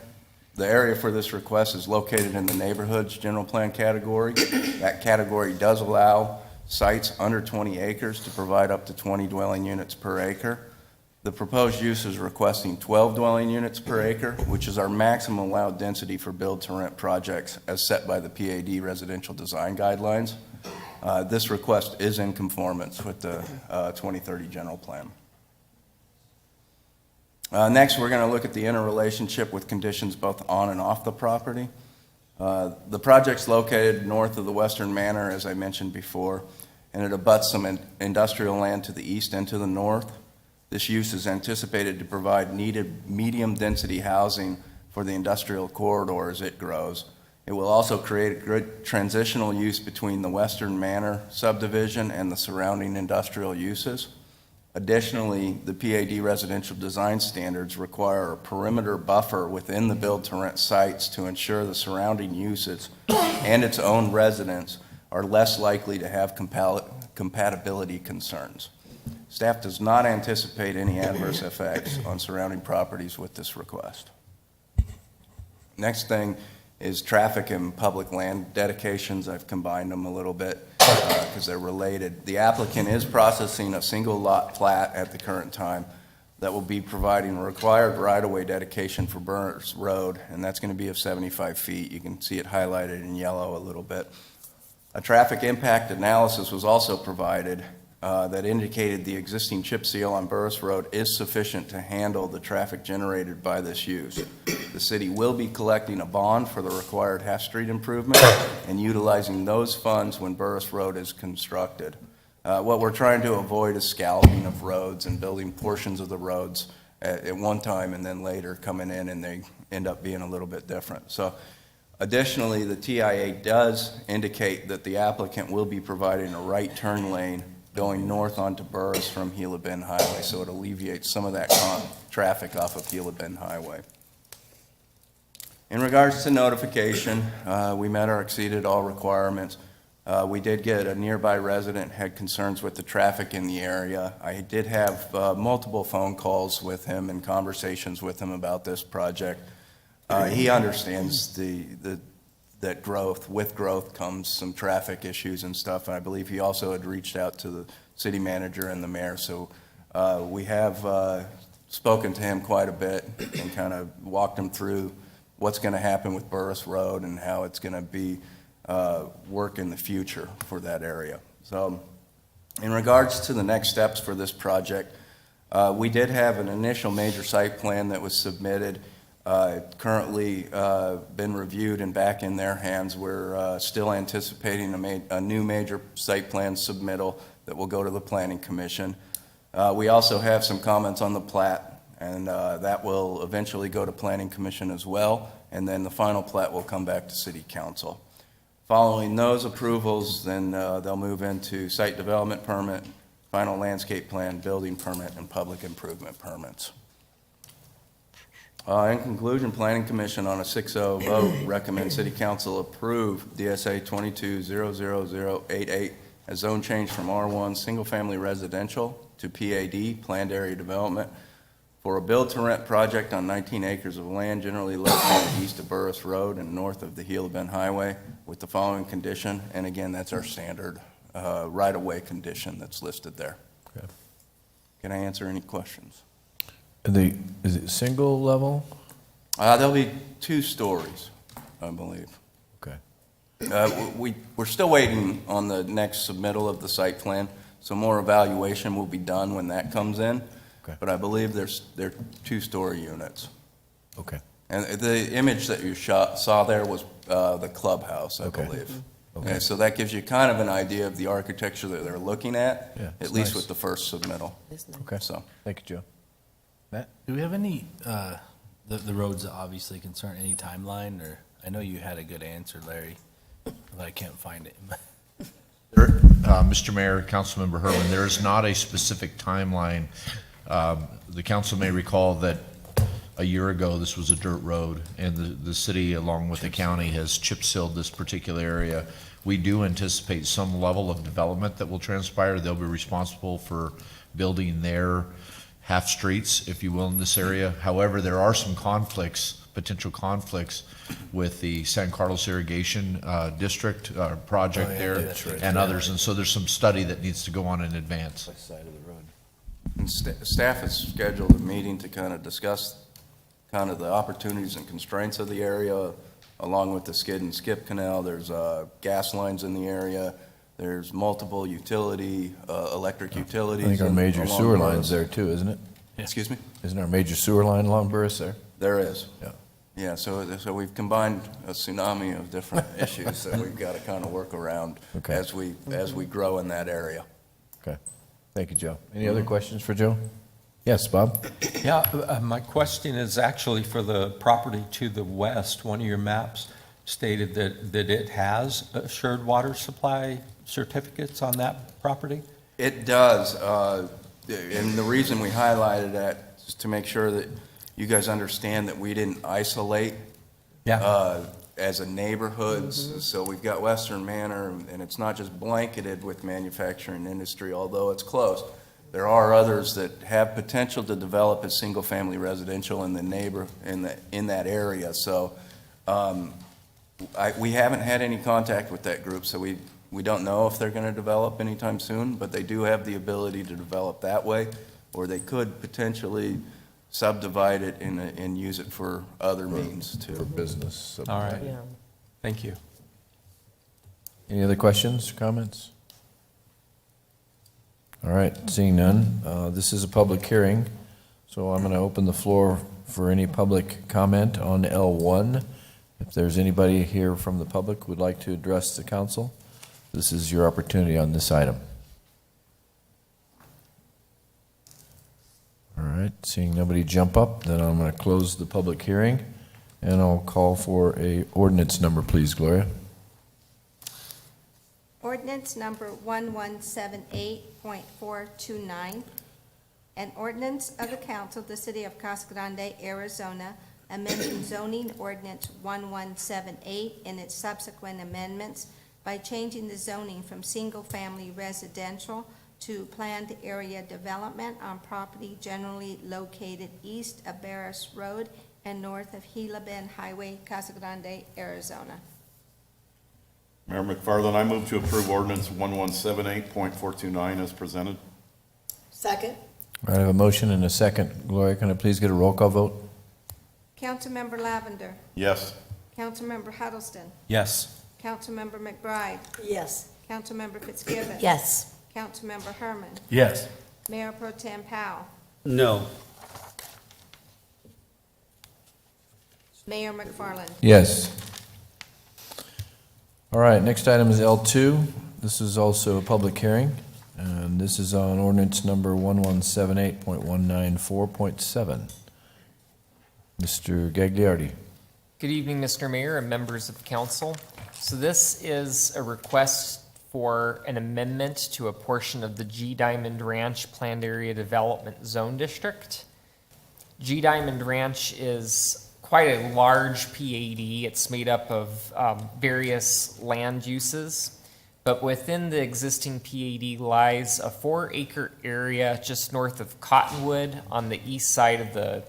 The area for this request is located in the neighborhood's general plan category. That category does allow sites under 20 acres to provide up to 20 dwelling units per acre. The proposed use is requesting 12 dwelling units per acre, which is our maximum allowed density for build-to-rent projects as set by the PAD residential design guidelines. This request is in conformance with the 2030 general plan. Next, we're going to look at the interrelationship with conditions both on and off the property. The project's located north of the Western Manor, as I mentioned before, and it abuts some industrial land to the east and to the north. This use is anticipated to provide needed medium-density housing for the industrial corridor as it grows. It will also create a good transitional use between the Western Manor subdivision and the surrounding industrial uses. Additionally, the PAD residential design standards require a perimeter buffer within the build-to-rent sites to ensure the surrounding uses and its own residents are less likely to have compatibility concerns. Staff does not anticipate any adverse effects on surrounding properties with this request. Next thing is traffic and public land dedications. I've combined them a little bit because they're related. The applicant is processing a single lot plat at the current time that will be providing a required right-of-way dedication for Burris Road, and that's going to be of 75 feet. You can see it highlighted in yellow a little bit. A traffic impact analysis was also provided that indicated the existing chip seal on Burris Road is sufficient to handle the traffic generated by this use. The city will be collecting a bond for the required half-street improvement and utilizing those funds when Burris Road is constructed. What we're trying to avoid is scalloping of roads and building portions of the roads at one time and then later coming in and they end up being a little bit different. So additionally, the TIA does indicate that the applicant will be providing a right turn lane going north onto Burris from Gila Bend Highway, so it alleviates some of that traffic off of Gila Bend Highway. In regards to notification, we met or exceeded all requirements. We did get a nearby resident had concerns with the traffic in the area. I did have multiple phone calls with him and conversations with him about this project. He understands that with growth comes some traffic issues and stuff, and I believe he also had reached out to the city manager and the mayor, so we have spoken to him quite a bit and kind of walked him through what's going to happen with Burris Road and how it's going to be work in the future for that area. So in regards to the next steps for this project, we did have an initial major site plan that was submitted. Currently been reviewed and back in their hands. We're still anticipating a new major site plan submittal that will go to the Planning Commission. We also have some comments on the plat, and that will eventually go to Planning Commission as well, and then the final plat will come back to City Council. Following those approvals, then they'll move into site development permit, final landscape plan, building permit, and public improvement permits. In conclusion, Planning Commission on a 6-0 vote recommends City Council approve DSA 22-00088 as zone change from R1 single-family residential to PAD, planned area development, for a build-to-rent project on 19 acres of land generally located east of Burris Road and north of the Gila Bend Highway with the following condition, and again, that's our standard right-of-way condition that's listed there. Okay. Can I answer any questions? Is it single level? There'll be 2 stories, I believe. Okay. We're still waiting on the next submittal of the site plan, so more evaluation will be done when that comes in. Okay. But I believe they're 2-story units. Okay. And the image that you saw there was the clubhouse, I Okay. believe. Okay. And so that gives you kind of an idea of the architecture that they're looking at, Yeah, at it's least nice. with the first submittal. Okay. So. Thank you, Joe. Matt? Do we have any, the roads obviously concern, any timeline, or, I know you had a good answer, Larry, but I can't find it. Mr. Mayor, Councilmember Herman, there is not a specific timeline. The council may recall that a year ago, this was a dirt road, and the city, along with the county, has chip sealed this particular area. We do anticipate some level of development that will transpire. They'll be responsible for building their half streets, if you will, in this area. However, there are some potential conflicts with the San Carlos Irrigation District project there that's right. and others, and so there's some study that needs to go on in advance. West side of the road. And staff has scheduled a meeting to kind of discuss kind of the opportunities and constraints of the area, along with the skid and skip canal. There's gas lines in the area. There's multiple electric utilities. I think our major along sewer Burris. line's there too, isn't it? Excuse me? Isn't our major sewer line along Burris there? There is. Yeah. Yeah, so we've combined a tsunami of different issues that we've got to kind of work around Okay. as we grow in that area. Okay. Thank you, Joe. Any other questions for Joe? Yes, Bob? Yeah, my question is actually for the property to the west. One of your maps stated that it has assured water supply certificates on that property? It does, and the reason we highlighted that is to make sure that you guys understand that we didn't isolate as a neighborhood. So we've got Western Manor, and it's not just blanketed with manufacturing industry, although it's close. There are others that have potential to develop as single-family residential in that area. So we haven't had any contact with that group, so we don't know if they're going to develop anytime soon, but they do have the ability to develop that way, or they could potentially subdivide it and use it for other means too. For business. All right. Yeah. Thank you. Any other questions, comments? All right, seeing none, this is a public hearing, so I'm going to open the floor for any public comment on L1. If there's anybody here from the public who would like to address the council, this is your opportunity on this item. All right, seeing nobody jump up, then I'm going to close the public hearing, and I'll call for a ordinance number, please, Gloria. Ordinance number 1178.429, an ordinance of the council of the city of Casa Grande, Arizona, amending zoning ordinance 1178 and its subsequent amendments by changing the zoning from single-family residential to planned area development on property generally located east of Barris Road and north of Gila Bend Highway, Casa Grande, Arizona. Mayor McFarland, I move to approve ordinance 1178.429 as presented. Second? All right, I have a motion and a second. Gloria, can I please get a roll call vote? Councilmember Lavender. Yes. Councilmember Huddleston. Yes. Councilmember McBride. Yes. Councilmember Fitzgibbon. Yes. Councilmember Herman. Yes. Mayor Pro Tem Powell. No. Mayor McFarland. Yes. All right, next item is L2. This is also a public hearing, and this is on ordinance number 1178.194.7. Mr. Gagliardi. Good evening, Mr. Mayor and members of the council. So this is a request for an amendment to a portion of the G Diamond Ranch Planned Area Development Zone District. G Diamond Ranch is quite a large PAD. It's made up of various land uses, but within the existing PAD lies a 4-acre area just north of Cottonwood on the east side of the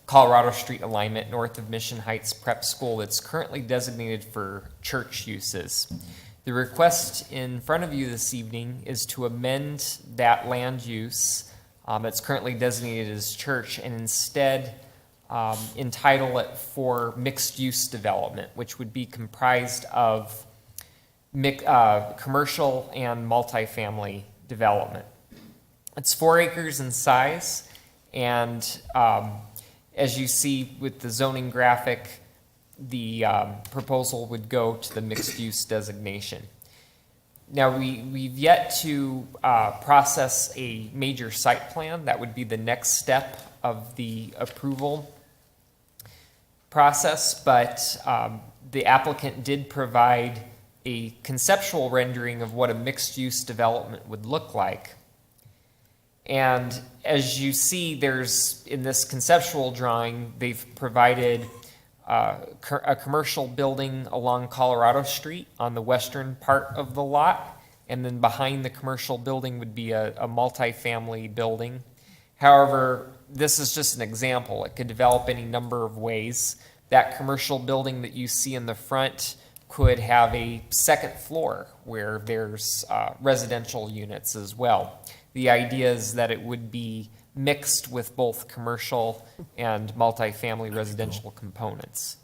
Colorado Street alignment, north of Mission Heights Prep School, that's currently designated for church uses. The request in front of you this evening is to amend that land use that's currently designated as church and instead entitle it for mixed-use development, which would be comprised of commercial and multifamily development. It's 4 acres in size, and as you see with the zoning graphic, the proposal would go to the mixed-use designation. Now, we've yet to process a major site plan. That would be the next step of the approval process, but the applicant did provide a conceptual rendering of what a mixed-use development would look like. And as you see, there's, in this conceptual drawing, they've provided a commercial building along Colorado Street on the western part of the lot, and then behind the commercial building would be a multifamily building. However, this is just an example. It could develop any number of ways. That commercial building that you see in the front could have a second floor where there's residential units as well. The idea is that it would be mixed with both commercial and multifamily residential components.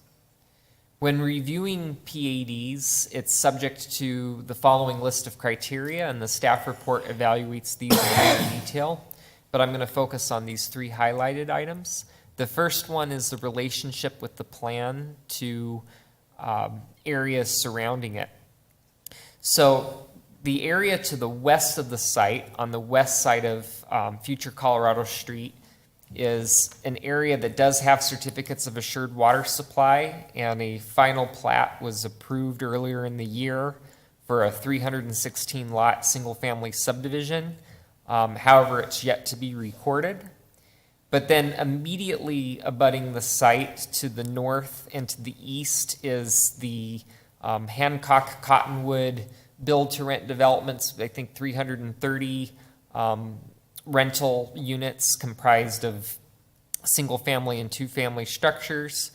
When reviewing PADs, it's subject to the following list of criteria, and the staff report evaluates these in more detail, but I'm going to focus on these 3 highlighted items. The first one is the relationship with the plan to areas surrounding it. So the area to the west of the site, on the west side of future Colorado Street, is an area that does have certificates of assured water supply, and a final plat was approved earlier in the year for a 316-lot single-family subdivision. However, it's yet to be recorded. But then immediately abutting the site to the north and to the east is the Hancock Cottonwood build-to-rent developments, I think 330 rental units comprised of single-family and two-family structures.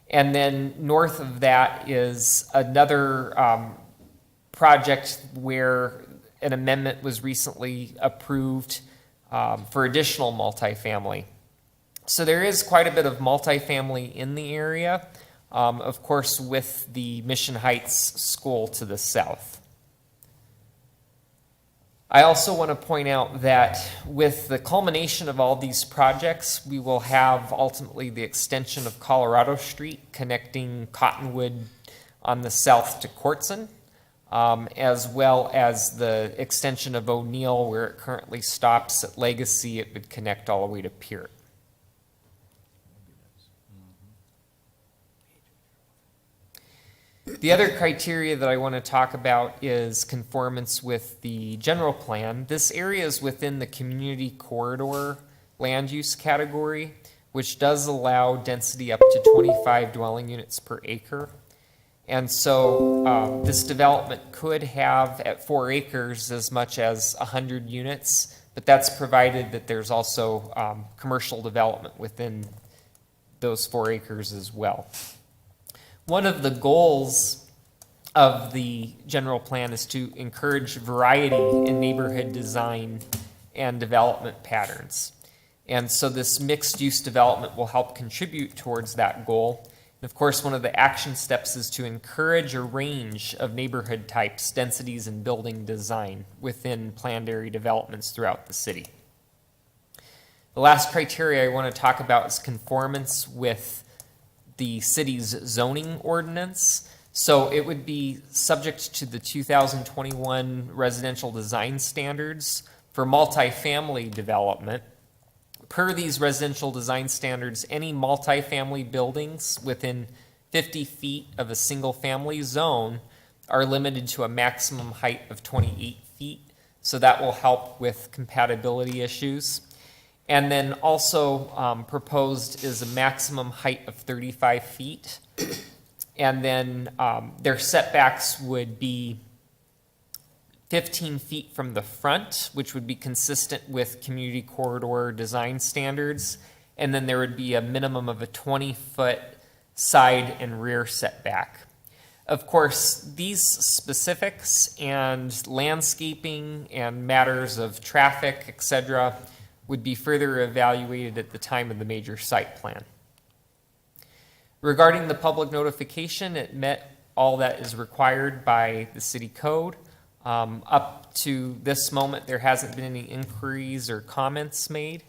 And then north of that is another project where an amendment was recently approved for additional multifamily. So there is quite a bit of multifamily in the area, of course, with the Mission Heights School to the south. I also want to point out that with the culmination of all these projects, we will have ultimately the extension of Colorado Street connecting Cottonwood on the south to Courtson, as well as the extension of O'Neill where it currently stops at Legacy. It would connect all the way to Peart. The other criteria that I want to talk about is conformance with the general plan. This area is within the community corridor land use category, which does allow density up to 25 dwelling units per acre. And so this development could have at 4 acres as much as 100 units, but that's provided that there's also commercial development within those 4 acres as well. One of the goals of the general plan is to encourage variety in neighborhood design and development patterns. And so this mixed-use development will help contribute towards that goal. And of course, one of the action steps is to encourage a range of neighborhood types, densities, and building design within planned area developments throughout the city. The last criteria I want to talk about is conformance with the city's zoning ordinance. So it would be subject to the 2021 residential design standards for multifamily development. Per these residential design standards, any multifamily buildings within 50 feet of a single family zone are limited to a maximum height of 28 feet. So that will help with compatibility issues. And then also proposed is a maximum height of 35 feet. And then their setbacks would be 15 feet from the front, which would be consistent with community corridor design standards. And then there would be a minimum of a 20-foot side and rear setback. Of course, these specifics and landscaping and matters of traffic, et cetera, would be further evaluated at the time of the major site plan. Regarding the public notification, it met all that is required by the city code. Up to this moment, there hasn't been any inquiries or comments made.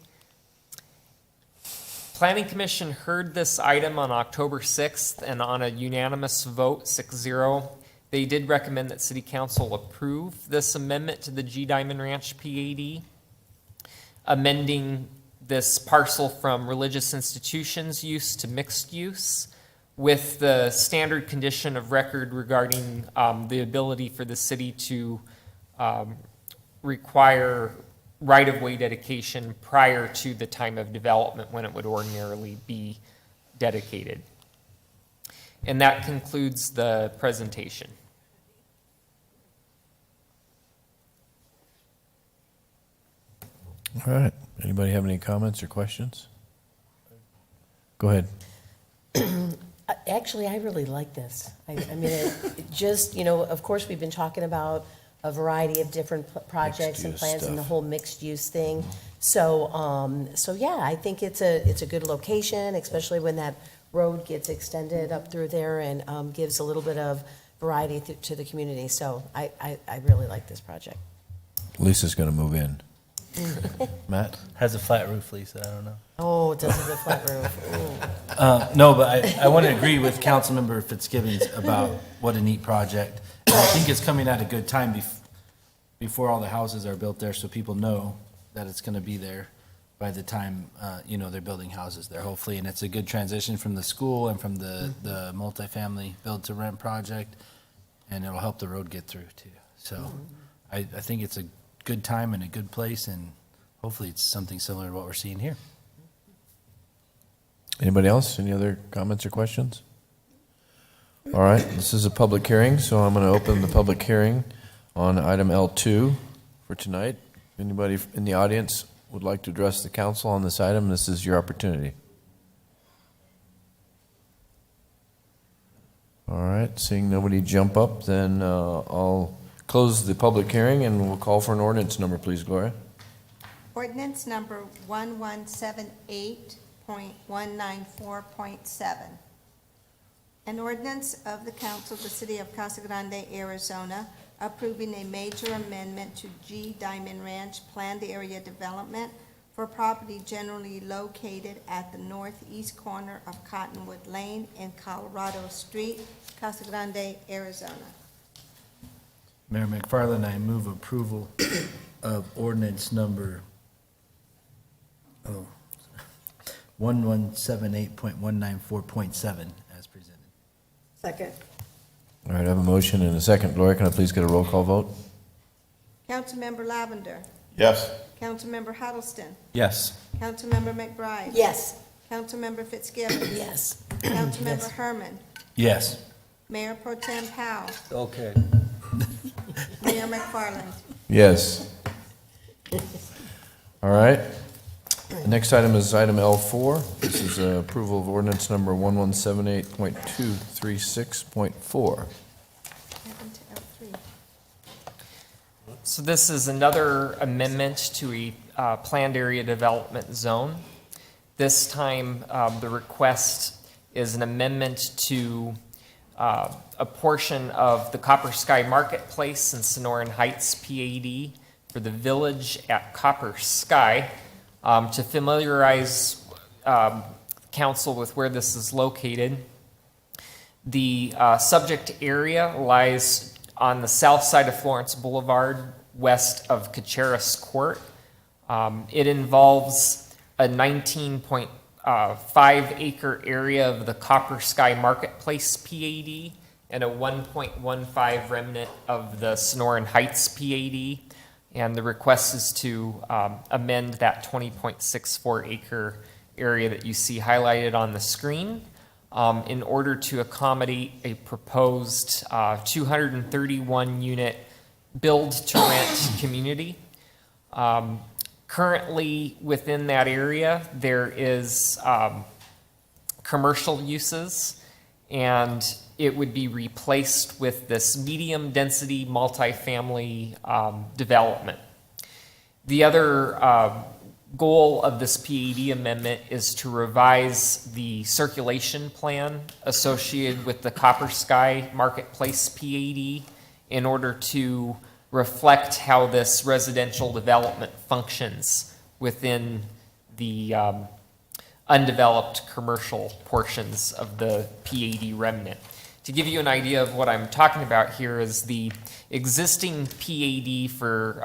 Planning Commission heard this item on October 6th, and on a unanimous vote, 6-0, they did recommend that City Council approve this amendment to the G Diamond Ranch PAD, amending this parcel from religious institutions use to mixed use, with the standard condition of record regarding the ability for the city to require right-of-way dedication prior to the time of development when it would ordinarily be dedicated. And that concludes the presentation. All right. Anybody have any comments or questions? Go ahead. Actually, I really like this. I mean, it just, you know, of course, we've been talking about a variety of different projects and Mixed-use plans and the stuff. whole mixed-use thing. So, so yeah, I think it's a good location, especially when that road gets extended up through there and gives a little bit of variety to the community. So I really like this project. Lisa's going to move in. Matt? Has a flat roof, Lisa, I don't know. Oh, it does have a flat roof. Ooh. No, but I want to agree with Councilmember Fitzgibbons about what a neat project. And I think it's coming at a good time before all the houses are built there, so people know that it's going to be there by the time, you know, they're building houses there, hopefully. And it's a good transition from the school and from the multifamily build-to-rent project, and it'll help the road get through, too. So I think it's a good time and a good place, and hopefully it's something similar to what we're seeing here. Anybody else? Any other comments or questions? All right, this is a public hearing, so I'm going to open the public hearing on item L2 for tonight. If anybody in the audience would like to address the council on this item, this is your opportunity. All right, seeing nobody jump up, then I'll close the public hearing and we'll call for an ordinance number, please, Gloria. Ordinance number 1178.194.7. An ordinance of the Council of the City of Casa Grande, Arizona, approving a major amendment to G Diamond Ranch Planned Area Development for property generally located at the northeast corner of Cottonwood Lane and Colorado Street, Casa Grande, Arizona. Mayor McFarland, I move approval of ordinance number 1178.194.7 as presented. Second. All right, I have a motion and a second. Gloria, can I please get a roll call vote? Councilmember Lavender. Yes. Councilmember Huddleston. Yes. Councilmember McBride. Yes. Councilmember Fitzgibbons. Yes. Councilmember Herman. Yes. Mayor Pro Tem Powell. Okay. Mayor McFarland. Yes. All right. The next item is item L4. This is approval of ordinance number 1178.236.4. So this is another amendment to a planned area development zone. This time, the request is an amendment to a portion of the Copper Sky Marketplace in Sonoran Heights, PAD, for the village at Copper Sky. To familiarize council with where this is located, the subject area lies on the south side of Florence Boulevard, west of Caceres Court. It involves a 19.5 acre area of the Copper Sky Marketplace PAD and a 1.15 remnant of the Sonoran Heights PAD. And the request is to amend that 20.64 acre area that you see highlighted on the screen in order to accommodate a proposed 231 unit build to rent community. Currently within that area, there is commercial uses, and it would be replaced with this medium density multifamily development. The other goal of this PAD amendment is to revise the circulation plan associated with the Copper Sky Marketplace PAD in order to reflect how this residential development functions within the undeveloped commercial portions of the PAD remnant. To give you an idea of what I'm talking about here is the existing PAD for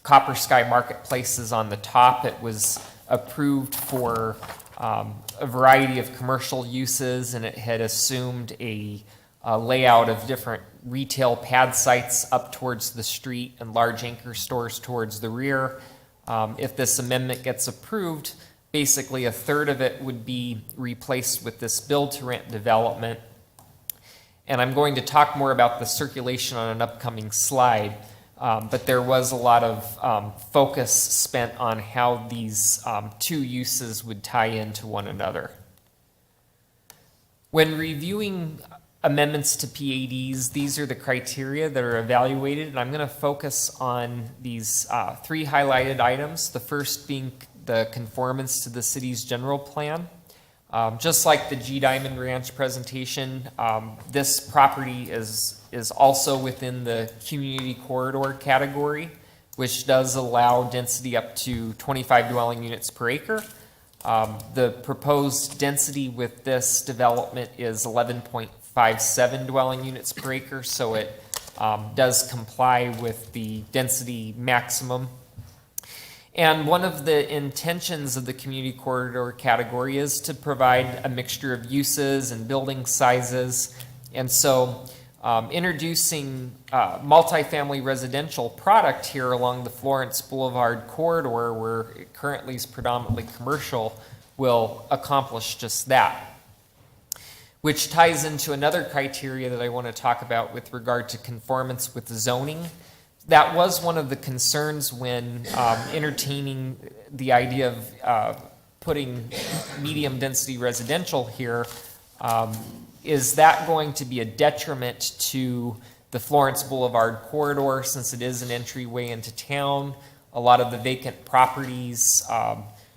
Copper Sky Marketplace is on the top. It was approved for a variety of commercial uses, and it had assumed a layout of different retail pad sites up towards the street and large anchor stores towards the rear. If this amendment gets approved, basically a third of it would be replaced with this build-to-rent development. And I'm going to talk more about the circulation on an upcoming slide, but there was a lot of focus spent on how these two uses would tie into one another. When reviewing amendments to PADs, these are the criteria that are evaluated, and I'm going to focus on these three highlighted items, the first being the conformance to the city's general plan. Just like the G Diamond Ranch presentation, this property is also within the community corridor category, which does allow density up to 25 dwelling units per acre. The proposed density with this development is 11.57 dwelling units per acre, so it does comply with the density maximum. And one of the intentions of the community corridor category is to provide a mixture of uses and building sizes. And so introducing multifamily residential product here along the Florence Boulevard corridor, where it currently is predominantly commercial, will accomplish just that. Which ties into another criteria that I want to talk about with regard to conformance with zoning. That was one of the concerns when entertaining the idea of putting medium density residential here. Is that going to be a detriment to the Florence Boulevard corridor, since it is an entryway into town? A lot of the vacant properties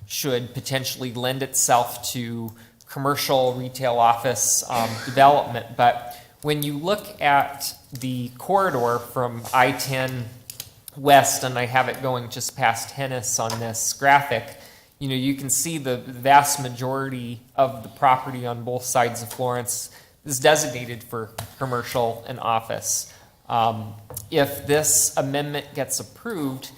should potentially lend itself to commercial retail office development, but when you look at the corridor from I-10 west, and I have it going just past Hennis on this graphic, you can see the vast majority of the property on both sides of Florence is designated for commercial and office. If this amendment gets approved,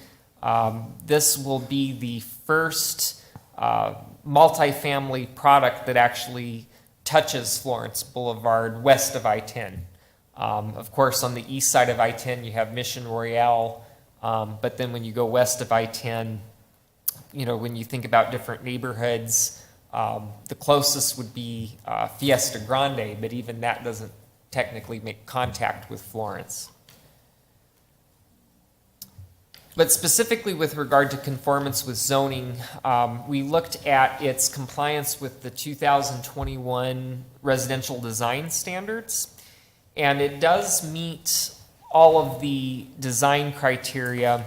this will be the first multifamily product that actually touches Florence Boulevard west of I-10. Of course, on the east side of I-10, you have Mission Royale, but then when you go west of I-10, when you think about different neighborhoods, the closest would be Fiesta Grande, but even that doesn't technically make contact with Florence. But specifically with regard to conformance with zoning, we looked at its compliance with the 2021 residential design standards, and it does meet all of the design criteria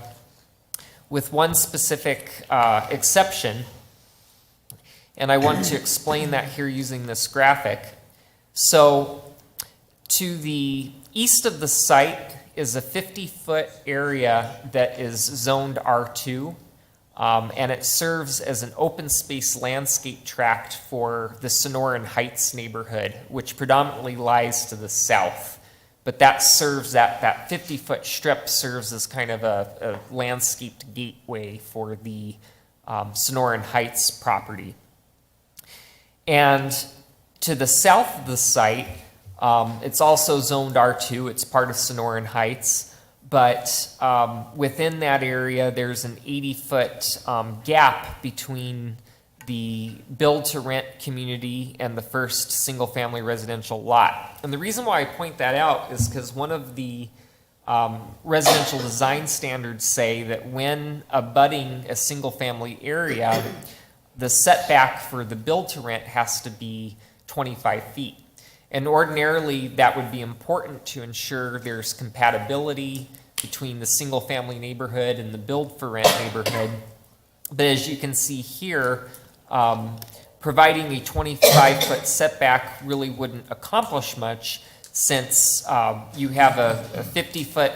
with one specific exception, and I want to explain that here using this graphic. So to the east of the site is a 50-foot area that is zoned R2, and it serves as an open space landscape tract for the Sonoran Heights neighborhood, which predominantly lies to the south. But that serves, that 50-foot strip serves as kind of a landscaped gateway for the Sonoran Heights property. And to the south of the site, it's also zoned R2. It's part of Sonoran Heights. But within that area, there's an 80-foot gap between the build-to-rent community and the first single-family residential lot. And the reason why I point that out is because one of the residential design standards say that when abutting a single-family area, the setback for the build-to-rent has to be 25 feet. And ordinarily, that would be important to ensure there's compatibility between the single-family neighborhood and the build-for-rent neighborhood. But as you can see here, providing a 25-foot setback really wouldn't accomplish much, since you have a 50-foot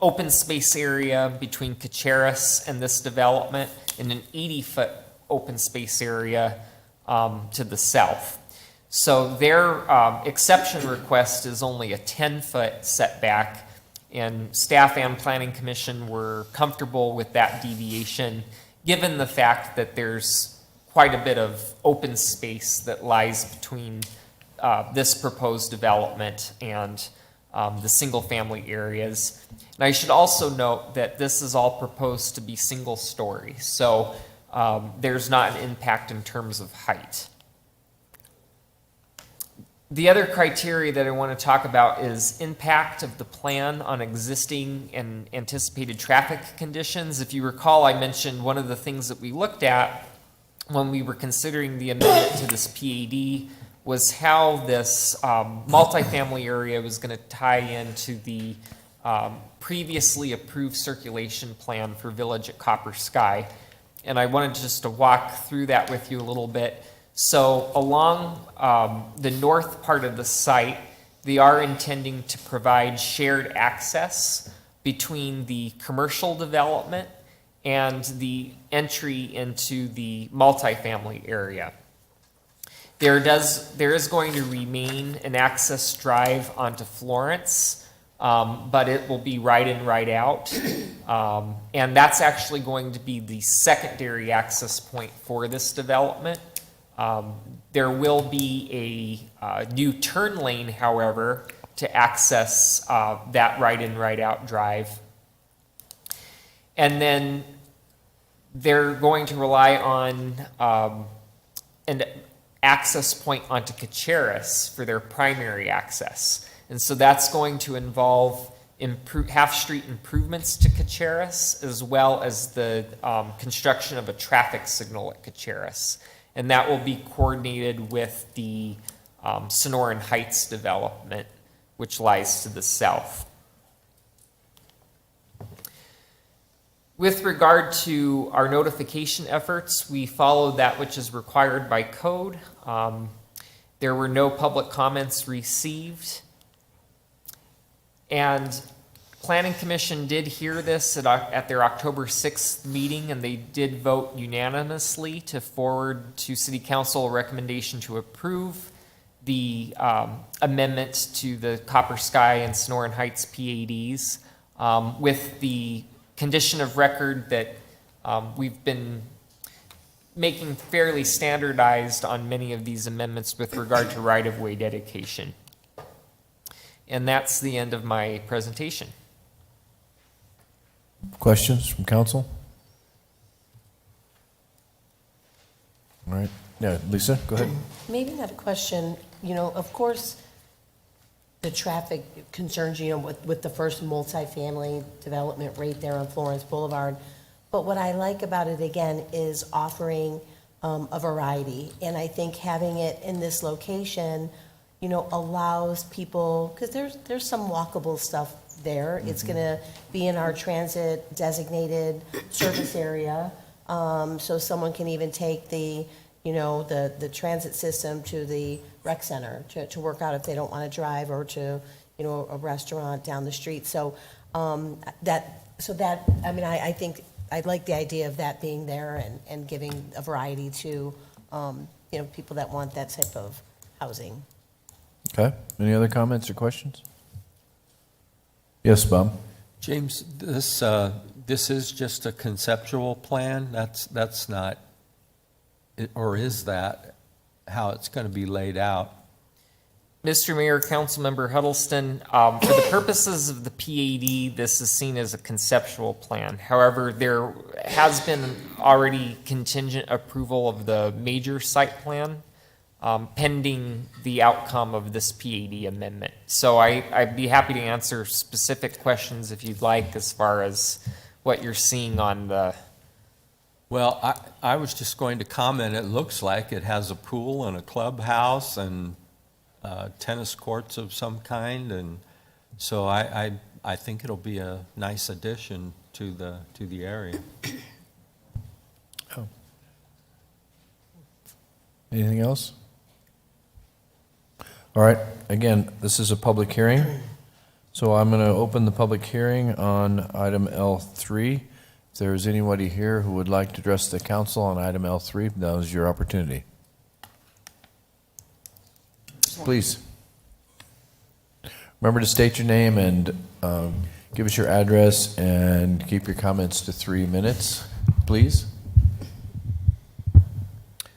open space area between Caceres and this development, and an 80-foot open space area to the south. So their exception request is only a 10-foot setback, and staff and planning commission were comfortable with that deviation, given the fact that there's quite a bit of open space that lies between this proposed development and the single-family areas. And I should also note that this is all proposed to be single-story, so there's not an impact in terms of height. The other criteria that I want to talk about is impact of the plan on existing and anticipated traffic conditions. If you recall, I mentioned one of the things that we looked at when we were considering the amendment to this PAD was how this multifamily area was going to tie into the previously approved circulation plan for Village at Copper Sky. And I wanted just to walk through that with you a little bit. So along the north part of the site, they are intending to provide shared access between the commercial development and the entry into the multifamily area. There is going to remain an access drive onto Florence, but it will be right in, right out. And that's actually going to be the secondary access point for this development. There will be a new turn lane, however, to access that right in, right out drive. And then they're going to rely on an access point onto Caceres for their primary access. And so that's going to involve half-street improvements to Caceres, as well as the construction of a traffic signal at Caceres. And that will be coordinated with the Sonoran Heights development, which lies to the south. With regard to our notification efforts, we followed that which is required by code. There were no public comments received. And Planning Commission did hear this at their October 6th meeting, and they did vote unanimously to forward to City Council a recommendation to approve the amendment to the Copper Sky and Sonoran Heights PADs with the condition of record that we've been making fairly standardized on many of these amendments with regard to right-of-way dedication. And that's the end of my presentation. Questions from council? All right. Yeah, Lisa, go ahead. Maybe not a question, of course, the traffic concerns, with the first multifamily development right there on Florence Boulevard. But what I like about it, again, is offering a variety. And I think having it in this location, allows people, because there's some walkable stuff there. It's going to be in our transit designated service area. So someone can even take the transit system to the rec center to work out if they don't want to drive, or to, a restaurant down the street. So I think I like the idea of that being there and giving a variety to, people that want that type of housing. Okay. Any other comments or questions? Yes, Bob? James, this is just a conceptual plan. That's not, or is that how it's going to be laid out? Mr. Mayor, Councilmember Huddleston, for the purposes of the PAD, this is seen as a conceptual plan. However, there has been already contingent approval of the major site plan pending the outcome of this PAD amendment. So I'd be happy to answer specific questions if you'd like, as far as what you're seeing on the... Well, I was just going to comment, it looks like it has a pool and a clubhouse and tennis courts of some kind, and so I think it'll be a nice addition to the area. Oh. Anything else? All right, again, this is a public hearing, so I'm going to open the public hearing on item L3. If there is anybody here who would like to address the council on item L3, now is your opportunity. Please. Remember to state your name and give us your address, and keep your comments to 3 minutes, please.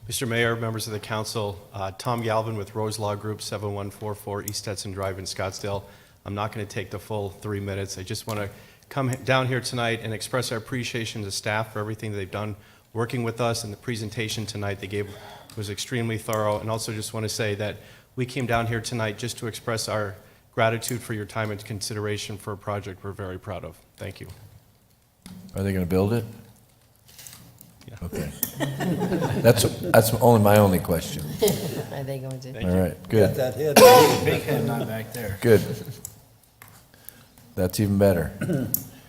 Mr. Mayor, members of the council, Tom Galvin with Rose Law Group, 7144 East Stetson Drive in Scottsdale. I'm not going to take the full 3 minutes. I just want to come down here tonight and express our appreciation to staff for everything they've done working with us, and the presentation tonight they gave was extremely thorough. And also just want to say that we came down here tonight just to express our gratitude for your time and consideration for a project we're very proud of. Thank you. Are they going to build it? Yeah. Okay. That's only my only question. Are they going to? All right, good. Got that head. Big head not back there. Good. That's even better.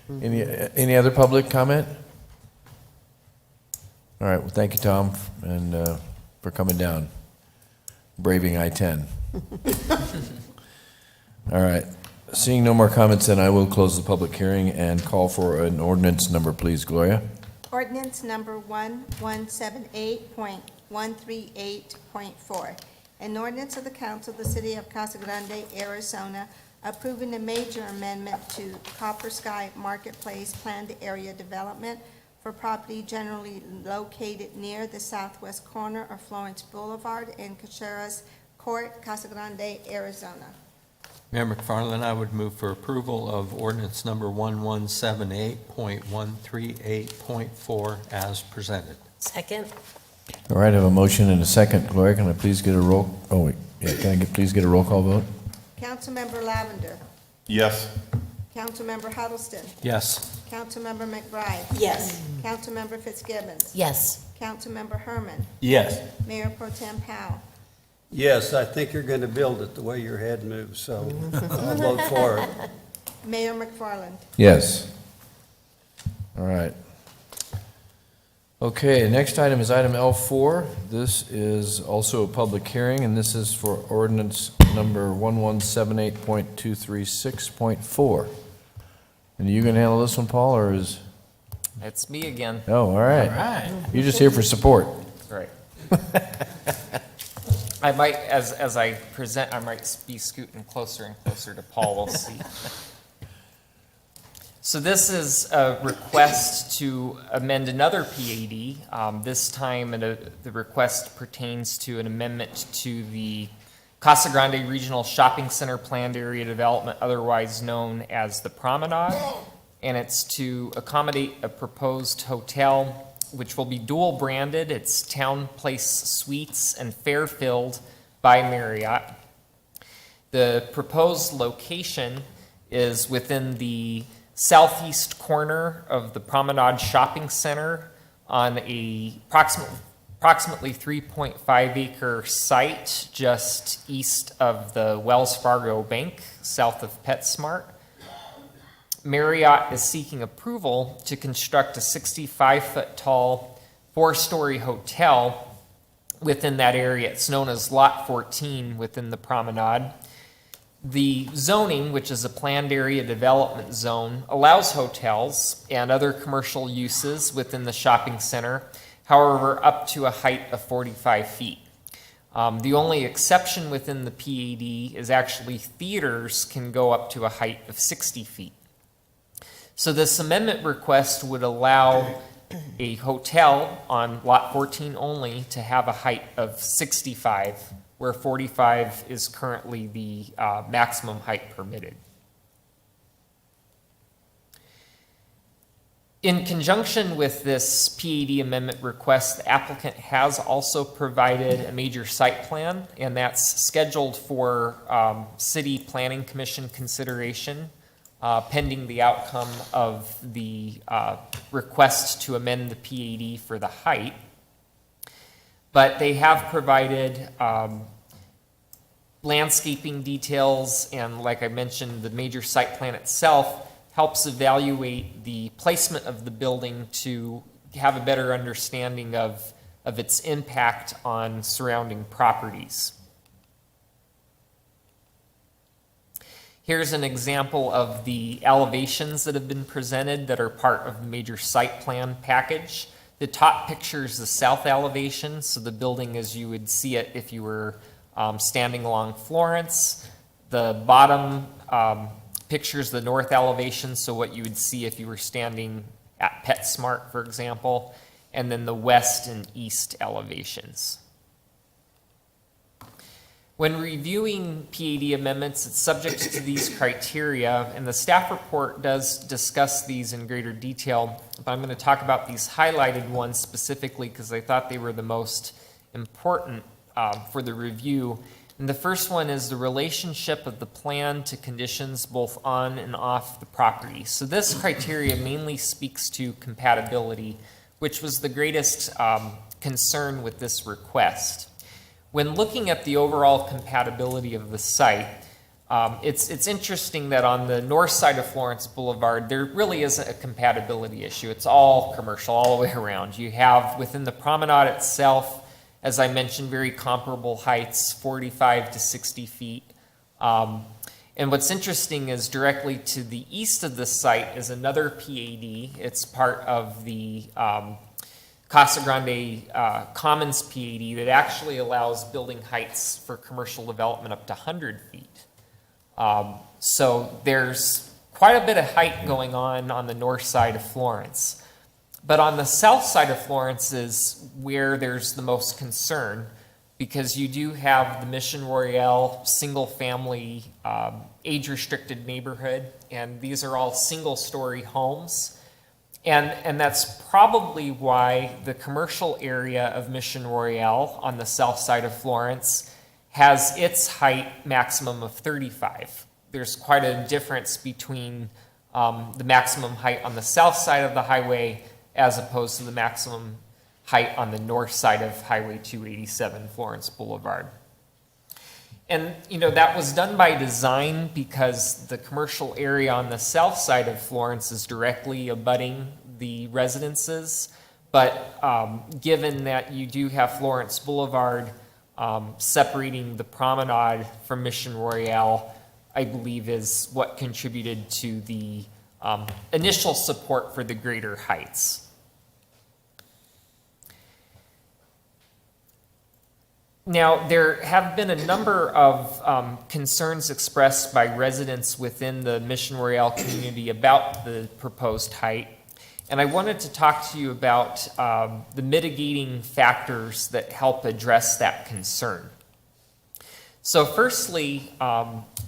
Any other public comment? All right, well, thank you, Tom, and for coming down, braving I-10. All right, seeing no more comments, then I will close the public hearing and call for an ordinance number, please, Gloria. Ordinance number 1178.138.4. An ordinance of the Council of the City of Casa Grande, Arizona, approving a major amendment to Copper Sky Marketplace planned area development for property generally located near the southwest corner of Florence Boulevard and Caceres Court, Casa Grande, Arizona. Mayor McFarland, I would move for approval of ordinance number 1178.138.4 as presented. Second? All right, I have a motion and a second. Gloria, can I please get a roll, oh, wait, yeah, can I please get a roll call vote? Councilmember Lavender. Yes. Councilmember Huddleston. Yes. Councilmember McBride. Yes. Councilmember Fitzgibbons. Yes. Councilmember Herman. Yes. Mayor Pro Tem Powell. Yes, I think you're going to build it the way your head moves, so I'll vote for it. Mayor McFarland. Yes. All right. Okay, next item is item L4. This is also a public hearing, and this is for ordinance number 1178.236.4. And you gonna handle this one, Paul, or is? It's me again. Oh, all right. All right. You're just here for support. Right. I might, as I present, I might be scooting closer and closer to Paul, we'll see. So this is a request to amend another PAD. This time, the request pertains to an amendment to the Casa Grande Regional Shopping Center Planned Area Development, otherwise known as the Promenade. And it's to accommodate a proposed hotel which will be dual branded. It's Town Place Suites and Fairfield by Marriott. The proposed location is within the southeast corner of the Promenade Shopping Center on a approximately 3.5 acre site just east of the Wells Fargo Bank, south of PetSmart. Marriott is seeking approval to construct a 65-foot tall, 4-story hotel within that area. It's known as Lot 14 within the Promenade. The zoning, which is a planned area development zone, allows hotels and other commercial uses within the shopping center, however, up to a height of 45 feet. The only exception within the PAD is actually theaters can go up to a height of 60 feet. So this amendment request would allow a hotel on Lot 14 only to have a height of 65, where 45 is currently the maximum height permitted. In conjunction with this PAD amendment request, the applicant has also provided a major site plan, and that's scheduled for City Planning Commission consideration pending the outcome of the request to amend the PAD for the height. But they have provided landscaping details, and like I mentioned, the major site plan itself helps evaluate the placement of the building to have a better understanding of its impact on surrounding properties. Here's an example of the elevations that have been presented that are part of the major site plan package. The top picture is the south elevation, so the building as you would see it if you were standing along Florence. The bottom pictures the north elevation, so what you would see if you were standing at PetSmart, for example, and then the west and east elevations. When reviewing PAD amendments, it's subject to these criteria, and the staff report does discuss these in greater detail, but I'm going to talk about these highlighted ones specifically because I thought they were the most important for the review. And the first one is the relationship of the plan to conditions both on and off the property. So this criteria mainly speaks to compatibility, which was the greatest concern with this request. When looking at the overall compatibility of the site, it's interesting that on the north side of Florence Boulevard, there really isn't a compatibility issue. It's all commercial all the way around. You have within the promenade itself, as I mentioned, very comparable heights, 45 to 60 feet. And what's interesting is directly to the east of the site is another PAD. It's part of the Casa Grande Commons PAD that actually allows building heights for commercial development up to 100 feet. So there's quite a bit of height going on the north side of Florence. But on the south side of Florence is where there's the most concern, because you do have the Mission Royale single-family age-restricted neighborhood, and these are all single-story homes. And that's probably why the commercial area of Mission Royale on the south side of Florence has its height maximum of 35. There's quite a difference between the maximum height on the south side of the highway as opposed to the maximum height on the north side of Highway 287 Florence Boulevard. And, you know, that was done by design because the commercial area on the south side of Florence is directly abutting the residences. But given that you do have Florence Boulevard separating the promenade from Mission Royale, I believe is what contributed to the initial support for the greater heights. Now, there have been a number of concerns expressed by residents within the Mission Royale community about the proposed height. And I wanted to talk to you about the mitigating factors that help address that concern. So firstly,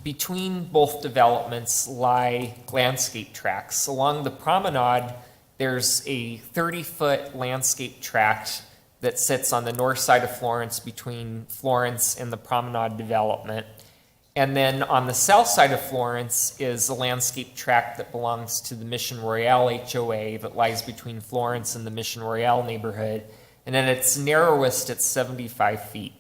between both developments lie landscape tracts. Along the promenade, there's a 30-foot landscape tract that sits on the north side of Florence between Florence and the promenade development. And then on the south side of Florence is a landscape tract that belongs to the Mission Royale HOA that lies between Florence and the Mission Royale neighborhood. And at its narrowest, it's 75 feet.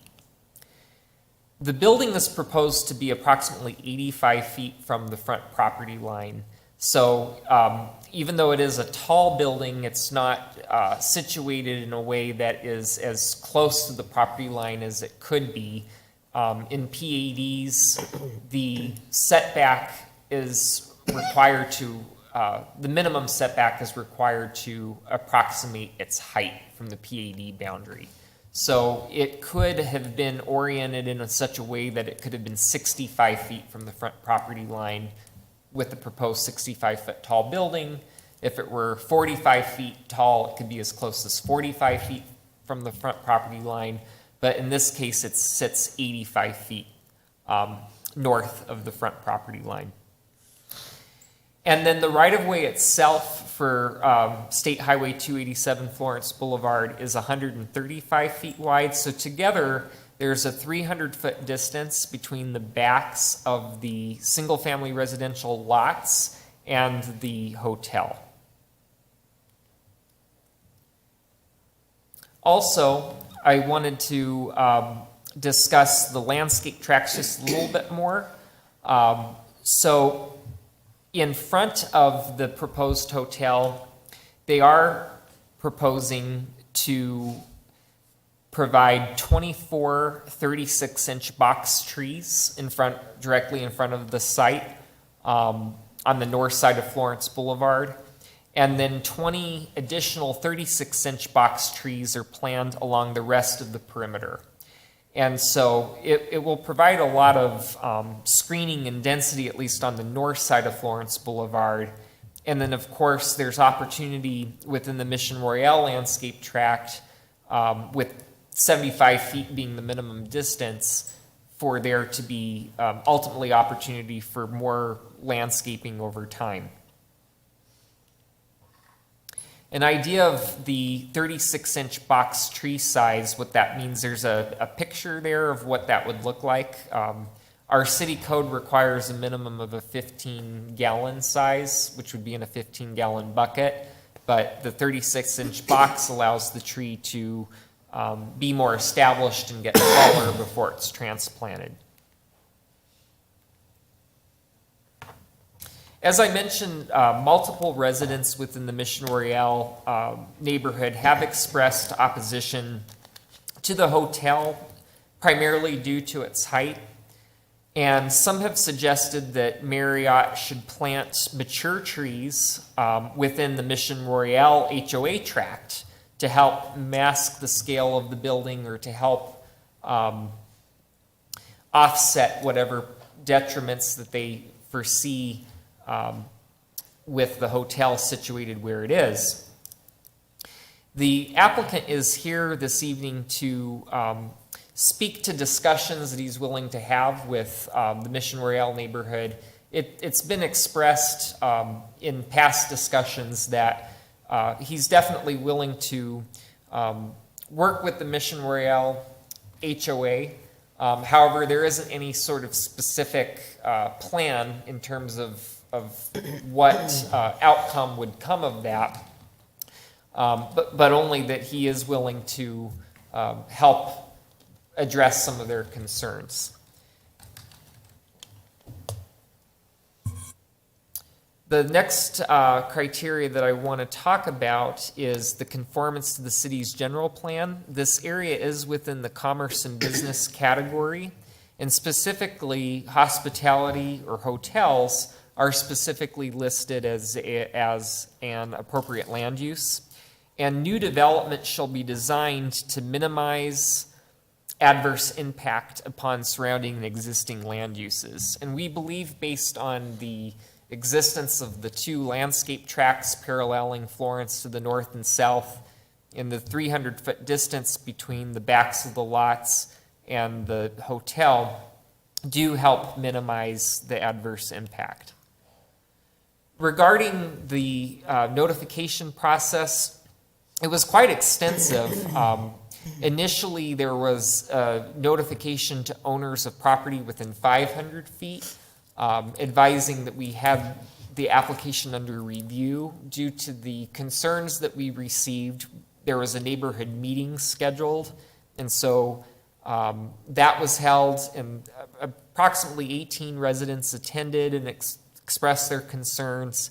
The building is proposed to be approximately 85 feet from the front property line. So even though it is a tall building, it's not situated in a way that is as close to the property line as it could be. In PADs, the setback is required to, the minimum setback is required to approximate its height from the PAD boundary. So it could have been oriented in such a way that it could have been 65 feet from the front property line with the proposed 65-foot tall building. If it were 45 feet tall, it could be as close as 45 feet from the front property line. But in this case, it sits 85 feet north of the front property line. And then the right-of-way itself for State Highway 287 Florence Boulevard is 135 feet wide. So together, there's a 300-foot distance between the backs of the single-family residential lots and the hotel. Also, I wanted to discuss the landscape tracks just a little bit more. So in front of the proposed hotel, they are proposing to provide 24 36-inch box trees directly in front of the site on the north side of Florence Boulevard. And then 20 additional 36-inch box trees are planned along the rest of the perimeter. And so it will provide a lot of screening and density, at least on the north side of Florence Boulevard. And then, of course, there's opportunity within the Mission Royale landscape tract, with 75 feet being the minimum distance, for there to be ultimately opportunity for more landscaping over time. An idea of the 36-inch box tree size, what that means, there's a picture there of what that would look like. Our city code requires a minimum of a 15-gallon size, which would be in a 15-gallon bucket, but the 36-inch box allows the tree to be more established and get taller before it's transplanted. As I mentioned, multiple residents within the Mission Royale neighborhood have expressed opposition to the hotel, primarily due to its height. And some have suggested that Marriott should plant mature trees within the Mission Royale HOA tract to help mask the scale of the building or to help offset whatever detriments that they foresee with the hotel situated where it is. The applicant is here this evening to speak to discussions that he's willing to have with the Mission Royale neighborhood. It's been expressed in past discussions that he's definitely willing to work with the Mission Royale HOA. However, there isn't any sort of specific plan in terms of what outcome would come of that, but only that he is willing to help address some of their concerns. The next criteria that I want to talk about is the conformance to the city's general plan. This area is within the commerce and business category, and specifically hospitality or hotels are specifically listed as an appropriate land use. And new development shall be designed to minimize adverse impact upon surrounding and existing land uses. And we believe, based on the existence of the two landscape tracts paralleling Florence to the north and south, and the 300-foot distance between the backs of the lots and the hotel, do help minimize the adverse impact. Regarding the notification process, it was quite extensive. Initially, there was a notification to owners of property within 500 feet, advising that we had the application under review. Due to the concerns that we received, there was a neighborhood meeting scheduled, and so that was held, and approximately 18 residents attended and expressed their concerns.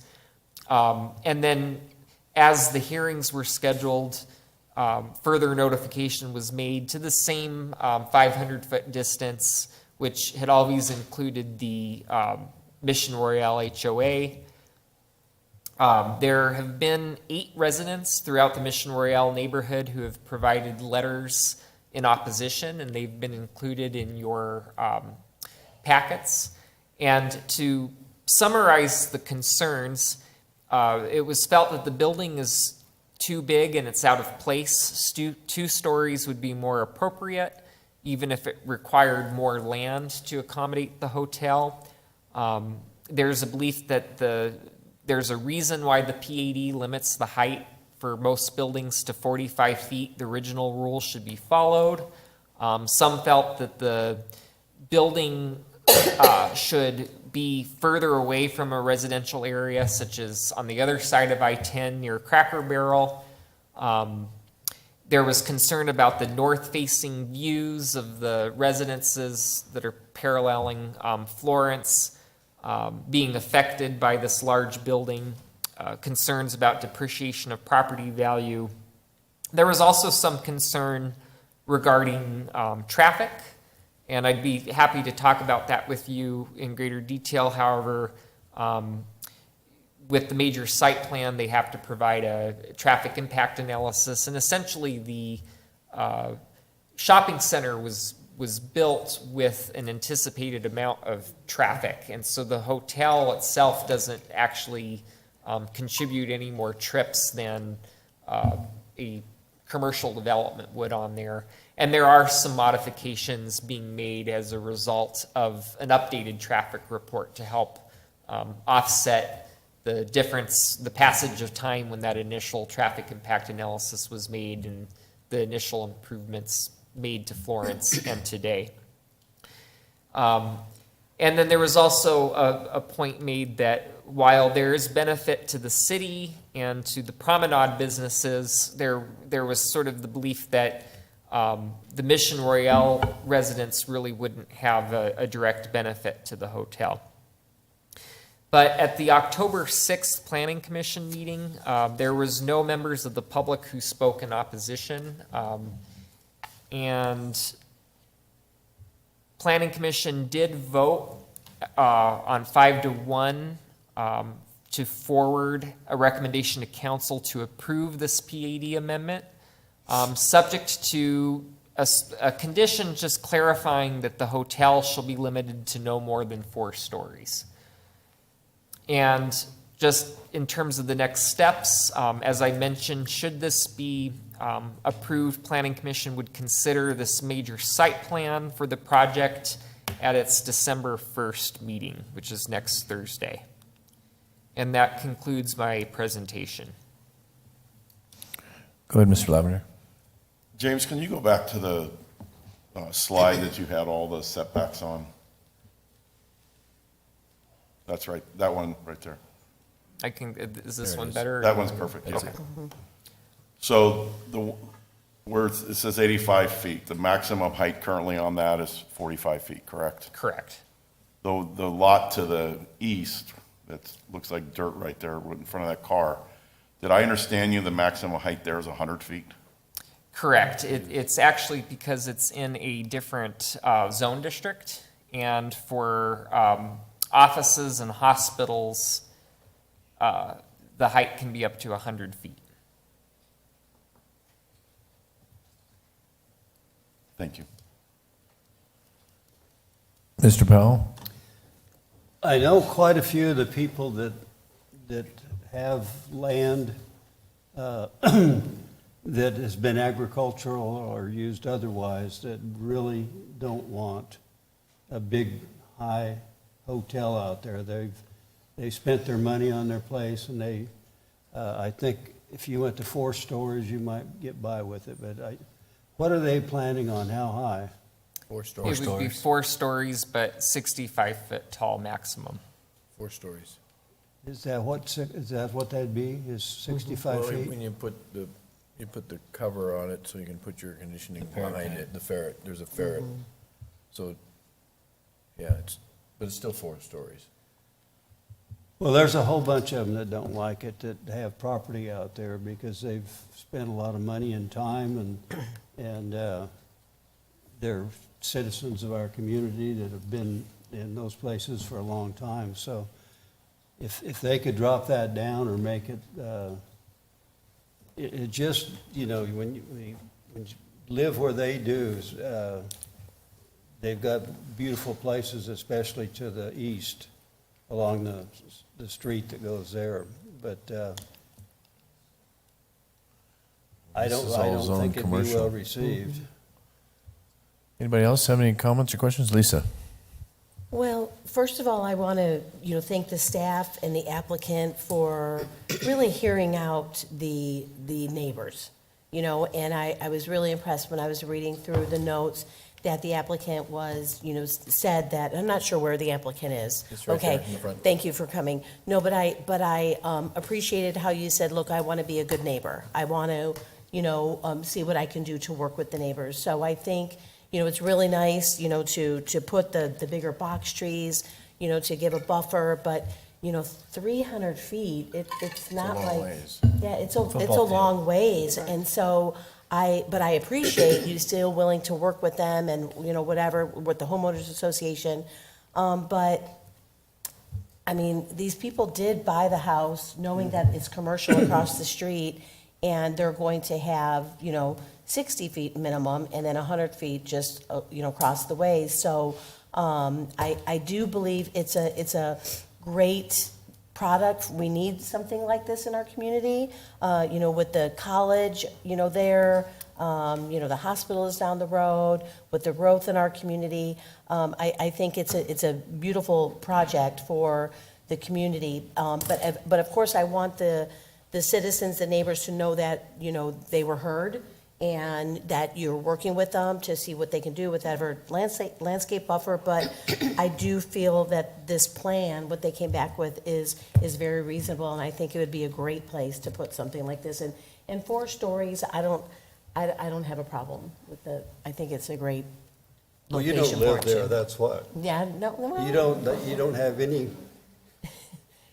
And then as the hearings were scheduled, further notification was made to the same 500-foot distance, which had always included the Mission Royale HOA. There have been 8 residents throughout the Mission Royale neighborhood who have provided letters in opposition, and they've been included in your packets. And to summarize the concerns, it was felt that the building is too big and it's out of place. 2 stories would be more appropriate, even if it required more land to accommodate the hotel. There's a belief that there's a reason why the PAD limits the height for most buildings to 45 feet. The original rule should be followed. Some felt that the building should be further away from a residential area, such as on the other side of I-10 near Cracker Barrel. There was concern about the north-facing views of the residences that are paralleling Florence being affected by this large building, concerns about depreciation of property value. There was also some concern regarding traffic, and I'd be happy to talk about that with you in greater detail. However, with the major site plan, they have to provide a traffic impact analysis, and essentially the shopping center was built with an anticipated amount of traffic, and so the hotel itself doesn't actually contribute any more trips than a commercial development would on there. And there are some modifications being made as a result of an updated traffic report to help offset the difference, the passage of time when that initial traffic impact analysis was made and the initial improvements made to Florence and today. And then there was also a point made that while there is benefit to the city and to the promenade businesses, there was sort of the belief that the Mission Royale residents really wouldn't have a direct benefit to the hotel. But at the October 6th Planning Commission meeting, there was no members of the public who spoke in opposition. And Planning Commission did vote on 5-1 to forward a recommendation to council to approve this PAD amendment, subject to a condition just clarifying that the hotel shall be limited to no more than 4 stories. And just in terms of the next steps, as I mentioned, should this be approved, Planning Commission would consider this major site plan for the project at its December 1st meeting, which is next Thursday. And that concludes my presentation. Go ahead, Mr. Lavender. James, can you go back to the slide that you had all the setbacks on? That's right, that one right there. Is this one better? That one's perfect, yeah. Okay. So where it says 85 feet, the maximum height currently on that is 45 feet, correct? Correct. The lot to the east, that looks like dirt right there in front of that car. Did I understand you, the maximum height there is 100 feet? Correct. It's actually because it's in a different zone district, and for offices and hospitals, the height can be up to 100 feet. Thank you. Mr. Powell? I know quite a few of the people that have land that has been agricultural or used otherwise that really don't want a big, high hotel out there. They spent their money on their place, and I think if you went to 4 stories, you might get by with it, but what are they planning on? How high? 4 stories. It would be 4 stories, but 65-foot tall maximum. 4 stories. Is that what that'd be, is 65 Well, feet? when you put the cover on it so you can put your conditioning behind it, the ferret, there's a ferret. So, yeah, but it's still 4 stories. Well, there's a whole bunch of them that don't like it, that have property out there because they've spent a lot of money and time, and they're citizens of our community that have been in those places for a long time. So if they could drop that down or make it, it just, when you live where they do, they've got beautiful places, especially to the east along the street that goes there. But I This don't is all zoned think it'd be commercial. well received. Anybody else have any comments or questions? Lisa? Well, first of all, I want to, thank the staff and the applicant for really hearing out the neighbors, and I was really impressed when I was reading through the notes that the applicant was, said that, I'm not sure where the applicant is. It's right Okay, there in the front. thank you for coming. No, but I appreciated how you said, look, I want to be a good neighbor. I want to, see what I can do to work with the neighbors. So I think, it's really nice, to put the bigger box trees, to give a buffer, but, 300 feet, it's not long like. ways. Yeah, it's a Football field. long ways, and so but I appreciate you still willing to work with them and, whatever, with the homeowners association. But, I mean, these people did buy the house knowing that it's commercial across the street, and they're going to have, 60 feet minimum, and then 100 feet just, across the way. So I do believe it's a great product. We need something like this in our community, with the college, there, the hospital is down the road, with the growth in our community. I think it's a beautiful project for the community. But of course, I want the citizens, the neighbors to know that, they were heard, and that you're working with them to see what they can do with whatever landscape buffer. But I do feel that this plan, what they came back with, is very reasonable, and I think it would be a great place to put something like this in. And 4 stories, I don't have a problem with I think it's a great Well, you location don't for live it, there, too. that's what. Yeah, no. You don't have any.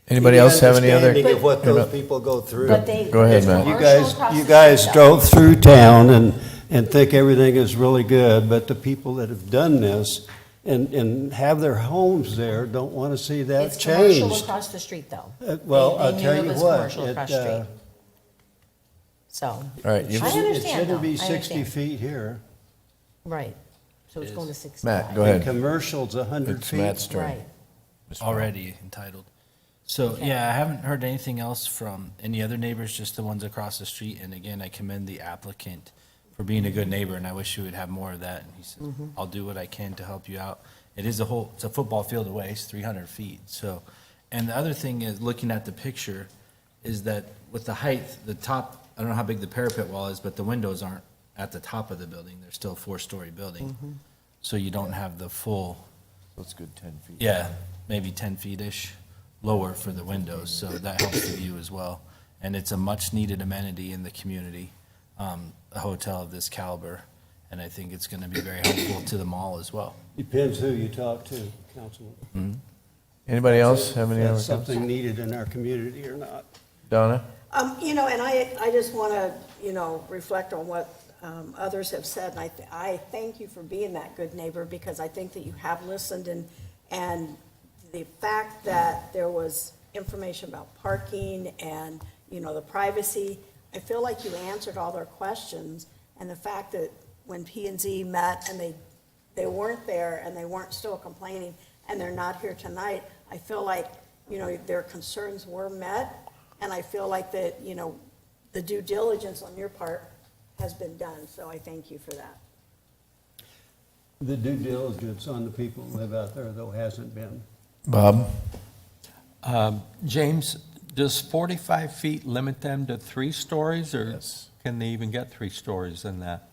Anybody else have any other? Understanding of what those people go through. But they- Go ahead, it's Matt. commercial across You the guys street, drove through town and think everything is really good, but the people that have done this and have their homes there don't want to see that It's commercial changed. across the street, though. Well, They I'll knew tell it you was what. commercial across the street. So. All right, I you've- understand, It shouldn't though. be I 60 understand. feet here. Right. So it's going to 65. Matt, go ahead. And commercial's 100 It's feet. Matt's turn. Right. Mr. Powell. Already entitled. So, yeah, I haven't heard anything else from any other neighbors, just the ones across the street. And again, I commend the applicant for being a good neighbor, and I wish we would have more of that. And he said, I'll do what I can to help you out. It's a football field away, it's 300 feet. So, and the other thing is, looking at the picture, is that with the height, the top, I don't know how big the parapet wall is, but the windows aren't at the top of the building. They're still a 4-story building. So you don't have the full, That's good, 10 feet. yeah, maybe 10 feet-ish lower for the windows, so that helps the view as well. And it's a much-needed amenity in the community, a hotel of this caliber, and I think it's going to be very helpful to the mall as well. Depends who you talk to, Councilman. Anybody else have any other That's comments? something needed in our community or not. Donna? You know, and I just want to, you know, reflect on what others have said, and I thank you for being that good neighbor, because I think that you have listened, and the fact that there was information about parking and, you know, the privacy, I feel like you answered all their questions, and the fact that when P&Z met and they weren't there and they weren't still complaining and they're not here tonight, I feel like, you know, their concerns were met, and I feel like that, you know, the due diligence on your part has been done, so I thank you for that. The due diligence on the people who live out there, though, hasn't been. Bob? James, does 45 feet limit them to 3 stories, or can they even get 3 stories in that?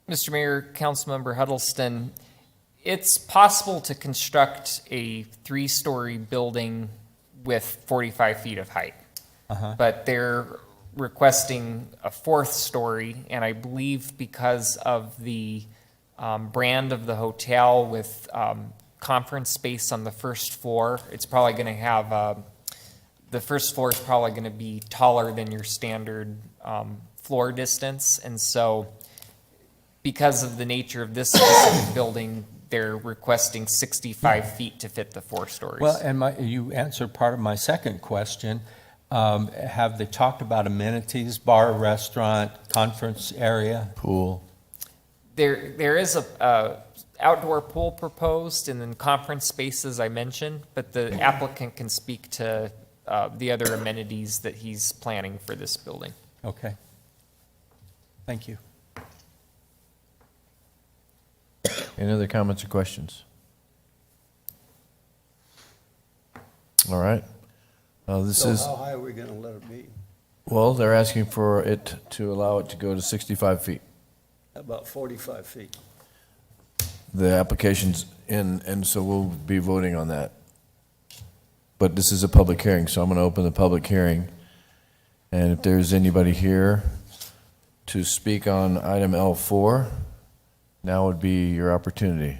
Mr. Mayor, Councilmember Huddleston, it's possible to construct a 3-story building with 45 feet of height. But they're requesting a 4th story, and I believe because of the brand of the hotel with conference space on the first floor, it's probably going to have, the first floor is probably going to be taller than your standard floor distance, and so because of the nature of this specific building, they're requesting 65 feet to fit the 4 stories. Well, and you answered part of my second question. Have they talked about amenities, bar, restaurant, conference area? Pool. There is a outdoor pool proposed, and then conference spaces I mentioned, but the applicant can speak to the other amenities that he's planning for this building. Okay. Thank you. Any other comments or questions? All right. This So is, how high are we gonna let it be? well, they're asking for it to allow it to go to 65 feet. About 45 feet. The application's in, and so we'll be voting on that. But this is a public hearing, so I'm going to open the public hearing. And if there's anybody here to speak on item L4, now would be your opportunity.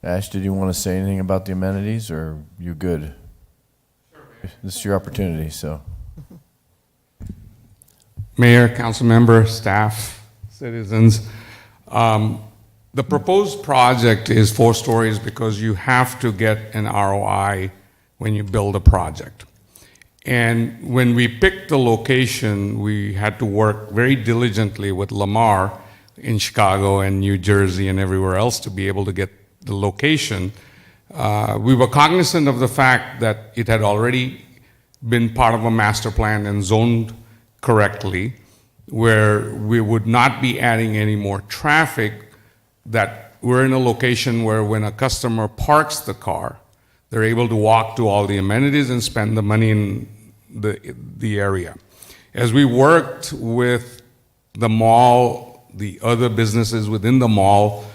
Ash, did you want to say anything about the amenities, or you good? This is your opportunity, so. Mayor, council member, staff, citizens. The proposed project is 4 stories because you have to get an ROI when you build a project. And when we picked the location, we had to work very diligently with Lamar in Chicago and New Jersey and everywhere else to be able to get the location. We were cognizant of the fact that it had already been part of a master plan and zoned correctly, where we would not be adding any more traffic, that we're in a location where when a customer parks the car, they're able to walk to all the amenities and spend the money in the area. As we worked with the mall, the other businesses within the mall,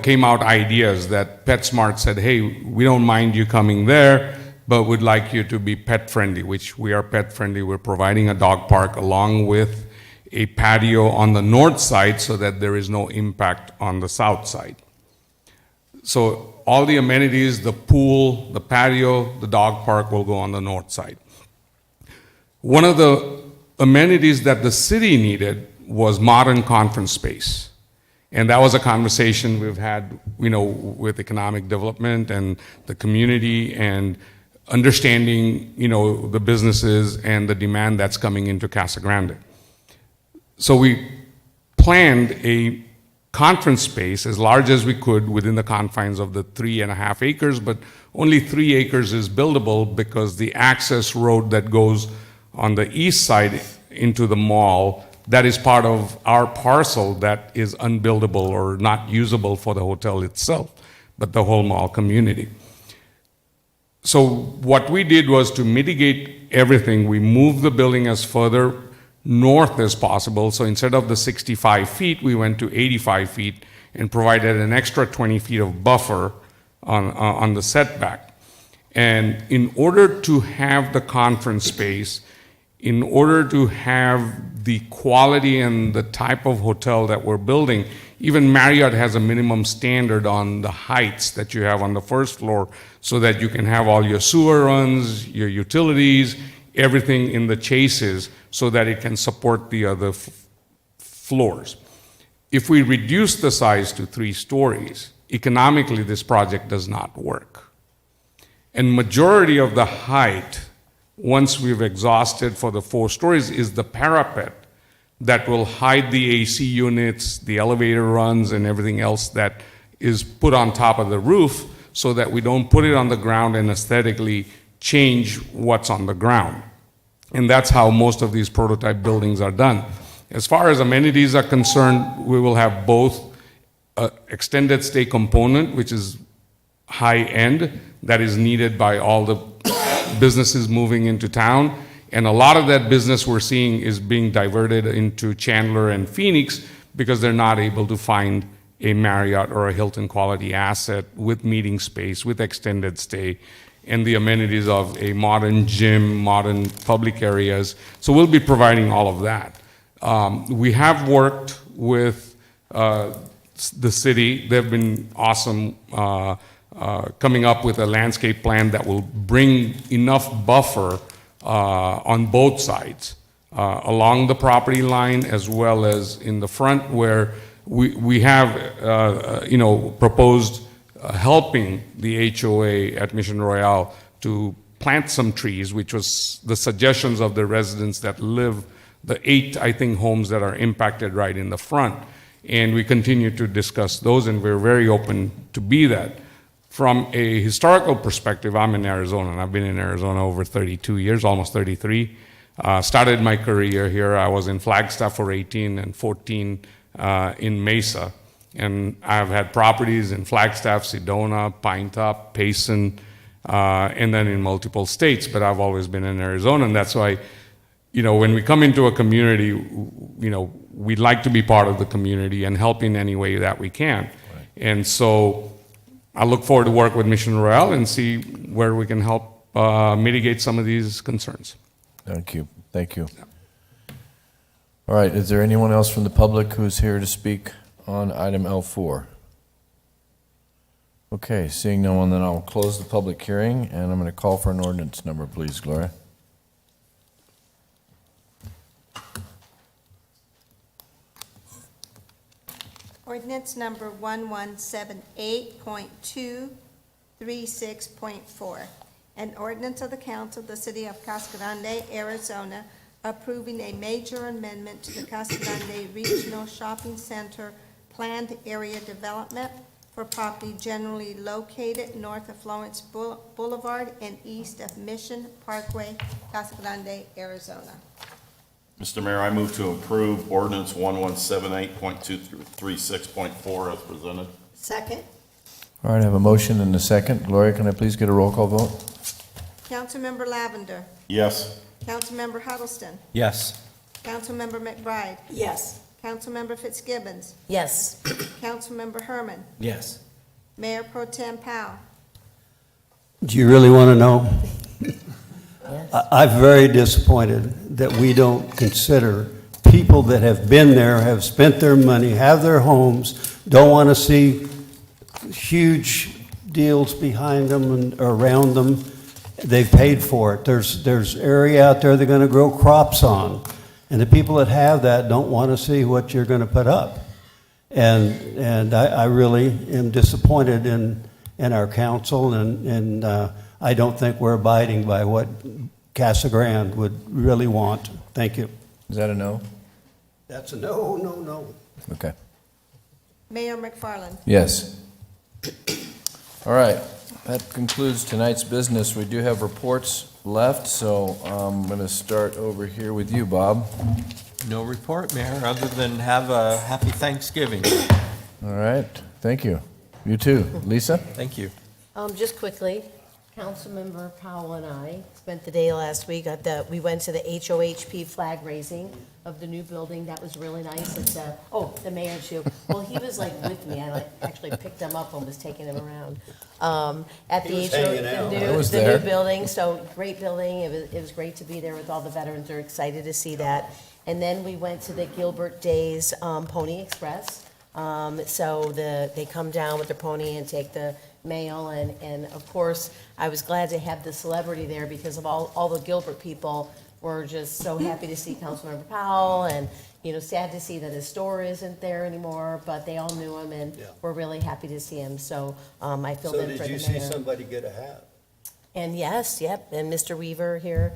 came out ideas that PetSmart said, hey, we don't mind you coming there, but would like you to be pet friendly, which we are pet friendly. We're providing a dog park along with a patio on the north side so that there is no impact on the south side. So all the amenities, the pool, the patio, the dog park will go on the north side. One of the amenities that the city needed was modern conference space. And that was a conversation we've had, with economic development and the community and understanding, the businesses and the demand that's coming into Casa Grande. So we planned a conference space as large as we could within the confines of the 3.5 acres, but only 3 acres is buildable because the access road that goes on the east side into the mall, that is part of our parcel that is unbuildable or not usable for the hotel itself, but the whole mall community. So what we did was to mitigate everything. We moved the building as further north as possible. So instead of the 65 feet, we went to 85 feet and provided an extra 20 feet of buffer on the setback. And in order to have the conference space, in order to have the quality and the type of hotel that we're building, Even Marriott has a minimum standard on the heights that you have on the first floor so that you can have all your sewer runs, your utilities, everything in the chases so that it can support the other floors. If we reduce the size to 3 stories, economically this project does not work. And majority of the height, once we've exhausted for the 4 stories, is the parapet that will hide the AC units, the elevator runs, and everything else that is put on top of the roof so that we don't put it on the ground and aesthetically change what's on the ground. And that's how most of these prototype buildings are done. As far as amenities are concerned, we will have both extended stay component, which is high end, that is needed by all the businesses moving into town. And a lot of that business we're seeing is being diverted into Chandler and Phoenix because they're not able to find a Marriott or a Hilton quality asset with meeting space, with extended stay, and the amenities of a modern gym, modern public areas. So we'll be providing all of that. We have worked with the city. They've been awesome coming up with a landscape plan that will bring enough buffer on both sides, along the property line as well as in the front, where we have proposed helping the HOA at Mission Royale to plant some trees, which was the suggestions of the residents that live, the 8, I think, homes that are impacted right in the front. And we continue to discuss those, and we're very open to be that. From a historical perspective, I'm in Arizona, and I've been in Arizona over 32 years, almost 33. Started my career here. I was in Flagstaff for 18 and 14 in Mesa. And I've had properties in Flagstaff, Sedona, Pine Top, Payson, and then in multiple states, but I've always been in Arizona, and that's why, when we come into a community, we'd like to be part of the community and help in any way that we can. Right. And so I look forward to work with Mission Royale and see where we can help mitigate some of these concerns. Thank you. Thank you. Yeah. All right, is there anyone else from the public who's here to speak on item L4? Okay, seeing no one, then I'll close the public hearing, and I'm going to call for an ordinance number, please, Gloria. Ordinance number 1178.236.4. An ordinance of the council of the city of Casa Grande, Arizona, approving a major amendment to the Casa Grande Regional Shopping Center planned area development for property generally located north of Florence Boulevard and east of Mission Parkway, Casa Grande, Arizona. Mr. Mayor, I move to approve ordinance 1178.236.4 as presented. Second. All right, I have a motion and a second. Gloria, can I please get a roll call vote? Councilmember Lavender. Yes. Councilmember Huddleston. Yes. Councilmember McBride. Yes. Councilmember Fitzgibbons. Yes. Councilmember Herman. Yes. Mayor Pro Tem Powell. Do you really want to know? Yes. I'm very disappointed that we don't consider people that have been there, have spent their money, have their homes, don't want to see huge deals behind them and around them. They've paid for it. There's area out there they're going to grow crops on. And the people that have that don't want to see what you're going to put up. And I really am disappointed in our council, and I don't think we're abiding by what Casa Grande would really want. Thank you. Is that a no? That's a no, no, no. Okay. Mayor McFarland. Yes. All right, that concludes tonight's business. We do have reports left, so I'm going to start over here with you, Bob. No report, Mayor, other than have a happy Thanksgiving. All right, thank you. You too. Lisa? Thank you. Just quickly, Councilmember Powell and I spent the day last week we went to the HOHP flag raising of the new building. That was really nice. It's the mayor too. Well, he was like with me. I actually picked him up and was taking him around at the new building. So great building. It was great to be there with all the veterans. They're excited to see that. And then we went to the Gilbert Days Pony Express. So they come down with their pony and take the mail, and of course, I was glad to have the celebrity there because of all the Gilbert people were just so happy to see Councilmember Powell, and, sad to see that his store isn't there anymore, but they all knew him and were really happy to see him, so I filled So in for the did mayor. you see somebody get a hat? And yes, yep, and Mr. Weaver here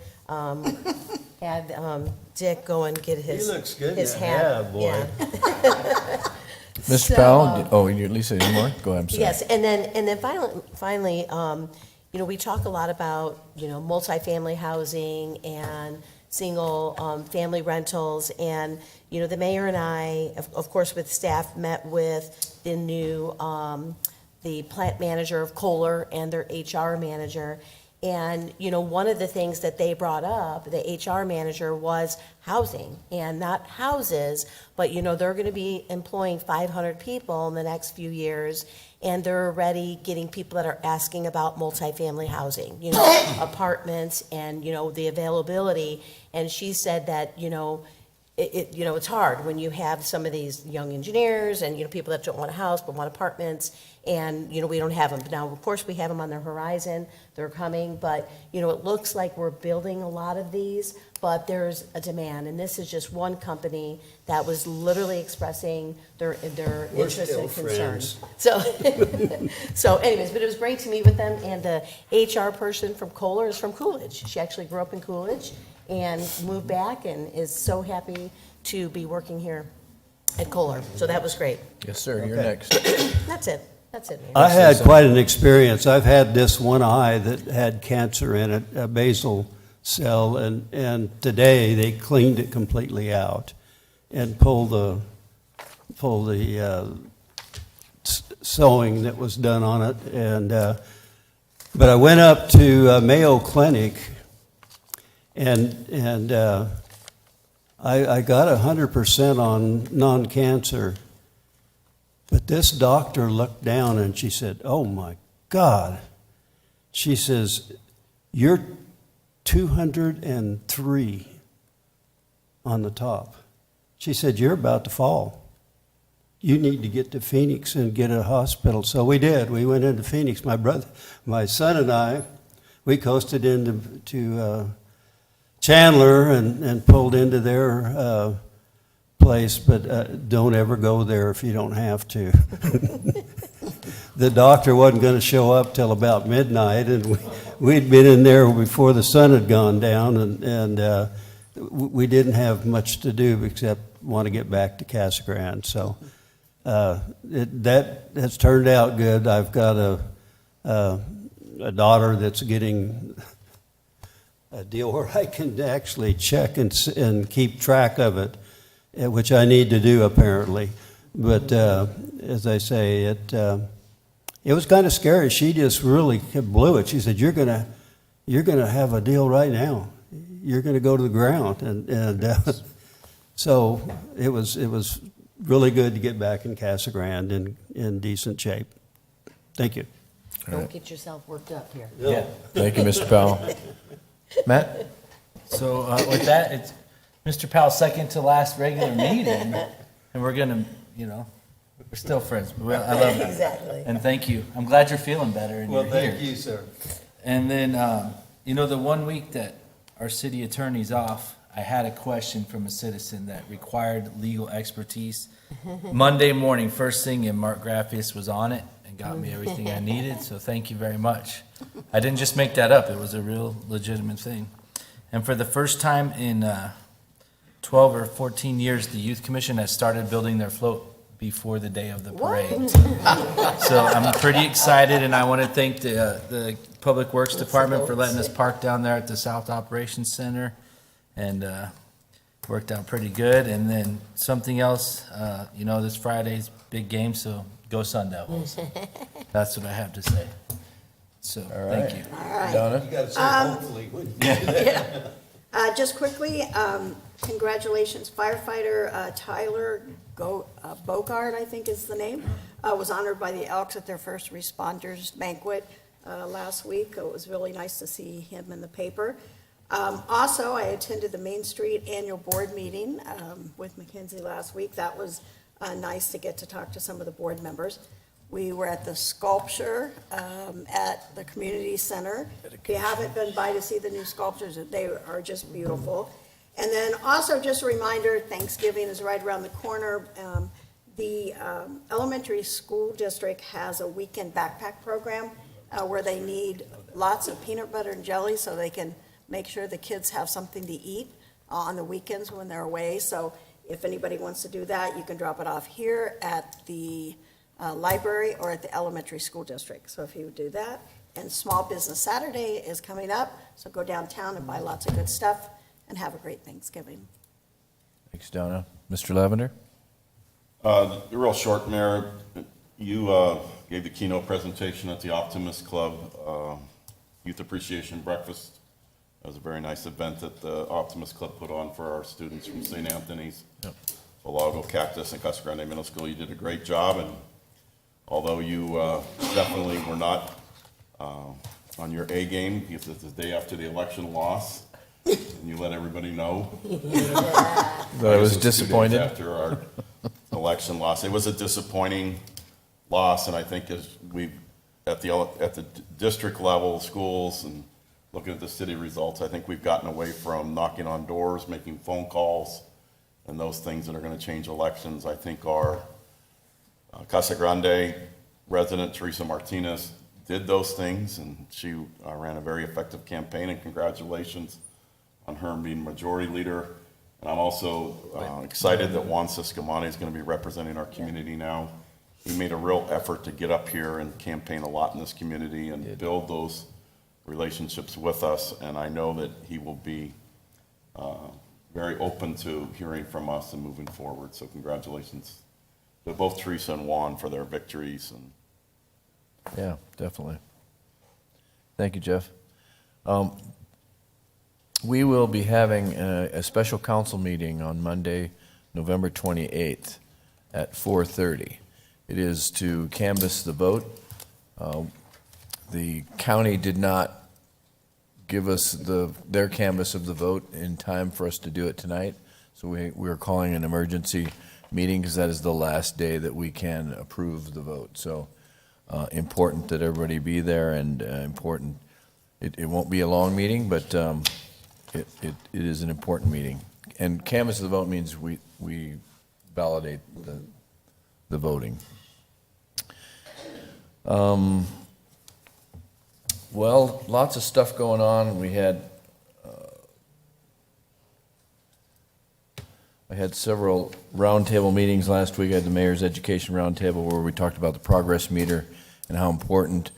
had Dick go and get his He looks good in his that hat. hat, boy. Yeah. Mr. So, Powell, Lisa, any more? Go ahead, I'm sorry. Yes, and then finally, we talk a lot about, multifamily housing and single family rentals, and, the mayor and I, of course, with staff, met with the new, the plant manager of Kohler and their HR manager. And, one of the things that they brought up, the HR manager, was housing, and not houses, but, they're going to be employing 500 people in the next few years, and they're already getting people that are asking about multifamily housing, apartments and, the availability. And she said that, it's hard when you have some of these young engineers and, people that don't want a house but want apartments, and, we don't have them. Now, of course, we have them on the horizon, they're coming, but, it looks like we're building a lot of these, but there's a demand, and this is just one company that was literally expressing their We're interest still and concern. friends. So anyways, but it was great to meet with them, and the HR person from Kohler is from Coolidge. She actually grew up in Coolidge and moved back and is so happy to be working here at Kohler. So that was great. Yes, sir, you're Okay. next. That's it. That's it, Mayor. I had quite an experience. I've had this one eye that had cancer in it, a basal cell, and today they cleaned it completely out and pulled the sewing that was done on it. And but I went up to Mayo Clinic, and I got 100% on non-cancer. But this doctor looked down and she said, "Oh my God." She says, "You're 203 on the top." She said, "You're about to fall. You need to get to Phoenix and get a hospital." So we did. We went into Phoenix. My son and I, we coasted into Chandler and pulled into their place, but don't ever go there if you don't have to. The doctor wasn't going to show up till about midnight, and we'd been in there before the sun had gone down, and we didn't have much to do except want to get back to Casa Grande. So that has turned out good. I've got a daughter that's getting a deal where I can actually check and keep track of it, which I need to do apparently. But as I say, it was kind of scary. She just really blew it. She said, "You're gonna have a deal right now. You're gonna go to the ground." And so it was really good to get back in Casa Grande in decent shape. Thank you. Don't get yourself worked up here. Yeah. Thank you, Mr. Powell. Matt? So with that, it's Mr. Powell's second to last regular meeting, and we're gonna, we're still friends. I love it. Exactly. And thank you. I'm glad you're feeling better and Well, you're here. thank you, sir. And then, the 1 week that our city attorney's off, I had a question from a citizen that required legal expertise. Monday morning, first thing, and Mark Graffius was on it and got me everything I needed, so thank you very much. I didn't just make that up, it was a real legitimate thing. And for the first time in 12 or 14 years, the Youth Commission has started building their float before the day of the parade. So I'm pretty excited, and I want to thank the Public Works Department for letting us park down there at the South Operations Center, and worked out pretty good. And then something else, this Friday's big game, so go Sun Devils. That's what I have to say. So, thank you. All right. Donna? You gotta say hopefully, wouldn't you? Just quickly, congratulations firefighter Tyler Bogart, I think is the name, was honored by the Elks at their first responders banquet last week. It was really nice to see him in the paper. Also, I attended the Main Street Annual Board Meeting with Mackenzie last week. That was nice to get to talk to some of the board members. We were at the sculpture at the community center. If you haven't been by to see the new sculptures, they are just beautiful. And then also just a reminder, Thanksgiving is right around the corner. The elementary school district has a weekend backpack program where they need lots of peanut butter and jelly so they can make sure the kids have something to eat on the weekends when they're away. So if anybody wants to do that, you can drop it off here at the library or at the elementary school district. So if you would do that. And Small Business Saturday is coming up, so go downtown and buy lots of good stuff and have a great Thanksgiving. Thanks, Donna. Mr. Lavender? Real short, Mayor, you gave the keynote presentation at the Optimist Club Youth Appreciation Breakfast. It was a very nice event that the Optimist Club put on for our students from St. Anthony's, Valago, Cactus, and Casa Grande Middle School. You did a great job, and although you definitely were not on your A game, because it's the day after the election loss, and you let everybody know. That I was disappointed. After our election loss. It was a disappointing loss, and I think as we, at the district level, schools, and looking at the city results, I think we've gotten away from knocking on doors, making phone calls, and those things that are going to change elections. I think our Casa Grande resident, Teresa Martinez, did those things, and she ran a very effective campaign, and congratulations on her being majority leader. And I'm also excited that Juan Ciscomani is going to be representing our community now. He made a real effort to get up here and campaign a lot in this community and build those relationships with us. And I know that he will be very open to hearing from us and moving forward. So congratulations to both Teresa and Juan for their victories. And Yeah, definitely. Thank you, Jeff. We will be having a special council meeting on Monday, November 28th at 4:30. It is to canvass the vote. The county did not give us their canvass of the vote in time for us to do it tonight, so we're calling an emergency meeting because that is the last day that we can approve the vote. So important that everybody be there, and important. It won't be a long meeting, but it is an important meeting. And canvass of the vote means we validate the voting. Well, lots of stuff going on. I had several roundtable meetings last week. I had the Mayor's Education Roundtable where we talked about the progress meter and how important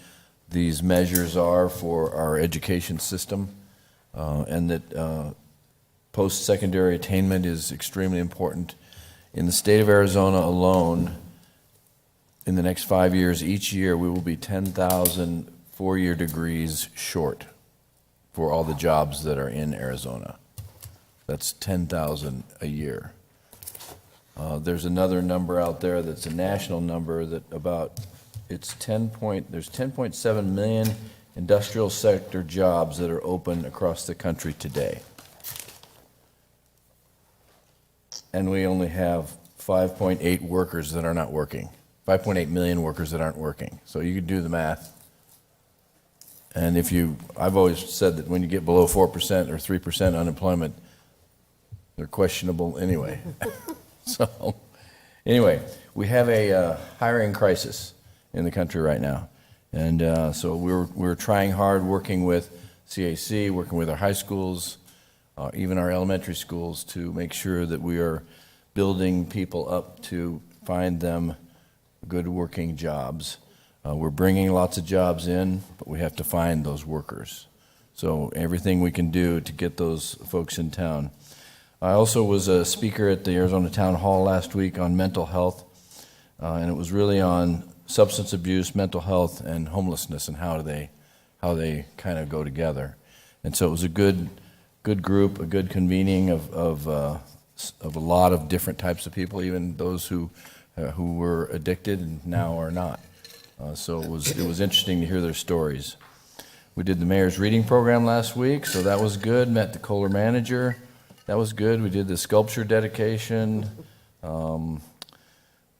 these measures are for our education system, and that post-secondary attainment is extremely important. In the state of Arizona alone, in the next 5 years, each year, we will be 10,000 four-year degrees short for all the jobs that are in Arizona. That's 10,000 a year. There's another number out there that's a national number that there's 10.7 million industrial sector jobs that are open across the country today. And we only have 5.8 workers that are not working, 5.8 million workers that aren't working. So you can do the math. And I've always said that when you get below 4% or 3% unemployment, they're questionable anyway. So, anyway, we have a hiring crisis in the country right now. And so we're trying hard, working with CAC, working with our high schools, even our elementary schools, to make sure that we are building people up to find them good working jobs. We're bringing lots of jobs in, but we have to find those workers. So everything we can do to get those folks in town. I also was a speaker at the Arizona Town Hall last week on mental health, and it was really on substance abuse, mental health, and homelessness, and how they kind of go together. And so it was a good group, a good convening of a lot of different types of people, even those who were addicted and now are not. So it was interesting to hear their stories. We did the mayor's reading program last week, so that was good. Met the Kohler manager. That was good. We did the sculpture dedication.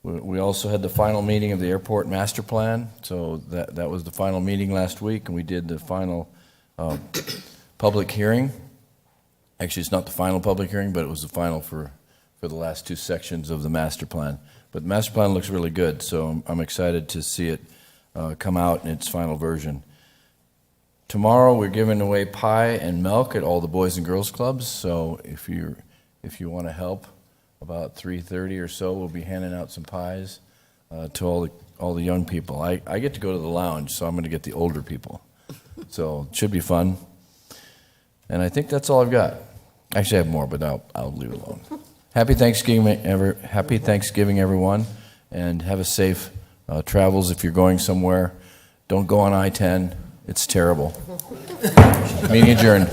We also had the final meeting of the airport master plan, so that was the final meeting last week, and we did the final public hearing. Actually, it's not the final public hearing, but it was the final for the last two sections of the master plan. But the master plan looks really good, so I'm excited to see it come out in its final version. Tomorrow, we're giving away pie and milk at all the Boys and Girls Clubs, so if you want to help, about 3:30 or so, we'll be handing out some pies to all the young people. I get to go to the lounge, so I'm going to get the older people. So it should be fun. And I think that's all I've got. Actually, I have more, but I'll leave it alone. Happy Thanksgiving, everyone, and have a safe travels if you're going somewhere. Don't go on I-10. It's terrible. Meeting adjourned.